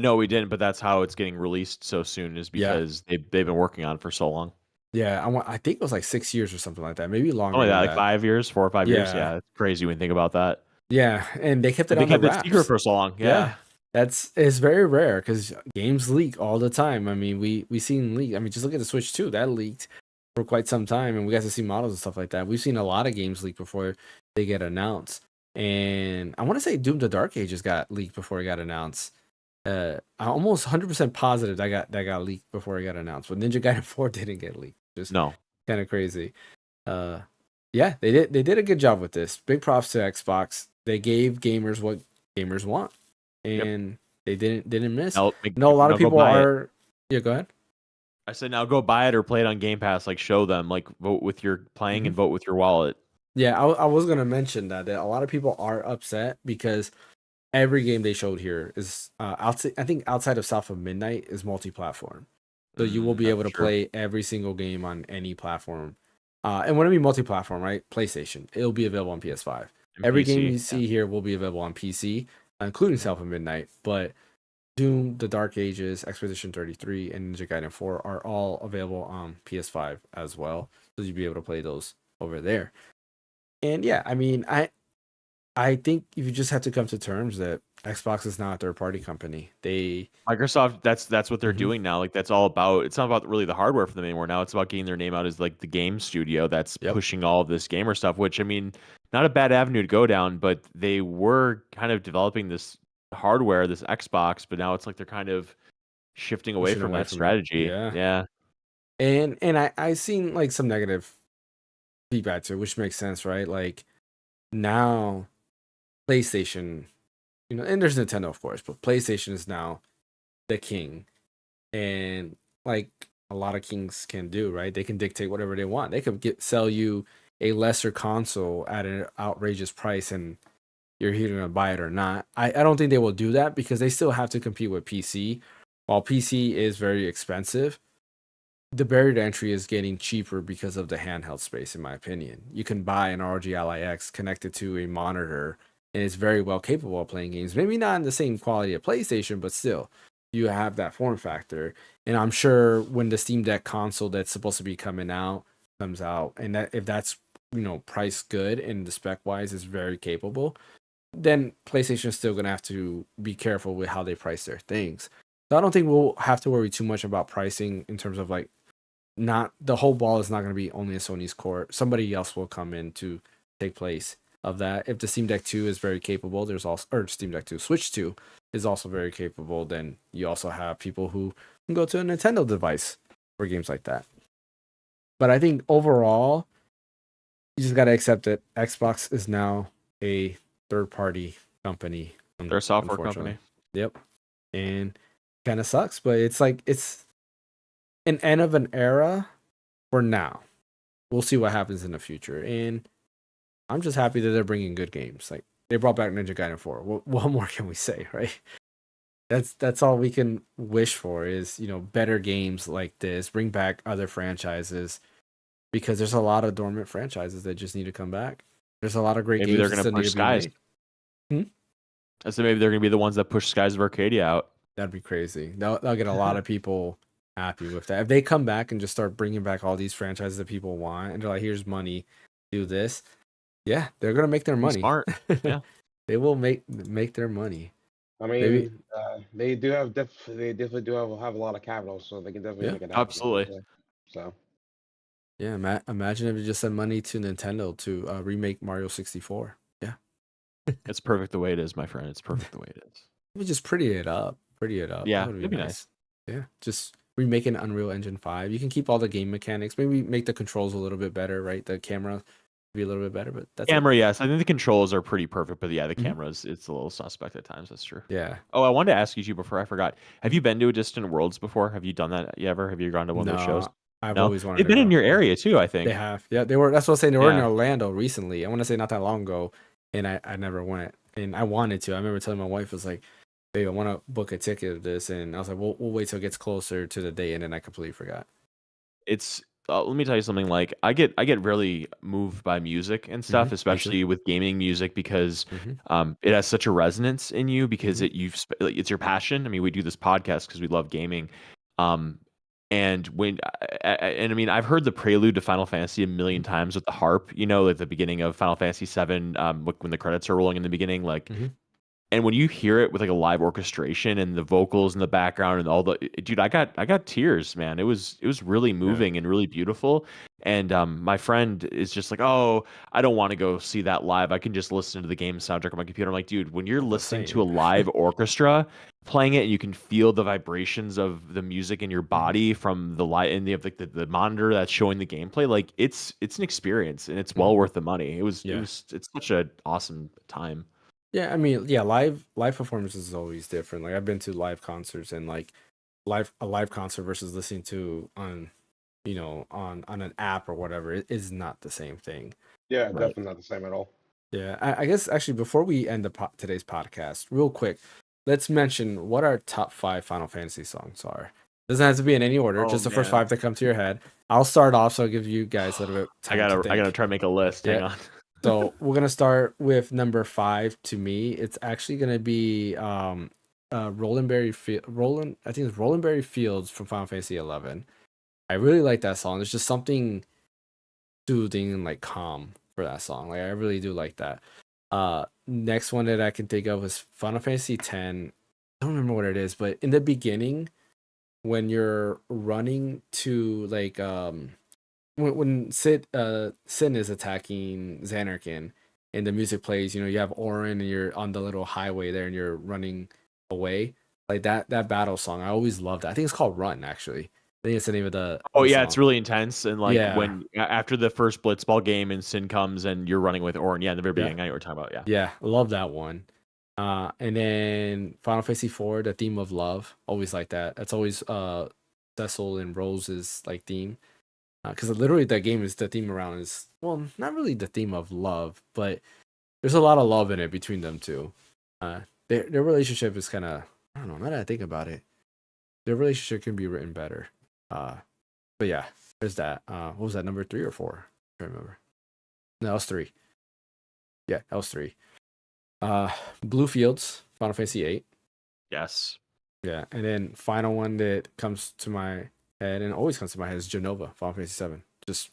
No, we didn't, but that's how it's getting released so soon, is because they've been working on it for so long. Yeah, I think it was like 6 years or something like that, maybe longer. Only than that, like 5 years, 4 or 5 years. Yeah, it's crazy when you think about that. Yeah, and they kept it They on the kept it wraps. secret for so long. Yeah. It's very rare because games leak all the time. I mean, we seen leak. I mean, just look at the Switch 2. That leaked for quite some time, and we got to see models and stuff like that. We've seen a lot of games leak before they get announced. And I want to say Doom: The Dark Ages got leaked before it got announced. I'm almost 100% positive that got leaked before it got announced. But Ninja Gaiden 4 didn't get leaked. Just kind of crazy. Yeah, they did a good job with this. Big props to Xbox. They gave gamers what gamers want, and they didn't miss. A lot of people are. Yeah, go ahead. I said now go buy it or play it on Game Pass. Like show them. Like vote with your playing and vote with your wallet. Yeah, I was gonna mention that a lot of people are upset because every game they showed here is outside. I think outside of South of Midnight is multi-platform, so you will be That's able to true. play every single game on any platform. And when I mean multi-platform, right? PlayStation, it'll be available on PS5. And Every game PC. you Yeah. see here will be available on PC, including Mhm. South of Midnight. But Doom, The Dark Ages, Expedition 33, and Ninja Gaiden 4 are all available on PS5 as well, so you'll be able to play those over there. And yeah, I mean, I think you just have to come to terms that Xbox is not a third party company. They Microsoft, that's what they're Mhm. doing now. Like that's all about. It's not about really the hardware for them anymore. Now it's about getting their name out as like the game studio that's Yep. pushing all of this gamer stuff. Which I mean, not a bad avenue to go down. But they were kind of developing this hardware, this Xbox, but now it's like they're kind of shifting away pushing from away that from it. strategy. Yeah. Yeah, And I seen like some negative feedback to it, which makes sense, right? Like now PlayStation, and there's Nintendo of course, but PlayStation is now the king. And like a lot of kings can do, right? They can dictate whatever they want. They could sell you a lesser console at an outrageous price and you're either gonna buy it or not. I don't think they will do that because they still have to compete with PC. While PC is very expensive, the barrier to entry is getting cheaper because of the handheld space, in my opinion. You can buy an ROG Ally X connected to a monitor, and it's very well capable of playing games. Maybe not in the same quality of PlayStation, but still, you have that form factor. And I'm sure when the Steam Deck console that's supposed to be coming out comes out, and that if that's priced good and the spec wise is very capable, then PlayStation is still gonna have to be careful with how they price their things. So I don't think we'll have to worry too much about pricing in terms of like not the whole ball is not going to be only in Sony's court. Somebody else will come in to take place of that. If the Steam Deck 2 is very capable, there's also or Steam Deck 2, Switch 2 is also very capable, then you also have people who can go to a Nintendo device for games like that. But I think overall, you just got to accept that Xbox is now a third party company. they're a software Unfortunately. company. Yep. And kind of sucks, but it's like it's an end of an era for now. We'll see what happens in the future. And I'm just happy that they're bringing good games. Like they brought back Ninja Gaiden 4. What more can we say, right? That's all we can wish for is, better games like this. Bring back other franchises because there's a lot of dormant franchises that just need to come back. There's a lot of great Maybe games they're that gonna still need push to be Skies. made. Hmm? I said maybe they're gonna be the ones that push Skies of Arcadia out. That'd be crazy. They'll get a lot of people happy with that. If they come back and just start bringing back all these franchises that people want, and they're like, "Here's money, do this." Yeah, they're gonna make their Be money. smart. Yeah. They will make their money. I Maybe, mean, they definitely do have a lot of capital, so they can definitely yeah, make it happen. Absolutely. So yeah. Imagine if you just sent money to Nintendo to remake Mario 64. Yeah, It's perfect the way it is, my friend. It's perfect the way it is. maybe just pretty it up. Pretty it up. That Yeah, would be it'd be nice. nice. Yeah, just remake an Unreal Engine 5. You can keep all the game mechanics. Maybe make the controls a little bit better, right? The camera be a little bit better, but that's it. Camera, yes. I think the controls are pretty perfect, but yeah, the Mhm. cameras, it's a little suspect at times. That's true. Yeah. Oh, I wanted to ask you too before I forgot. Have you been to a Distant Worlds before? Have you done that ever? Have you gone to one of those shows? No, I've No? always wanted They've to been in go. your Yeah. area too, I They think. have. Yeah, they were. That's what I was saying. They were in Yeah. Orlando recently. I want to say not that long ago, and I never went. And I wanted to. I remember telling my wife, I was like, "Babe, I want to book a ticket of this," and I was like, "We'll wait till it gets closer to the date," and then I completely forgot. It's let me tell you something, like I get really moved by music and Hmm. stuff, Me too. especially with gaming music because Hmm. it has such a resonance in you because Hmm. like, it's your passion. I mean, we do this podcast because we love gaming. Um and I mean, I've heard the prelude to Final Fantasy a million times with the harp, at the beginning of Final Fantasy 7, when the credits are rolling in the beginning, like, Hmm. and when you hear it with like a live orchestration and the vocals in the background and all the dude, I got tears, man. It was really Yeah. moving and really beautiful. And my friend is just like, "Oh, I don't want to go see that live. I can just listen to the game soundtrack on my computer." I'm like, "Dude, when you're The listening to a same. live orchestra playing it and you can feel the vibrations of the music in your Hmm. body from the light and the monitor that's showing the gameplay, like it's an experience and it's Hmm. well worth the money. Yeah. It's such an awesome time." Yeah. I mean, yeah. Live performances is always different. Like I've been to live concerts and like a live concert versus listening to on on an app or whatever, it is not the same thing. Yeah, Right. definitely not the same at all. Yeah, I guess actually before we end today's podcast, real quick, let's mention what our top 5 Final Fantasy songs are. Doesn't have to be in any order, Oh, just the first man. 5 that come to your head. I'll start off, so I'll give you guys a little bit of I time to think. gotta try to make a list. Hang Yeah. on. So we're gonna start with number 5. To me, it's actually gonna be Roland Berry Roland. I think it's Roland Berry Fields from Final Fantasy 11. I really like that song. There's just something soothing and like calm for that song. Like I really do like that. Next one that I can think of is Final Fantasy 10. I don't remember what it is, but in the beginning, when you're running to like when Sin is attacking Xanarkin and the music plays, you have Orin and you're on the little highway there and you're running away. Like that battle song. I always loved that. I think it's called Run, actually. I think it's the name of the Yeah, song. it's really intense. And like Yeah. when after the first Blitzball game and Sin comes and you're running with Orin, in the very beginning, I know what you're talking about. Yeah, I love that one. And then Final Fantasy 4, the theme of love. Always like that. That's always Cecil and Rose's like theme. Because literally that game is the theme around is, well, not really the theme of love, but there's a lot of love in it between them two. Their relationship is kind of, I don't know, now that I think about it, their relationship can be written better. But yeah, there's that. What was that, number 3 or 4? I don't remember. No, that was 3. Yeah, that was 3. Blue Fields, Final Fantasy 8. Yes. Yeah, and then final one that comes to my head and always comes to my head is Genova, Final Fantasy 7. Just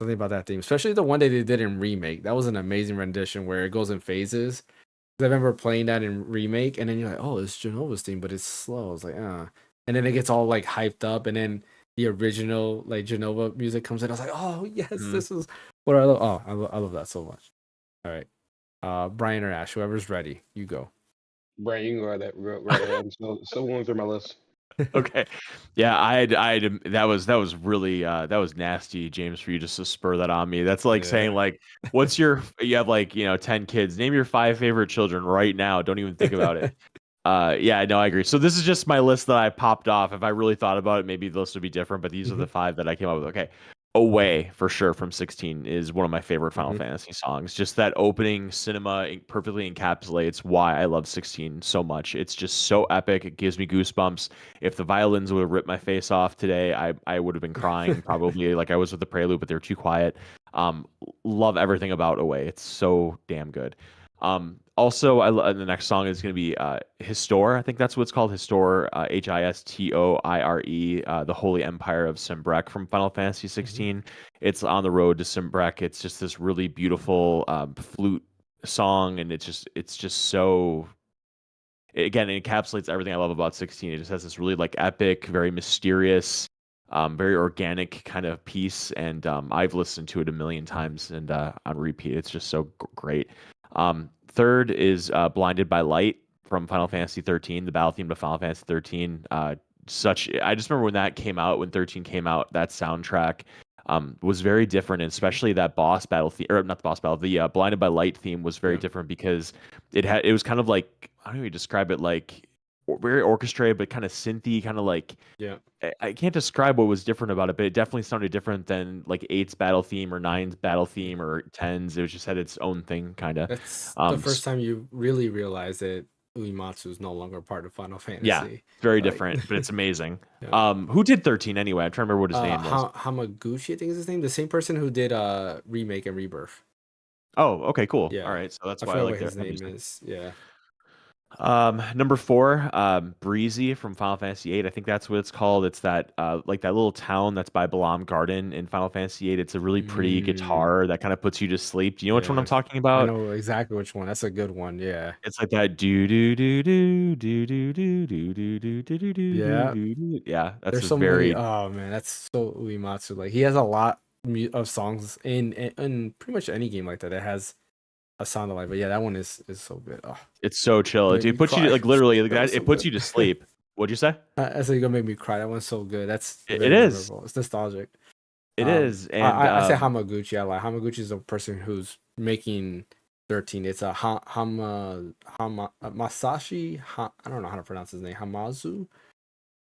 something about that theme, especially the one that they did in remake. That was an amazing rendition where it goes in phases. I remember playing that in remake, and then you're like, oh, it's Genova's theme, but it's slow. I was like, and then it gets all like hyped up, and then the original like Genova music comes in. I was like, oh yes, this is what I love. Oh, I love that so much. All right, Brian or Ash, whoever's ready, you go. Brian, you can go right ahead. So going through my list. Okay. Yeah, I had that was really that was nasty, James, for you just to spur that on me. That's like saying like, what's you have like 10 kids. Name your 5 favorite children right now. Don't even think about it. Yeah, no, I agree. So this is just my list that I popped off. If I really thought about it, maybe the list would be different, but these are the 5 that I came up with. Okay. Away for sure from 16 is one of my favorite Final Fantasy songs. Just that opening cinema perfectly encapsulates why I love 16 so much. It's just so epic. It gives me goosebumps. If the violins would have ripped my face off today, I would have been crying probably like I was with the Prelude, but they're too quiet. Love everything about Away. It's so damn good. Also, the next song is going to be Histoire. I think that's what it's called. Histoire, Histoire, the Holy Empire of Simbrek from Final Fantasy 16. It's on the road to Simbrek. It's just this really beautiful flute song, and it's just so. Again, it encapsulates everything I love about 16. It just has this really like epic, very mysterious, very organic kind of piece, and I've listened to it a million times and on repeat. It's just so great. Third is Blinded by Light from Final Fantasy 13, the battle theme to Final Fantasy 13. I just remember when that came out, when 13 came out, that soundtrack was very different, and especially that boss battle theme, or not the boss battle, the Blinded by Light theme was very different because it was kind of like, how do you describe it, like very orchestrated, but kind of synthy, kind of like I can't describe what was different about it, but it definitely sounded different than like 8's battle theme or 9's battle theme or 10's. It just had its own thing, kind of. That's the first time you really realize that Uematsu is no longer part of Final Fantasy. Yeah, very different, but it's amazing. Who did 13 anyway? I'm trying to remember what his name was. Hamaguchi, I think is his name. The same person who did Remake and Rebirth. Oh, okay, cool. Yeah. All right, so that's I why I forgot like what his their name music. is. Yeah. Number 4, Breezy from Final Fantasy 8. I think that's what it's called. It's that like that little town that's by Balam Garden in Final Fantasy 8. It's a really pretty guitar that kind of puts you to sleep. Do you know which one I'm talking I about? know exactly which one. That's a good one. Yeah. It's like that do do do do do do do do do do do do Yeah. do. Yeah, that's There's a so many. very Oh man, that's so Uematsu. Like he has a lot of songs in pretty much any game like that. It has a sound alike. But yeah, that one is so good. Oh, it's so chill. made me It puts you cry. like literally like That was that. so It puts good. you to sleep. What'd you say? I said you're gonna make me cry. That one's so good. That's It very is. memorable. It's nostalgic. It is. And I say Hamaguchi. I like Hamaguchi is the person who's making 13. It's a Masashi. I don't know how to pronounce his name. Hamazu.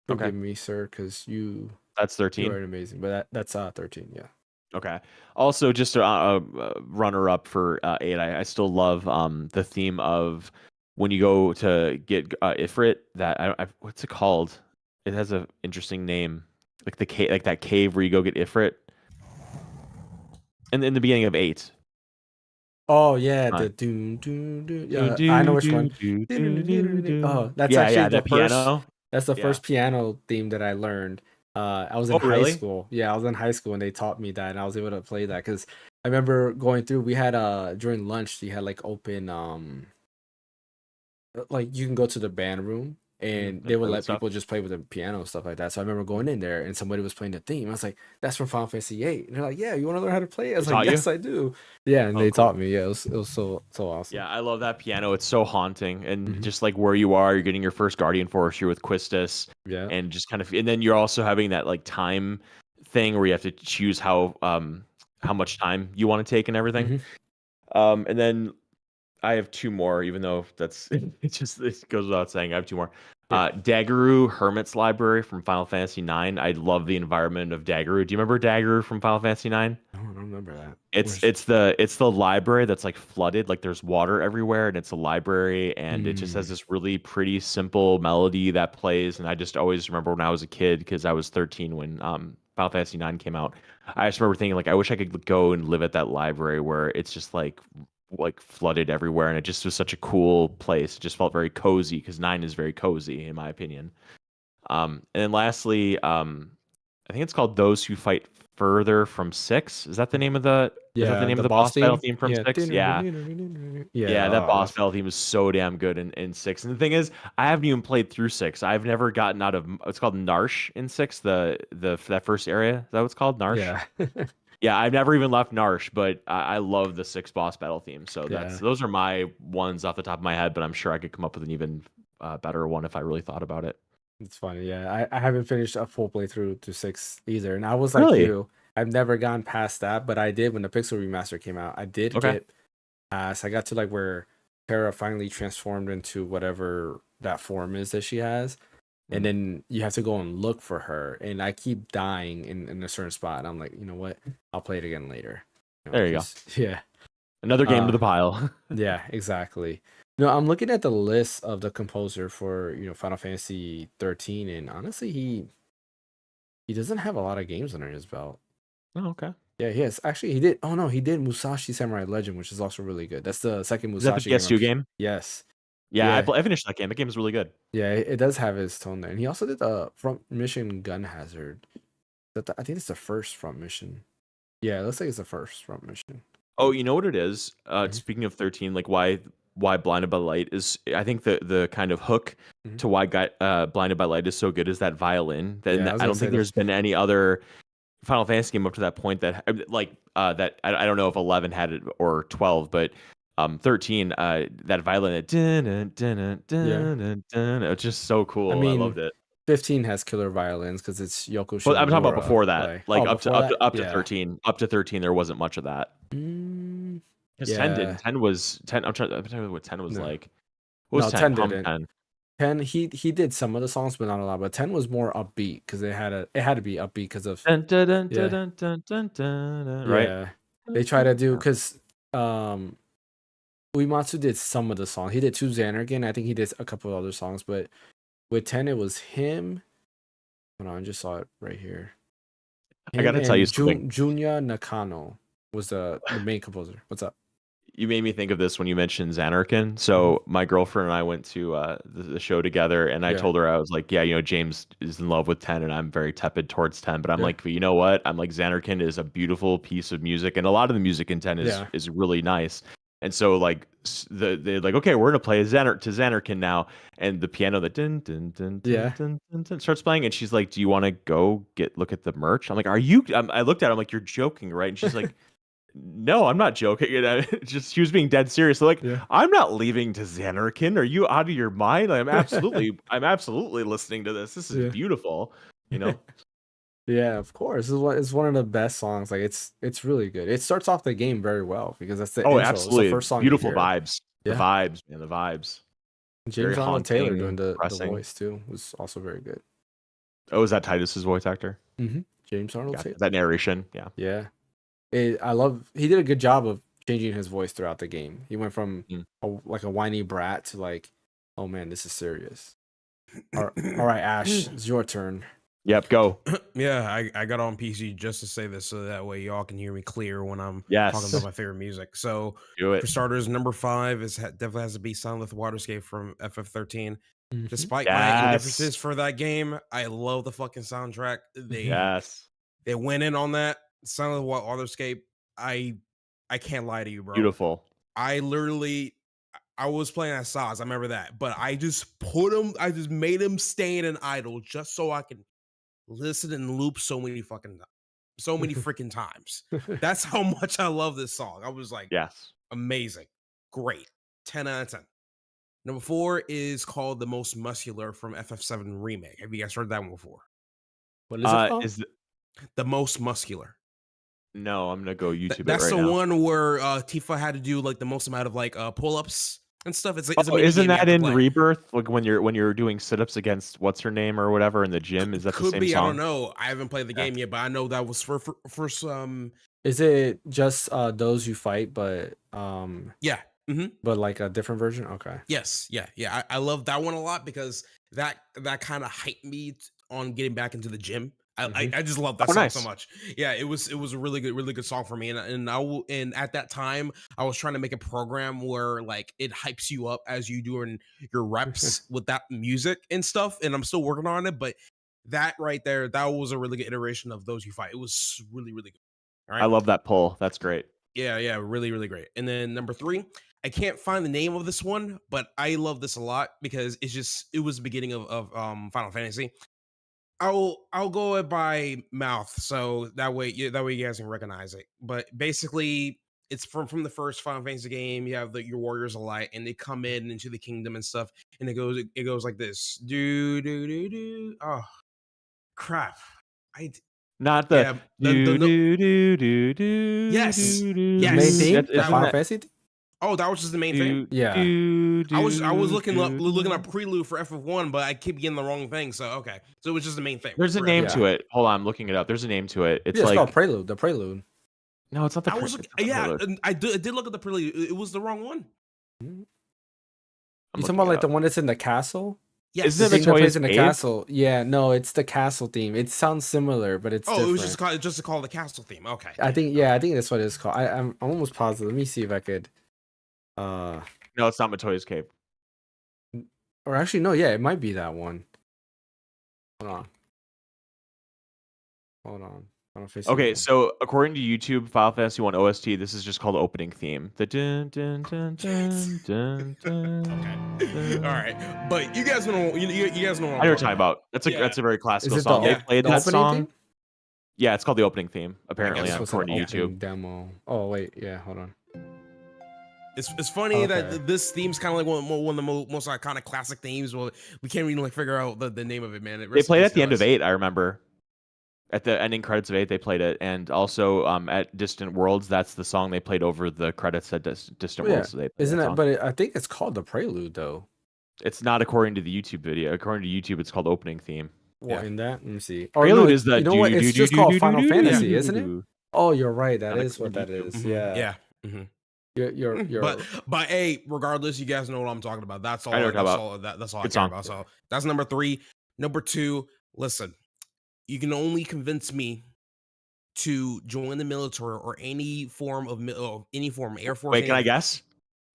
Forgive me, sir, because you That's You 13. are amazing, but that's 13. Yeah. Okay. Also, just a runner up for 8. I still love the theme of when you go to get Ifrit. That what's it called? It has an interesting name, like the cave, like that cave where you go get Ifrit. And in the beginning of 8. Oh yeah, Come the on. doom doom doom. Do, Yeah, I know do, which do, one. do, do, do, do. Oh, that's Yeah, actually yeah, the that first. piano. That's the Yeah. first piano theme that I learned. I was in Oh, high really? school. Yeah, I was in high school and they taught me that, and I was able to play that because I remember going through. We had during lunch, you had like open like you can go to the band room and they And would play with let stuff. people just play with the piano and stuff like that. So I remember going in there and somebody was playing the theme. I was like, "That's from Final Fantasy VIII." And they're like, "Yeah, you want to learn how to play it?" I was They like, taught you? "Yes, I do." Yeah, and Oh, they cool. taught me. Yeah, it was so awesome. Yeah, I love that piano. It's so haunting, and Mhm. just like where you are, you're getting your first Guardian Force. You're with Quistis, Yeah. and just kind of, and then you're also having that like time thing where you have to choose how much time you want to take and everything. Mhm. And then I have 2 more, even though that's it goes without saying. I have 2 more. Yeah. Daggeru Hermit's Library from Final Fantasy 9. I love the environment of Daggeru. Do you remember Daggeru from Final Fantasy 9? No, I don't remember that. It's the library that's like flooded, like there's water everywhere, and it's a library, and it just has this really pretty simple melody that plays. And I just always remember when I was a kid, because I was 13 when Final Fantasy 9 came out. I just remember thinking like I wish I could go and live at that library where it's just like flooded everywhere, and it just was such a cool place. It just felt very cozy because 9 is very cozy in my opinion. And then lastly, I think it's called Those Who Fight Further from 6. Is that the name of the Yeah, the boss boss battle theme. theme from Yeah. 6? Yeah. Yeah. Yeah, that boss That's battle theme is so damn good in 6. And the thing is, I haven't even played through 6. I've never gotten out of it's called Narsh in 6, that first area. Is that what it's called? Narsh? yeah. Yeah, I've never even left Narsh, but I love the 6 boss battle theme. So Yeah. those are my ones off the top of my head, but I'm sure I could come up with an even better one if I really thought about it. It's funny. Yeah. I haven't finished a full playthrough to 6 either. And I was like Really? you. I've never gone past that, but I did when the Pixel remaster came out. I did Okay. get past. I got to like where Terra finally transformed into whatever that form is that she has. And then you have to go and look for her. And I keep dying in a certain spot. And I'm like, you know what? I'll play it again later. There you go. Yeah. Another game to the pile. Yeah, exactly. No, I'm looking at the list of the composer for, Final Fantasy 13, and honestly, he doesn't have a lot of games under his belt. Oh, okay. Yeah, he has. Actually, he did. Oh no, he did Musashi Samurai Legend, which is also really good. That's the second Is that the Musashi PS2 game? Yes. Yeah, Yeah. I finished that game. That game is really good. Yeah, it does have his tone there. And he also did the Front Mission Gun Hazard. I think it's the first Front Mission. Yeah, it looks like it's the first Front Mission. Oh, you know what it is? Mhm. Speaking of 13, like why Blinded by Light is, I think the kind of hook Mhm. to why Blinded by Light is so good is that violin. Yeah, I was I gonna don't say think that. there's been any other Final Fantasy game up to that point that that I don't know if 11 had it or 12, but 13 that violin it's just so cool. I mean, loved it. 15 has killer violins because it's Yoko But I'm talking about Shimomura before that, play. like Oh, before that? up to Yeah. 13. Up to 13, there wasn't much of that. Because 10 Yeah. didn't. 10 was 10. I'm trying to remember what 10 was No. like. What was No, 10? 10 Palm didn't. 10. 10, he did some of the songs, but not a lot. But 10 was more upbeat because it had to be upbeat because of Dun, dun, dun, yeah. dun, dun, dun, dun, right? Yeah. They try to do because Uematsu did some of the songs. He did two Xanargan. I think he did a couple of other songs, but with 10 it was him. Hold on, I just saw it right here. I gotta tell you something. Junya Nakano was the main composer. What's up? You made me think of this when you mentioned Xanarkin. So my girlfriend and I went to the show together, and I told her, I was like, yeah, James is in love with 10, and I'm very tepid towards 10. But I'm like, but you know what? I'm like, Xanarkin is a beautiful piece of music, and a lot of the music in 10 is really nice. And so like they're like, okay, we're gonna play to Xanarkin now, and the piano that dun, dun, dun, dun, dun, dun, dun, starts playing, and she's like, do you want to go look at the merch? I'm like, are you? I looked at her, I'm like, you're joking, right? And she's like. No, I'm not joking. She was being dead serious. So, like, I'm not leaving to Xanarkin. Are you out of your mind? I'm absolutely listening to this. This is beautiful. Yeah, of course. It's one of the best songs. Like it's really good. It starts off the game very well because that's the intro. Absolutely. It's the first song. Beautiful vibes. Yeah. The vibes, man. The vibes. James Very Arnold Taylor haunting, doing the depressing. voice too was also very good. Oh, is that Titus's voice actor? James Arnold. Got that narration. Yeah. Yeah. He did a good job of changing his voice throughout the game. He went from like a whiny brat to like, oh man, this is serious. All right, Ash, it's your turn. Yep, go. Yeah, I got on PC just to say this so that way y'all can hear me clear when I'm talking about my favorite music. So for starters, number 5 definitely has to be Sound of the Waterscape from FF13. Despite my indifferences for that game, I love the fucking soundtrack. They went in on that Sound of the Waterscape. I can't lie to you, bro. Beautiful. I was playing as Saz, I remember that, but I just made him stay in an idle just so I can listen and loop so many freaking times. That's how much I love this song. I was like, amazing, great, 10 out of 10. Number 4 is called The Most Muscular from FF7 Remake. Have you guys heard that one before? What is it called? The Most Muscular. No, I'm gonna go YouTube it That's right the now. one where Tifa had to do like the most amount of like pull-ups and stuff. Isn't that in Rebirth? Like when you're doing sit-ups against what's her name or whatever in the gym? Is that the same song? I don't know. I haven't played the game yet, but I know that was for some. Is it just those you fight, but yeah, but like a different version? Okay. Yes, yeah. I love that one a lot because that kind of hyped me on getting back into the gym. I just love that song so much. Yeah, it was a really good song for me. And at that time, I was trying to make a program where like it hypes you up as you doing your reps with that music and stuff. And I'm still working on it, but that right there, that was a really good iteration of Those You Fight. It was really good. All right? I love that pull. That's great. Yeah, really great. And then number 3, I can't find the name of this one, but I love this a lot because it was the beginning of Final Fantasy. I'll go it by mouth, so that way you guys can recognize it. But basically, it's from the first Final Fantasy game. You have your Warriors of Light, and they come into the kingdom and stuff, and it goes like this. Do do do do. Oh, crap! Not the do do do do do. Yes. Main theme. Final Fantasy. Oh, that was just the main thing. Yeah, I was looking up prelude for FF1, but I keep getting the wrong thing. So okay, so it was just the main thing. There's a name to it. Hold on, I'm looking it up. There's a name to it. It's like called Prelude. The Prelude. No, it's not the. Prelude. I did look at the Prelude. It was the wrong one. You talking about like the one that's in the castle? Yes. Isn't it the plays in the castle? Yeah, no, it's the castle theme. It sounds similar, but it's different. It was just called the castle theme. Okay. I think that's what it's called. I'm almost positive. Let me see if I could. No, it's not Matoya's Cave. Or actually, no. Yeah, it might be that one. Hold on. Okay, so according to YouTube, Final Fantasy 1 OST, this is just called opening theme. The dun dun dun dun dun dun. Okay. All right, but you guys know. You guys know what I know what you're talking about. That's a very classical song. They played that song. Theme? Yeah, it's called the opening theme. Apparently, according to YouTube. Demo. Oh wait, yeah. Hold on. It's funny that this theme's kind of like one of the most iconic classic themes. Well, we can't really figure out the name of it, man. They played it at the end of 8, I remember. At the ending credits of 8, they played it. And also at Distant Worlds, that's the song they played over the credits at Distant Worlds. So isn't it? But I think it's called the Prelude, though. It's not according to the YouTube video. According to YouTube, it's called opening theme. What in that? Let me see. Prelude is the. You know what? It's just called Final Fantasy, isn't it? Oh, you're right. That is what that is. Yeah. You're but hey, regardless, you guys know what I'm talking about. That's all I care about. So that's number 3. Number 2, listen, you can only convince me to join the military or any form of Air Force. Wait, can I guess?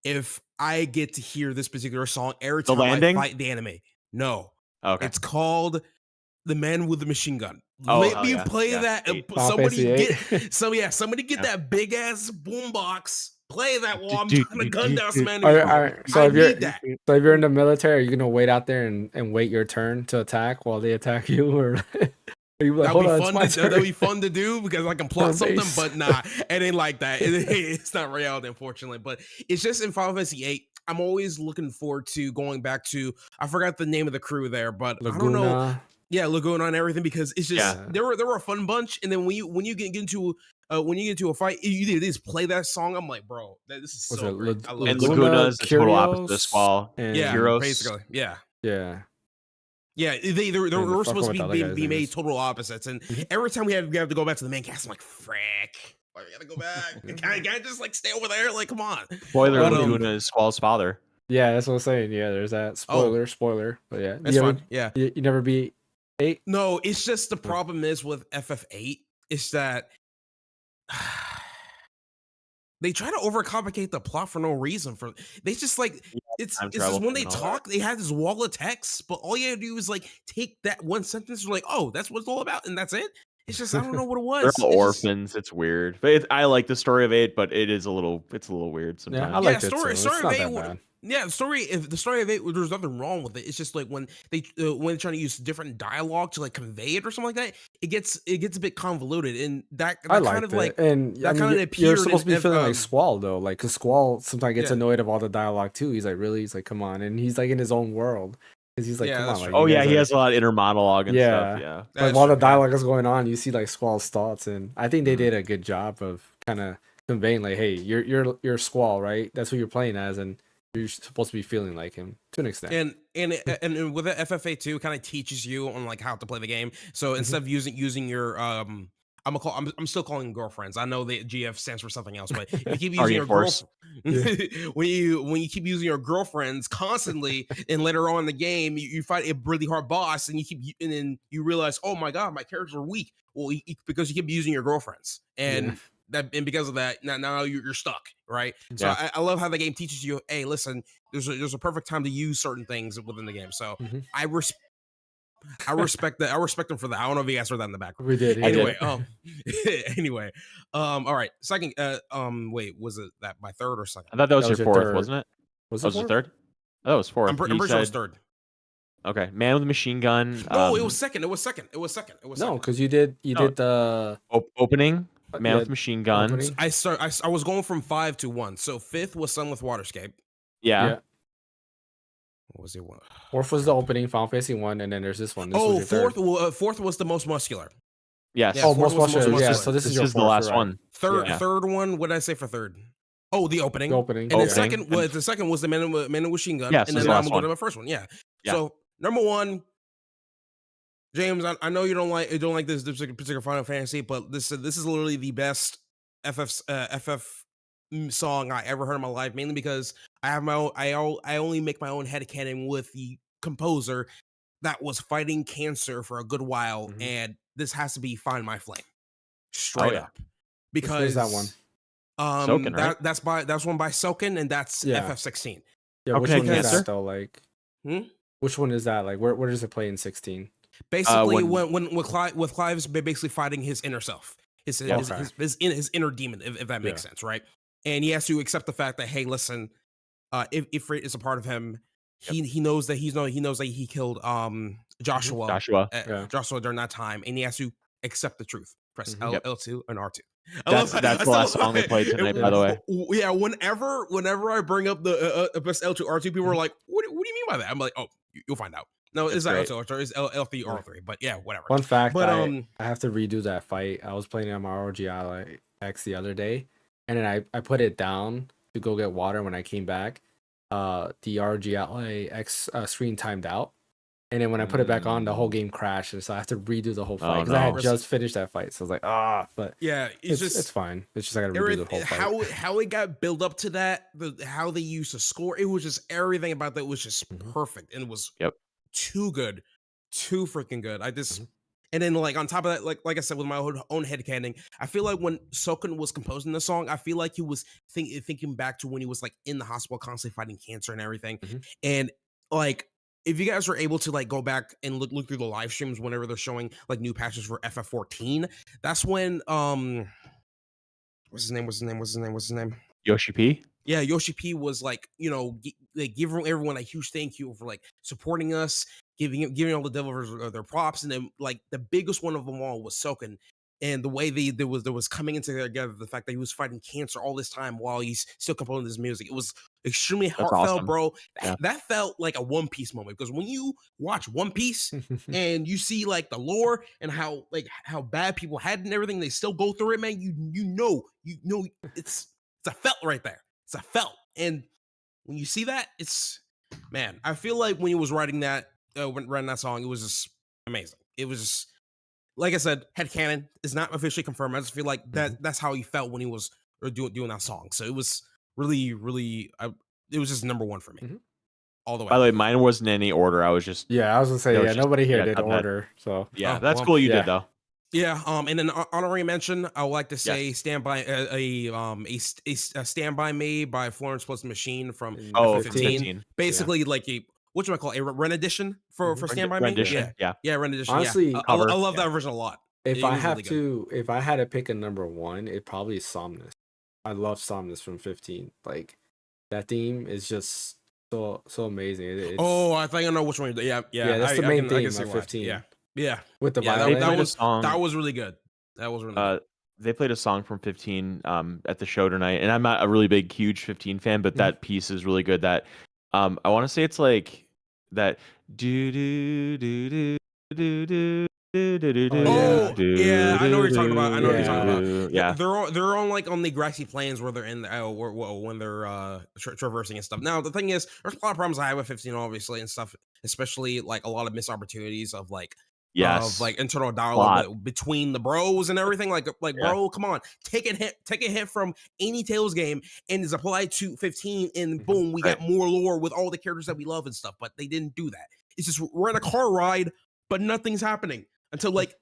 If I get to hear this particular song every time I fight the anime. No. Okay. It's called The Man with the Machine Gun. Let me play that. Somebody get that big ass boombox. Play that while I'm trying to gun down some enemies. So if you're in the military, are you gonna wait out there and wait your turn to attack while they attack you, or that'd be fun to do because I can plot something, but nah, it ain't like that. It's not reality, unfortunately. But it's just in Final Fantasy 8. I'm always looking forward to going back to. I forgot the name of the crew there, but Laguna. I don't know. Yeah, Laguna and everything because it's just they were a fun bunch. And then when you get into a fight, you just play that song. I'm like, bro, this is so great. I love and Laguna is the total opposite of Squall. Yeah, Heroes. basically. Yeah. Yeah, they And were fucking supposed with the to other be guys' be made names. total opposites, and Mhm. every time we have to go back to the main cast, I'm like, frick. I gotta go back. Can I just like stay over there? Like, come on. Spoiler: But, Laguna is Squall's father. Yeah, that's what I'm saying. Yeah, there's that spoiler. But yeah, That's fine. Yeah. You never beat 8. No, it's just the problem is with FF8 is that they try to overcomplicate the plot for no reason. For they just like it's time just travel when they and all that. talk, they have this wall of text, but all you have to do is like take that one sentence, like, oh, that's what it's all about, and that's it. It's just I don't know what it was. They're all It's just- orphans. It's weird, but I like the story of 8, but it's a little weird sometimes. Yeah, I liked it too. It's story not of that 8. bad. Yeah, the story of 8, there's nothing wrong with it. It's just like when they're trying to use different dialogue to like convey it or something like that, it gets a bit convoluted, and that I kind liked of it. like And that I mean, kind of you're appeared supposed to be in feeling like Squall though, like because Squall sometimes gets Yeah. annoyed of all the dialogue too. He's like, really? He's like, come on, and he's like in his own world because he's like, Yeah, come that's on, like, true. Oh you yeah, guys he are- has a lot of inner monologue and Yeah. stuff. Yeah, like That's while the true, yeah. dialogue is going on, you see like Squall's thoughts, and I think they Mhm. did a good job of kind of conveying like, hey, you're Squall, right? That's who you're playing as, and you're supposed to be feeling like him to an extent. And with the FFA 2 kind of teaches you on like how to play the game. So Mm-hmm. instead of using your I'm still calling them girlfriends. I know that GF stands for something else, but if you keep using Guardian your Force. when you keep using your girlfriends constantly, and later on in the game you fight a really hard boss, and then you realize, oh my god, my characters are weak. Well, because you keep using your girlfriends, and because of that, now you're stuck, right? So Yeah. I love how the game teaches you, hey, listen, there's a perfect time to use certain things within the game. So Mhm. I respect that. I respect them for that. I don't know if you guys heard that in the background. We did. I did. Anyway, all right. Second, wait, was it that my third or second? I thought that was That was your your fourth, third. wasn't it? Was That was your third. Oh, that was fourth. I'm pretty You sure it was said- third. Okay, man with a machine gun. No, it was second. It was second. It was second. It was No, second. because you did No. the Opening. Man yeah, with machine gun. opening. I was going from 5 to 1. So fifth was Sun with Waterscape. Yeah. What was it? One? Fourth was the opening, Final Fantasy 1, and then there's this one. This was your third. Fourth was the most muscular. Yes. Yeah, Oh, fourth most was the most muscular. Yeah, muscular. so this is This your is the fourth, last you're right. one. Third Yeah. third one. What did I say for third? Oh, the opening. The opening. And yeah. the second was the man with machine gun. Yes, and this then is the I'm last going to one. my first one. Yeah. Yeah. So number one, James, I know you don't like this particular Final Fantasy, but this is literally the best FF song I ever heard in my life. Mainly because I have my own. I only make my own headcanon with the composer that was fighting cancer for a good while, Mhm. and this has to be "Find My Flame," straight yeah. up. Which one is Because that one? Soken, right? That's one by Soken, and that's Yeah. FF16. Yeah, which Okay, one is Cancer. that though? Like, Hmm? which one is that? Like, where does it play in 16? Basically, when- when Clive's basically fighting his inner self, his inner demon, if that makes sense, right? And he has to accept the fact that, hey, listen, Ifrit is a part of him. He knows that he killed Joshua Joshua. Joshua during that time, and he has to accept the truth. Press Mhm. Yep. L2 and R2. That's the last song they played tonight, by the way. Yeah, whenever I bring up the press L2 R2, people Mm-hmm. are like, what do you mean by that? I'm like, oh, you'll find out. No, it's not great. L2 R2, it's L3 R3. But yeah, whatever. Fun fact, But I have to redo that fight. I was playing on my ROG X the other day, and then I put it down to go get water. When I came back, the ROG X screen timed out, and then when I put it back on, the whole game crashed, and so I have to redo the whole fight because I had no. just finished that fight. So I was like, but yeah, it's fine. It's just I gotta redo the whole fight. how it got built up to that, how they used to score, it was just everything about that was just perfect, and it was too good, too freaking good. I just and then like on top of that, like I said, with my own headcanon, I feel like when Soken was composing the song, I feel like he was thinking back to when he was like in the hospital, constantly fighting cancer and everything, and like. If you guys are able to like go back and look through the live streams whenever they're showing like new patches for FF14, that's when what's his name? Yoshi P. Yeah, Yoshi P was like, giving everyone a huge thank you for like supporting us, giving all the developers their props, and then like the biggest one of them all was Soken. And the way there was coming into together, the fact that he was fighting cancer all this time while he's still composing this music, it was extremely heartfelt, awesome. bro. Yeah. That felt like a One Piece moment, because when you watch One Piece and you see like the lore and how bad people had and everything, they still go through it, man. You know, it's a felt right there. It's a felt, and when you see that, it's man. I feel like when he was writing that, when ran that song, it was just amazing. It was just, like I said, headcanon is not officially confirmed. I just feel like that's how he felt when he was doing that song. So it was really, really, it was just number one for me all the way. By the way, mine wasn't in any order. I was just Yeah, I was gonna say, that was yeah, just- nobody here yeah, did got that. order. So Yeah, Oh, that's well, cool. You yeah. did though. Yeah, and an honorary mention, I would like to say "Stand By" a "Stand By Me" by Florence Plus the Machine from Oh, FF15. from 15. Basically, like a what you call a rendition for "Stand By Me." Rendition. Yeah. Rendition. Honestly, I cover, love that version a lot. if It I was have really good. to, if I had to pick a number one, it probably is Somnus. I love Somnus from 15. Like that theme is just so amazing. It's, Oh, I think I know which one. Yeah. that's the main I theme see of why. 15. Yeah. with the Yeah, violin. They played a song. That was really good. That was really good. They played a song from 15 at the show tonight, and I'm not a really big, huge 15 fan, but that piece is really good. That I want to say it's like that do do do do do do. Oh, yeah, I know what you're talking about. I know what you're talking about. Yeah, They're on like on the grassy plains where they're in when they're traversing and stuff. Now the thing is, there's a lot of problems I have with 15, obviously, and stuff, especially like a lot of missed opportunities of like yes, like internal dialogue between the bros and everything. Like bro, come on, take a hit from any Tales game and is applied to 15, and boom, we got more lore with all the characters that we love and stuff. But they didn't do that. It's just we're in a car ride, but nothing's happening. Until like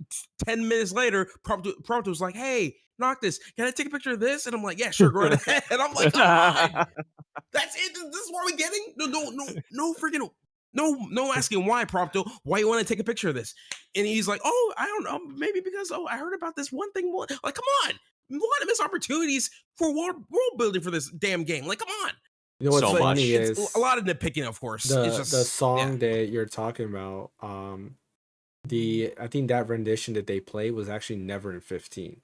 10 minutes later, Prompto was like, "Hey, Noctis, can I take a picture of this?" And I'm like, "Yeah, sure, go right ahead." And I'm like, "Come on, that's it. This is what we're getting. No, freaking no asking why, Prompto. Why you want to take a picture of this?" And he's like, "Oh, I don't know, maybe because I heard about this one thing." Like, come on, a lot of missed opportunities for world building for this damn game. Like, come on. You know what's So funny much. is a lot of nitpicking, of course. the It's just the song that you're talking about. I think that rendition that they play was actually never in 15.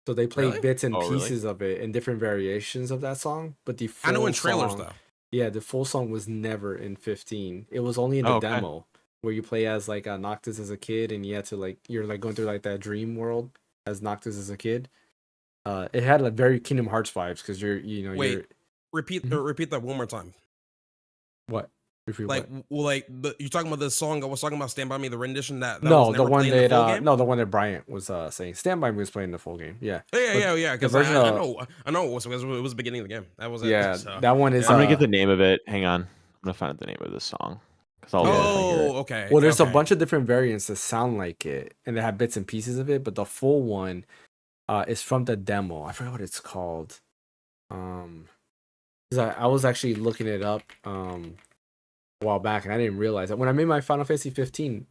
So they played Really? bits and really? pieces of it in different variations of that song, but the full I know in trailers song, though. yeah, the full song was never in 15. It was only in the demo where you play as like Noctis as a kid, and you had to like you're like going through like that dream world as Noctis as a kid. It had like very Kingdom Hearts vibes because Wait, repeat that one more time. What? You're talking about the song I was talking about, "Stand By Me," the rendition that No, was the never one played in the full that game? no, the one that Bryant was saying. Stand By Me was playing the full game. Yeah. Yeah. Because version I of- know it was the beginning of the game. That was it. Yeah, So. that one is. I'm gonna get the name of it. Hang on, I'm gonna find out the name of this song because I'll hear it. Okay. Well, there's okay. a bunch of different variants that sound like it, and they have bits and pieces of it. But the full one, is from the demo. I forgot what it's called. 'Cause I was actually looking it up a while back, and I didn't realize that when I made my Final Fantasy 15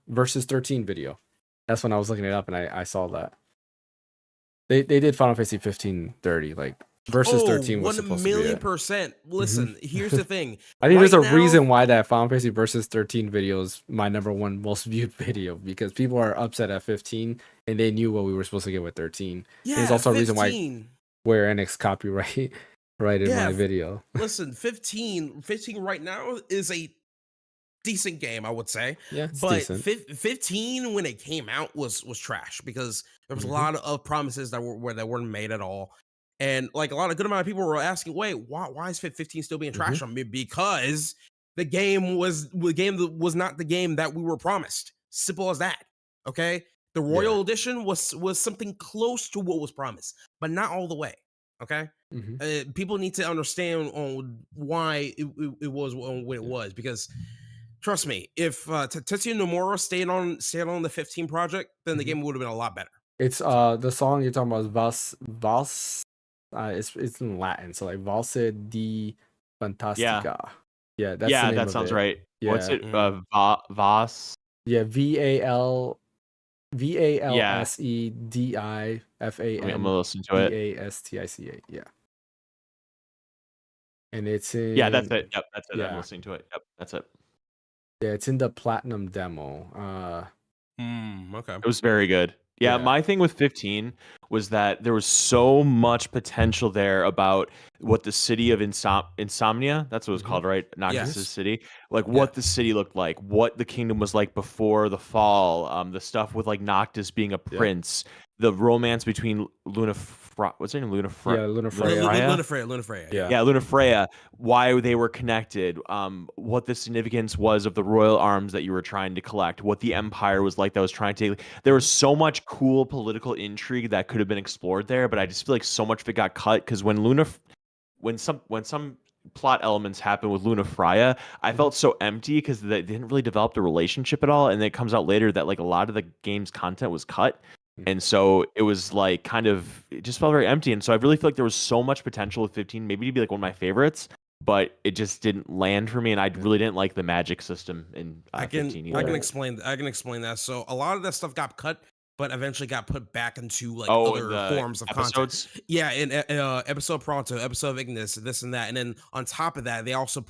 versus 13 video. That's when I was looking it up, and I saw that they did Final Fantasy 15 30 like versus 13 was supposed to be it. 1,000,000%. Listen, here's the thing. I think there's a now- reason why that Final Fantasy versus 13 video is my number one most viewed video, because people are upset at 15 and they knew what we were supposed to get with 13. Yeah, There's also a reason why 15. Square Enix copyrighted Yeah, my video. Listen, 15 right now is a decent game, I would say. Yeah, it's But decent. 15 when it came out was trash because there was a lot of promises that weren't made at all. And like a good amount of people were asking, "Wait, why is 15 still being trashed on me?" Because the game was not the game that we were promised. Simple as that. Okay? The Royal Edition was something close to what was promised, but not all the way. Okay? People need to understand on why it was what it was, because trust me, if Tetsuya Nomura stayed on the 15 project, then the game would have been a lot better. It's the song you're talking about is Vals. It's in Latin, so like Valse di Fantastica. Yeah, that's the name that of sounds it. right. Yeah. What's it? Vas. Yeah, VALSEDIFAN. I'm gonna listen to it. BASTICA. Yeah. And it's in. Yeah, that's it. Yep, that's it. Yeah. I'm listening to it. Yep, that's it. Yeah, it's in the platinum demo. Okay. It was very good. Yeah, Yeah. my thing with 15 was that there was so much potential there about what the city of Insomnia, that's what it was called, right? Noctis' Yes. city. Like what the city looked like, what the kingdom was like before the fall, the stuff with like Noctis being a prince, the romance between Luna what's her name? Luna Yeah, Luna Freya. Luna Freya. Yeah. Yeah, Luna Freya, why they were connected, what the significance was of the royal arms that you were trying to collect, what the empire was like that was trying to take. There was so much cool political intrigue that could have been explored there, but I just feel like so much of it got cut because when some plot elements happen with Luna Freya, I felt so empty because they didn't really develop the relationship at all, and then it comes out later that like a lot of the game's content was cut. And so it was like it just felt very empty. And so I really feel like there was so much potential with 15, maybe to be like one of my favorites, but it just didn't land for me. And I really didn't like the magic system in 15 either. I can explain that. So a lot of that stuff got cut, but eventually got put back into like the other forms of episodes? content. Yeah, in episode Pronto, episode of Ignis, this and that, and then on top of that, they also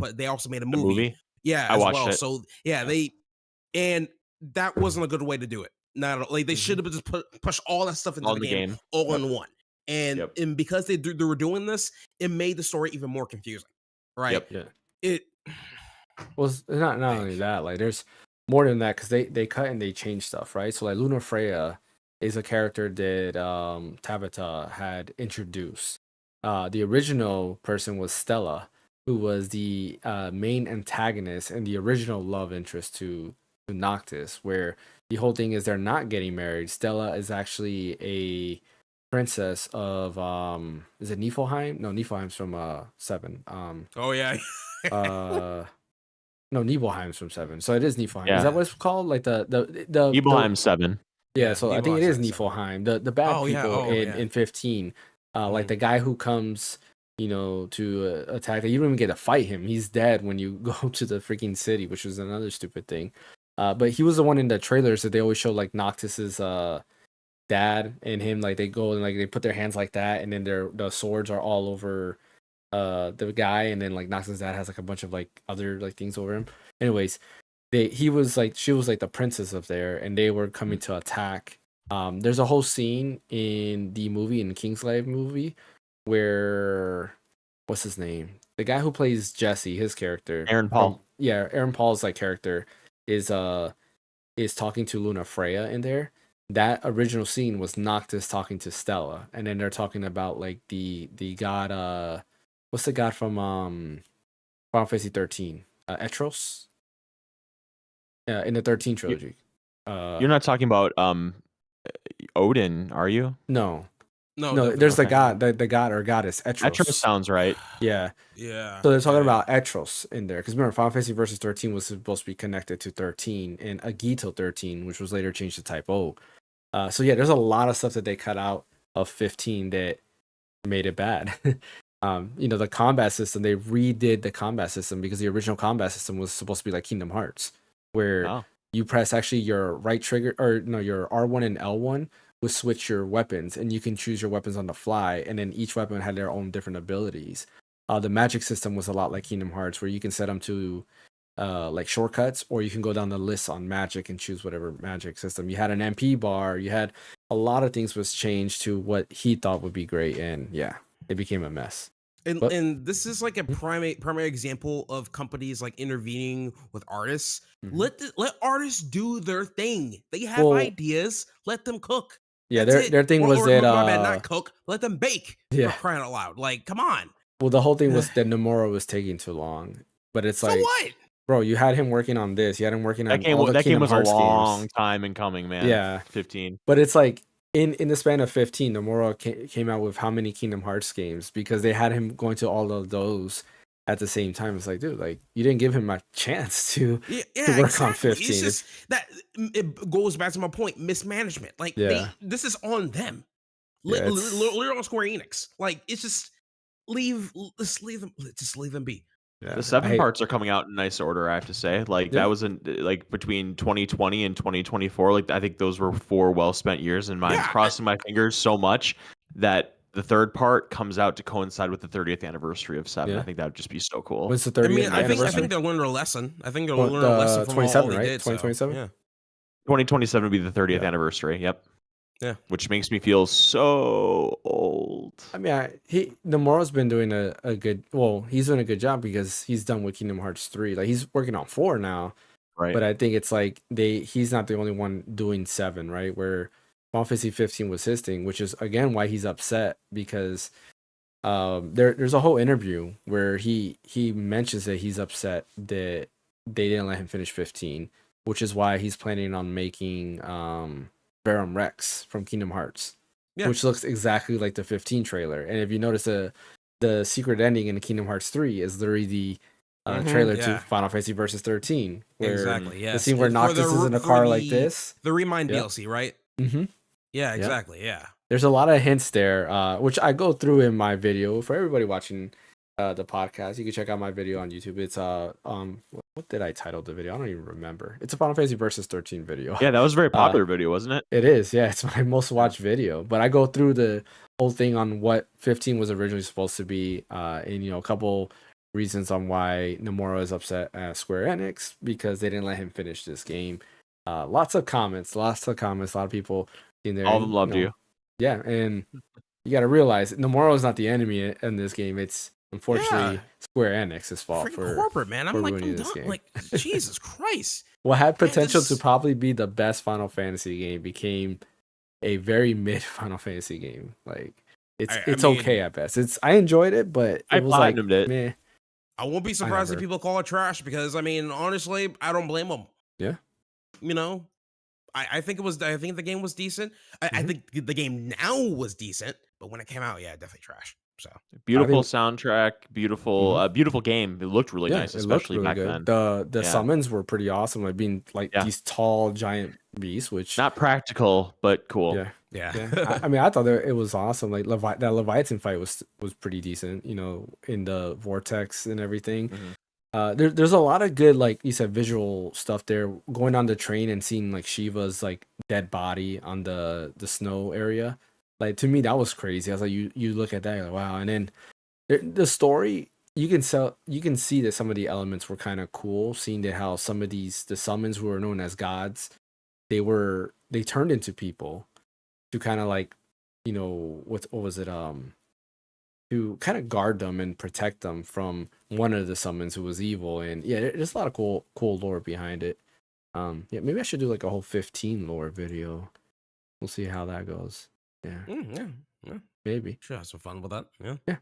made a movie. Yeah, I as watched well. it. So yeah, and that wasn't a good way to do it. Not like they should have just push all that stuff into All the game all in one. And because they were doing this, it made the story even more confusing. Right? Yeah. It Well, it's not only that, like there's more than that because they cut and they change stuff, right? So like Luna Freya is a character that Tabata had introduced. The original person was Stella, who was the main antagonist and the original love interest to Noctis, where the whole thing is they're not getting married. Stella is actually a princess of is it Niflheim? No, Niflheim's from 7. oh yeah. No, Nibelheim's from 7. So it is Niflheim. Yeah. Is that what it's called? Like the Nibelheim 7. Yeah, so I think it is Nibelheim's Niflheim. The bad Oh, yeah. people Oh, yeah. in 15. Like the guy who comes, to attack. You don't even get to fight him. He's dead when you go to the freaking city, which is another stupid thing. But he was the one in the trailers that they always show like Noctis's dad and him, like they go and like they put their hands like that, and then the swords are all over the guy, and then like Noctis's dad has like a bunch of like other like things over him. Anyways, she was like the princess of there, and they were coming to attack. There's a whole scene in the movie, in Kingslave movie, where what's his name? The guy who plays Jesse, his character, Aaron Paul. Aaron Paul's like character is talking to Luna Freya in there. That original scene was Noctis talking to Stella, and then they're talking about like the god. What's the god from Final Fantasy 13? Etros. In the 13 trilogy. You're not talking about Odin, are you? No. No, There's the okay. god, the god or goddess Etros. Etros sounds right. Yeah. Yeah. So they're talking about Etros in there, because remember, Final Fantasy Versus 13 was supposed to be connected to 13 and Agito 13, which was later changed to Type O. So yeah, there's a lot of stuff that they cut out of 15 that made it bad. The combat system, they redid the combat system because the original combat system was supposed to be like Kingdom Hearts, where you press actually your right trigger, or no, your R1 and L1 would switch your weapons, and you can choose your weapons on the fly, and then each weapon had their own different abilities. The magic system was a lot like Kingdom Hearts, where you can set them to like shortcuts, or you can go down the list on magic and choose whatever magic system. You had an MP bar, you had a lot of things was changed to what he thought would be great, and yeah, it became a mess. And this is like a primary example of companies like intervening with artists. Mhm. Let artists do their thing. They have ideas. Let them cook. Yeah, That's their thing was that my bad, not cook. Let them bake. Yeah. For crying out loud. Like, come on. Well, the whole thing was that Nomura was taking too long, but it's So like, what? bro, you had him working on this, you had him working on That game, all the that game Kingdom was a Hearts long games. time in coming, man. Yeah. 15. But it's like in the span of 15, Nomura came out with how many Kingdom Hearts games, because they had him going to all of those at the same time. It's like, dude, like you didn't give him a chance to work on 15. It's just that it goes back to my point, mismanagement. Like this is on them. Yeah, Literally on Square Enix. Like it's just leave them be. Yeah. The 7 parts are coming out in nice order, I have to say. Like that was like between 2020 and 2024. Like I think those were 4 well spent years, and I'm crossing my fingers so much that the 3rd part comes out to coincide with the 30th anniversary of 7. Yeah. I think that would just be so cool. What's the 30th I think they'll learn their lesson. I think they'll learn their lesson from 27, all they right? did. 2027? Yeah. 2027 would be the 30th anniversary. Yep. Yeah. Which makes me feel so old. I mean, Nomura's been doing a good, he's doing a good job because he's done with Kingdom Hearts 3. Like he's working on 4 now. Right. But I think it's like he's not the only one doing 7, right? Where Final Fantasy 15 was his thing, which is again why he's upset because there's a whole interview where he mentions that he's upset that they didn't let him finish 15, which is why he's planning on making Verum Rex from Kingdom Hearts, which looks exactly like the 15 trailer. And if you notice, the secret ending in Kingdom Hearts 3 is literally the trailer to Final Fantasy Versus 13, where Exactly. Yeah. the scene where Noctis is in a car like this. The Remind DLC, right? Mm-hmm. Yeah. Exactly. Yeah. There's a lot of hints there, which I go through in my video for everybody watching the podcast. You can check out my video on YouTube. It's what did I title the video? I don't even remember. It's a Final Fantasy Versus 13 video. Yeah, that was a very popular video, wasn't it? It is. Yeah, it's my most watched video. But I go through the whole thing on what 15 was originally supposed to be, and a couple reasons on why Nomura is upset at Square Enix because they didn't let him finish this game. Lots of comments. A lot of people in there. All of them loved you. Yeah, and you got to realize Nomura is not the enemy in this game. It's unfortunately Square Enix's fault for corporate, man. I'm like, ruining this game. Like, Jesus Christ. What had potential to probably be the best Final Fantasy game became a very mid Final Fantasy game. Like it's okay at best. I enjoyed it, but I was like, platinumed it. Meh. I won't be surprised if people call it trash because honestly, I don't blame them. Yeah. I think the game was decent. I think the game now was decent, but when it came out, definitely trash. So beautiful soundtrack, beautiful game. It looked really nice, especially really back good. then. The summons were pretty awesome, like being these tall giant beasts, which not practical but cool. Yeah. I mean, I thought that it was awesome. Like that Leviathan fight was pretty decent. In the vortex and everything. There's a lot of good, like you said, visual stuff there. Going on the train and seeing like Shiva's like dead body on the snow area, like to me that was crazy. I was like, you look at that, you're like, wow. And then the story, you can see that some of the elements were kind of cool. Seeing that how some of the summons who are known as gods, they turned into people to kind of like, what was it to kind of guard them and protect them from one of the summons who was evil. And there's a lot of cool lore behind it. Maybe I should do like a whole 15 lore video. We'll see how that goes. Yeah. Maybe. Sure, have some fun with that. Yeah.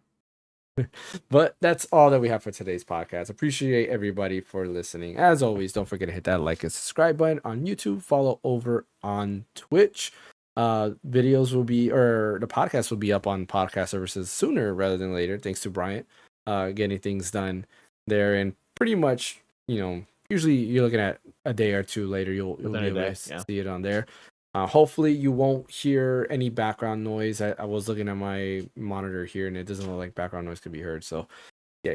But that's all that we have for today's podcast. Appreciate everybody for listening. As always, don't forget to hit that like and subscribe button on YouTube. Follow over on Twitch. Videos will be, or the podcast will be up on podcast services sooner rather than later, thanks to Bryant getting things done there. And pretty much, usually you're looking at a day or two later, you'll be able to see it on there. Hopefully you won't hear any background noise. I was looking at my monitor here and it doesn't look like background noise could be heard. So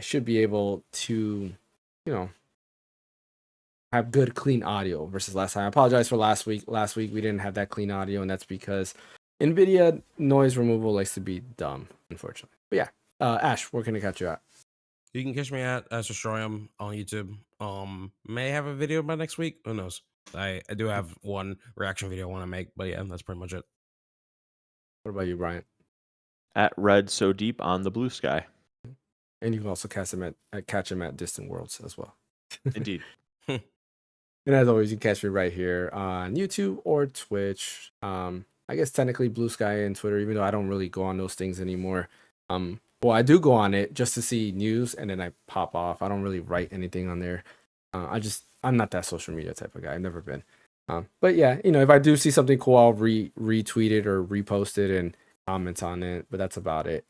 should be able to, have good clean audio versus last time. I apologize for last week. Last week we didn't have that clean audio, and that's because NVIDIA noise removal likes to be dumb, unfortunately. But Ash, where can I catch you at? You can catch me at Destroyum on YouTube. May have a video by next week. Who knows? I do have one reaction video I want to make, but that's pretty much it. What about you, Bryant? At Red So Deep on the Blue Sky. And you can also catch him at Distant Worlds as well. Indeed. And as always, you can catch me right here on YouTube or Twitch. I guess technically Blue Sky and Twitter, even though I don't really go on those things anymore. Well, I do go on it just to see news, and then I pop off. I don't really write anything on there. I'm not that social media type of guy. I've never been. But if I do see something cool, I'll retweet it or repost it and comment on it. But that's about it.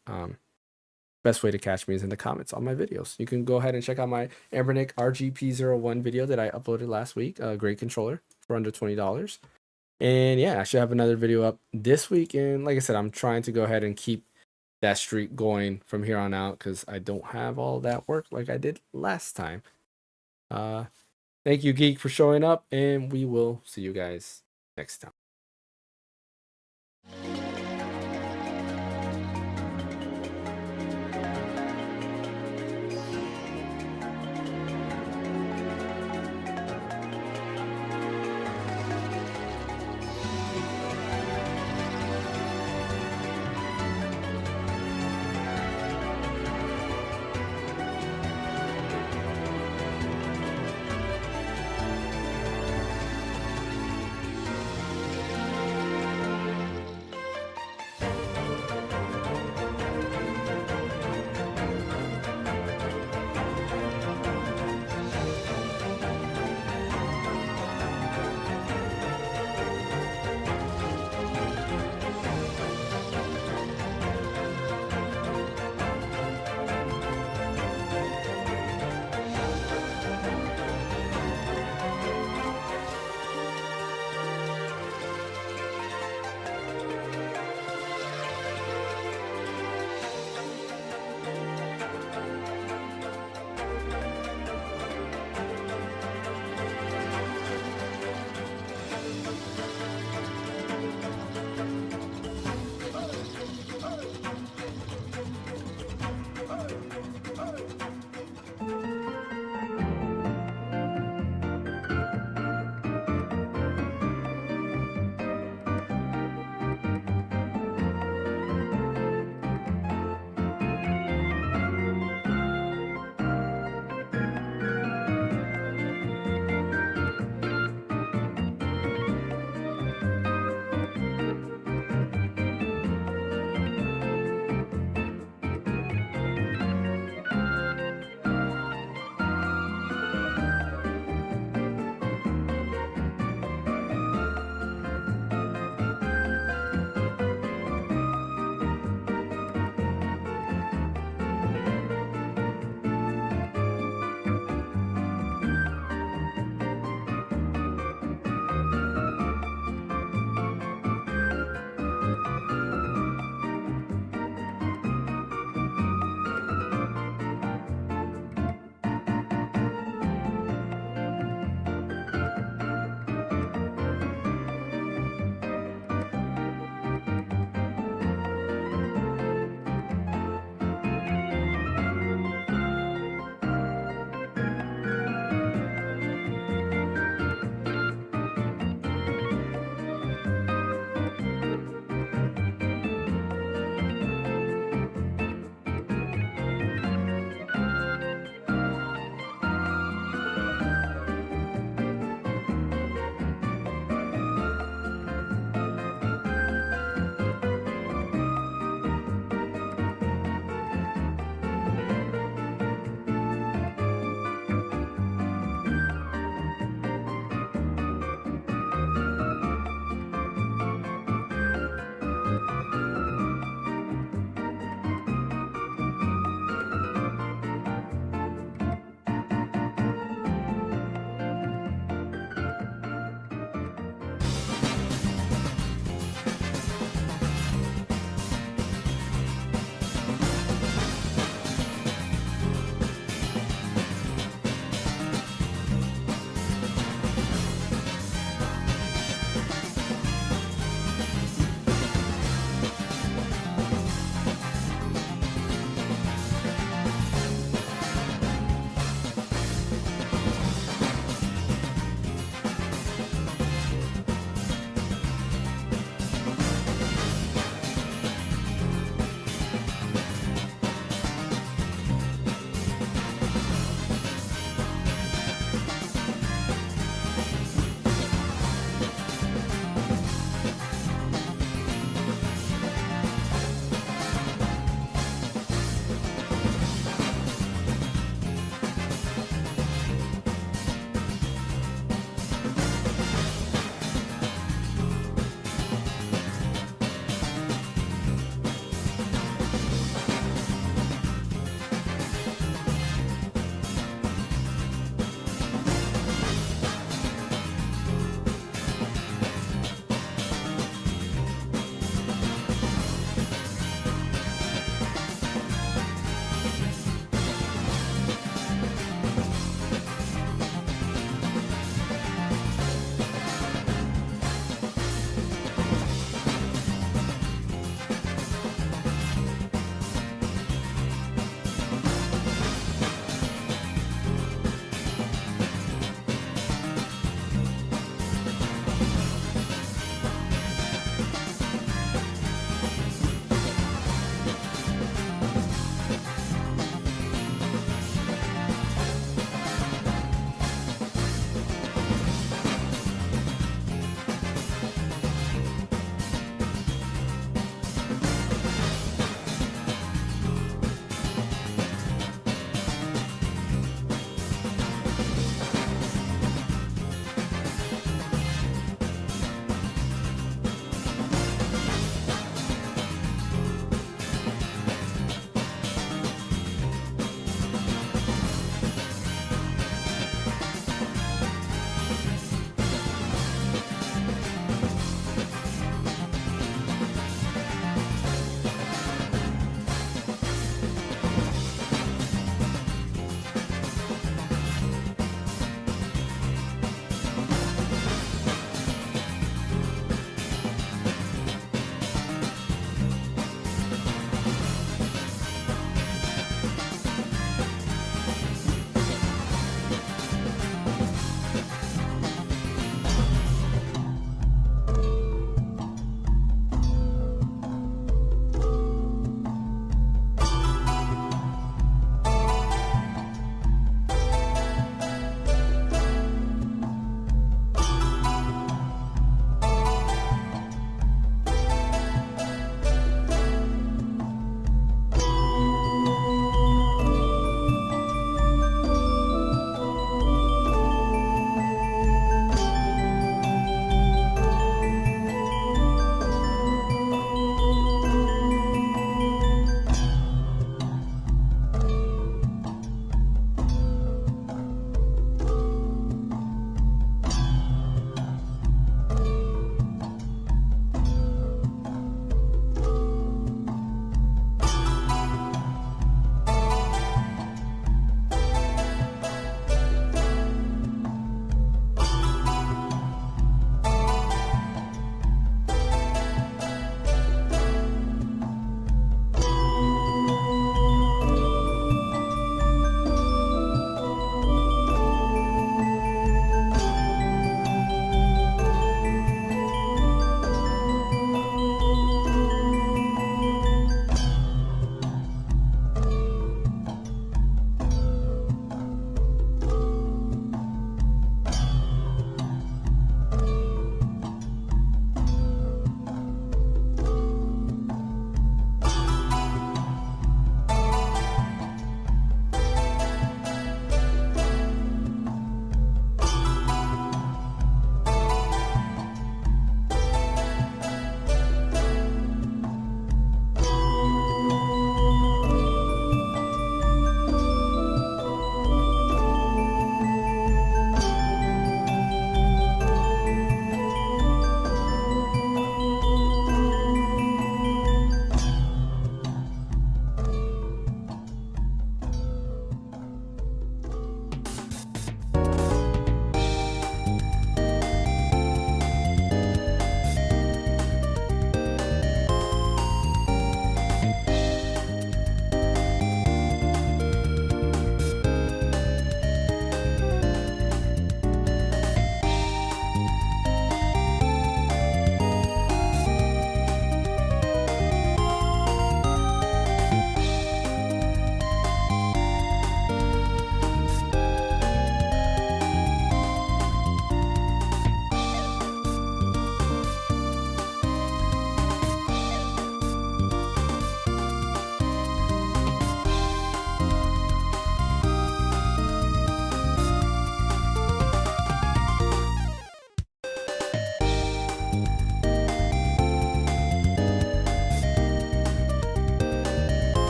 Best way to catch me is in the comments on my videos. You can go ahead and check out my Ambernick RGP01 video that I uploaded last week. A great controller for under $20. And I should have another video up this week. And like I said, I'm trying to go ahead and keep that streak going from here on out because I don't have all that work like I did last time. Thank you, Geek, for showing up, and we will see you guys next time.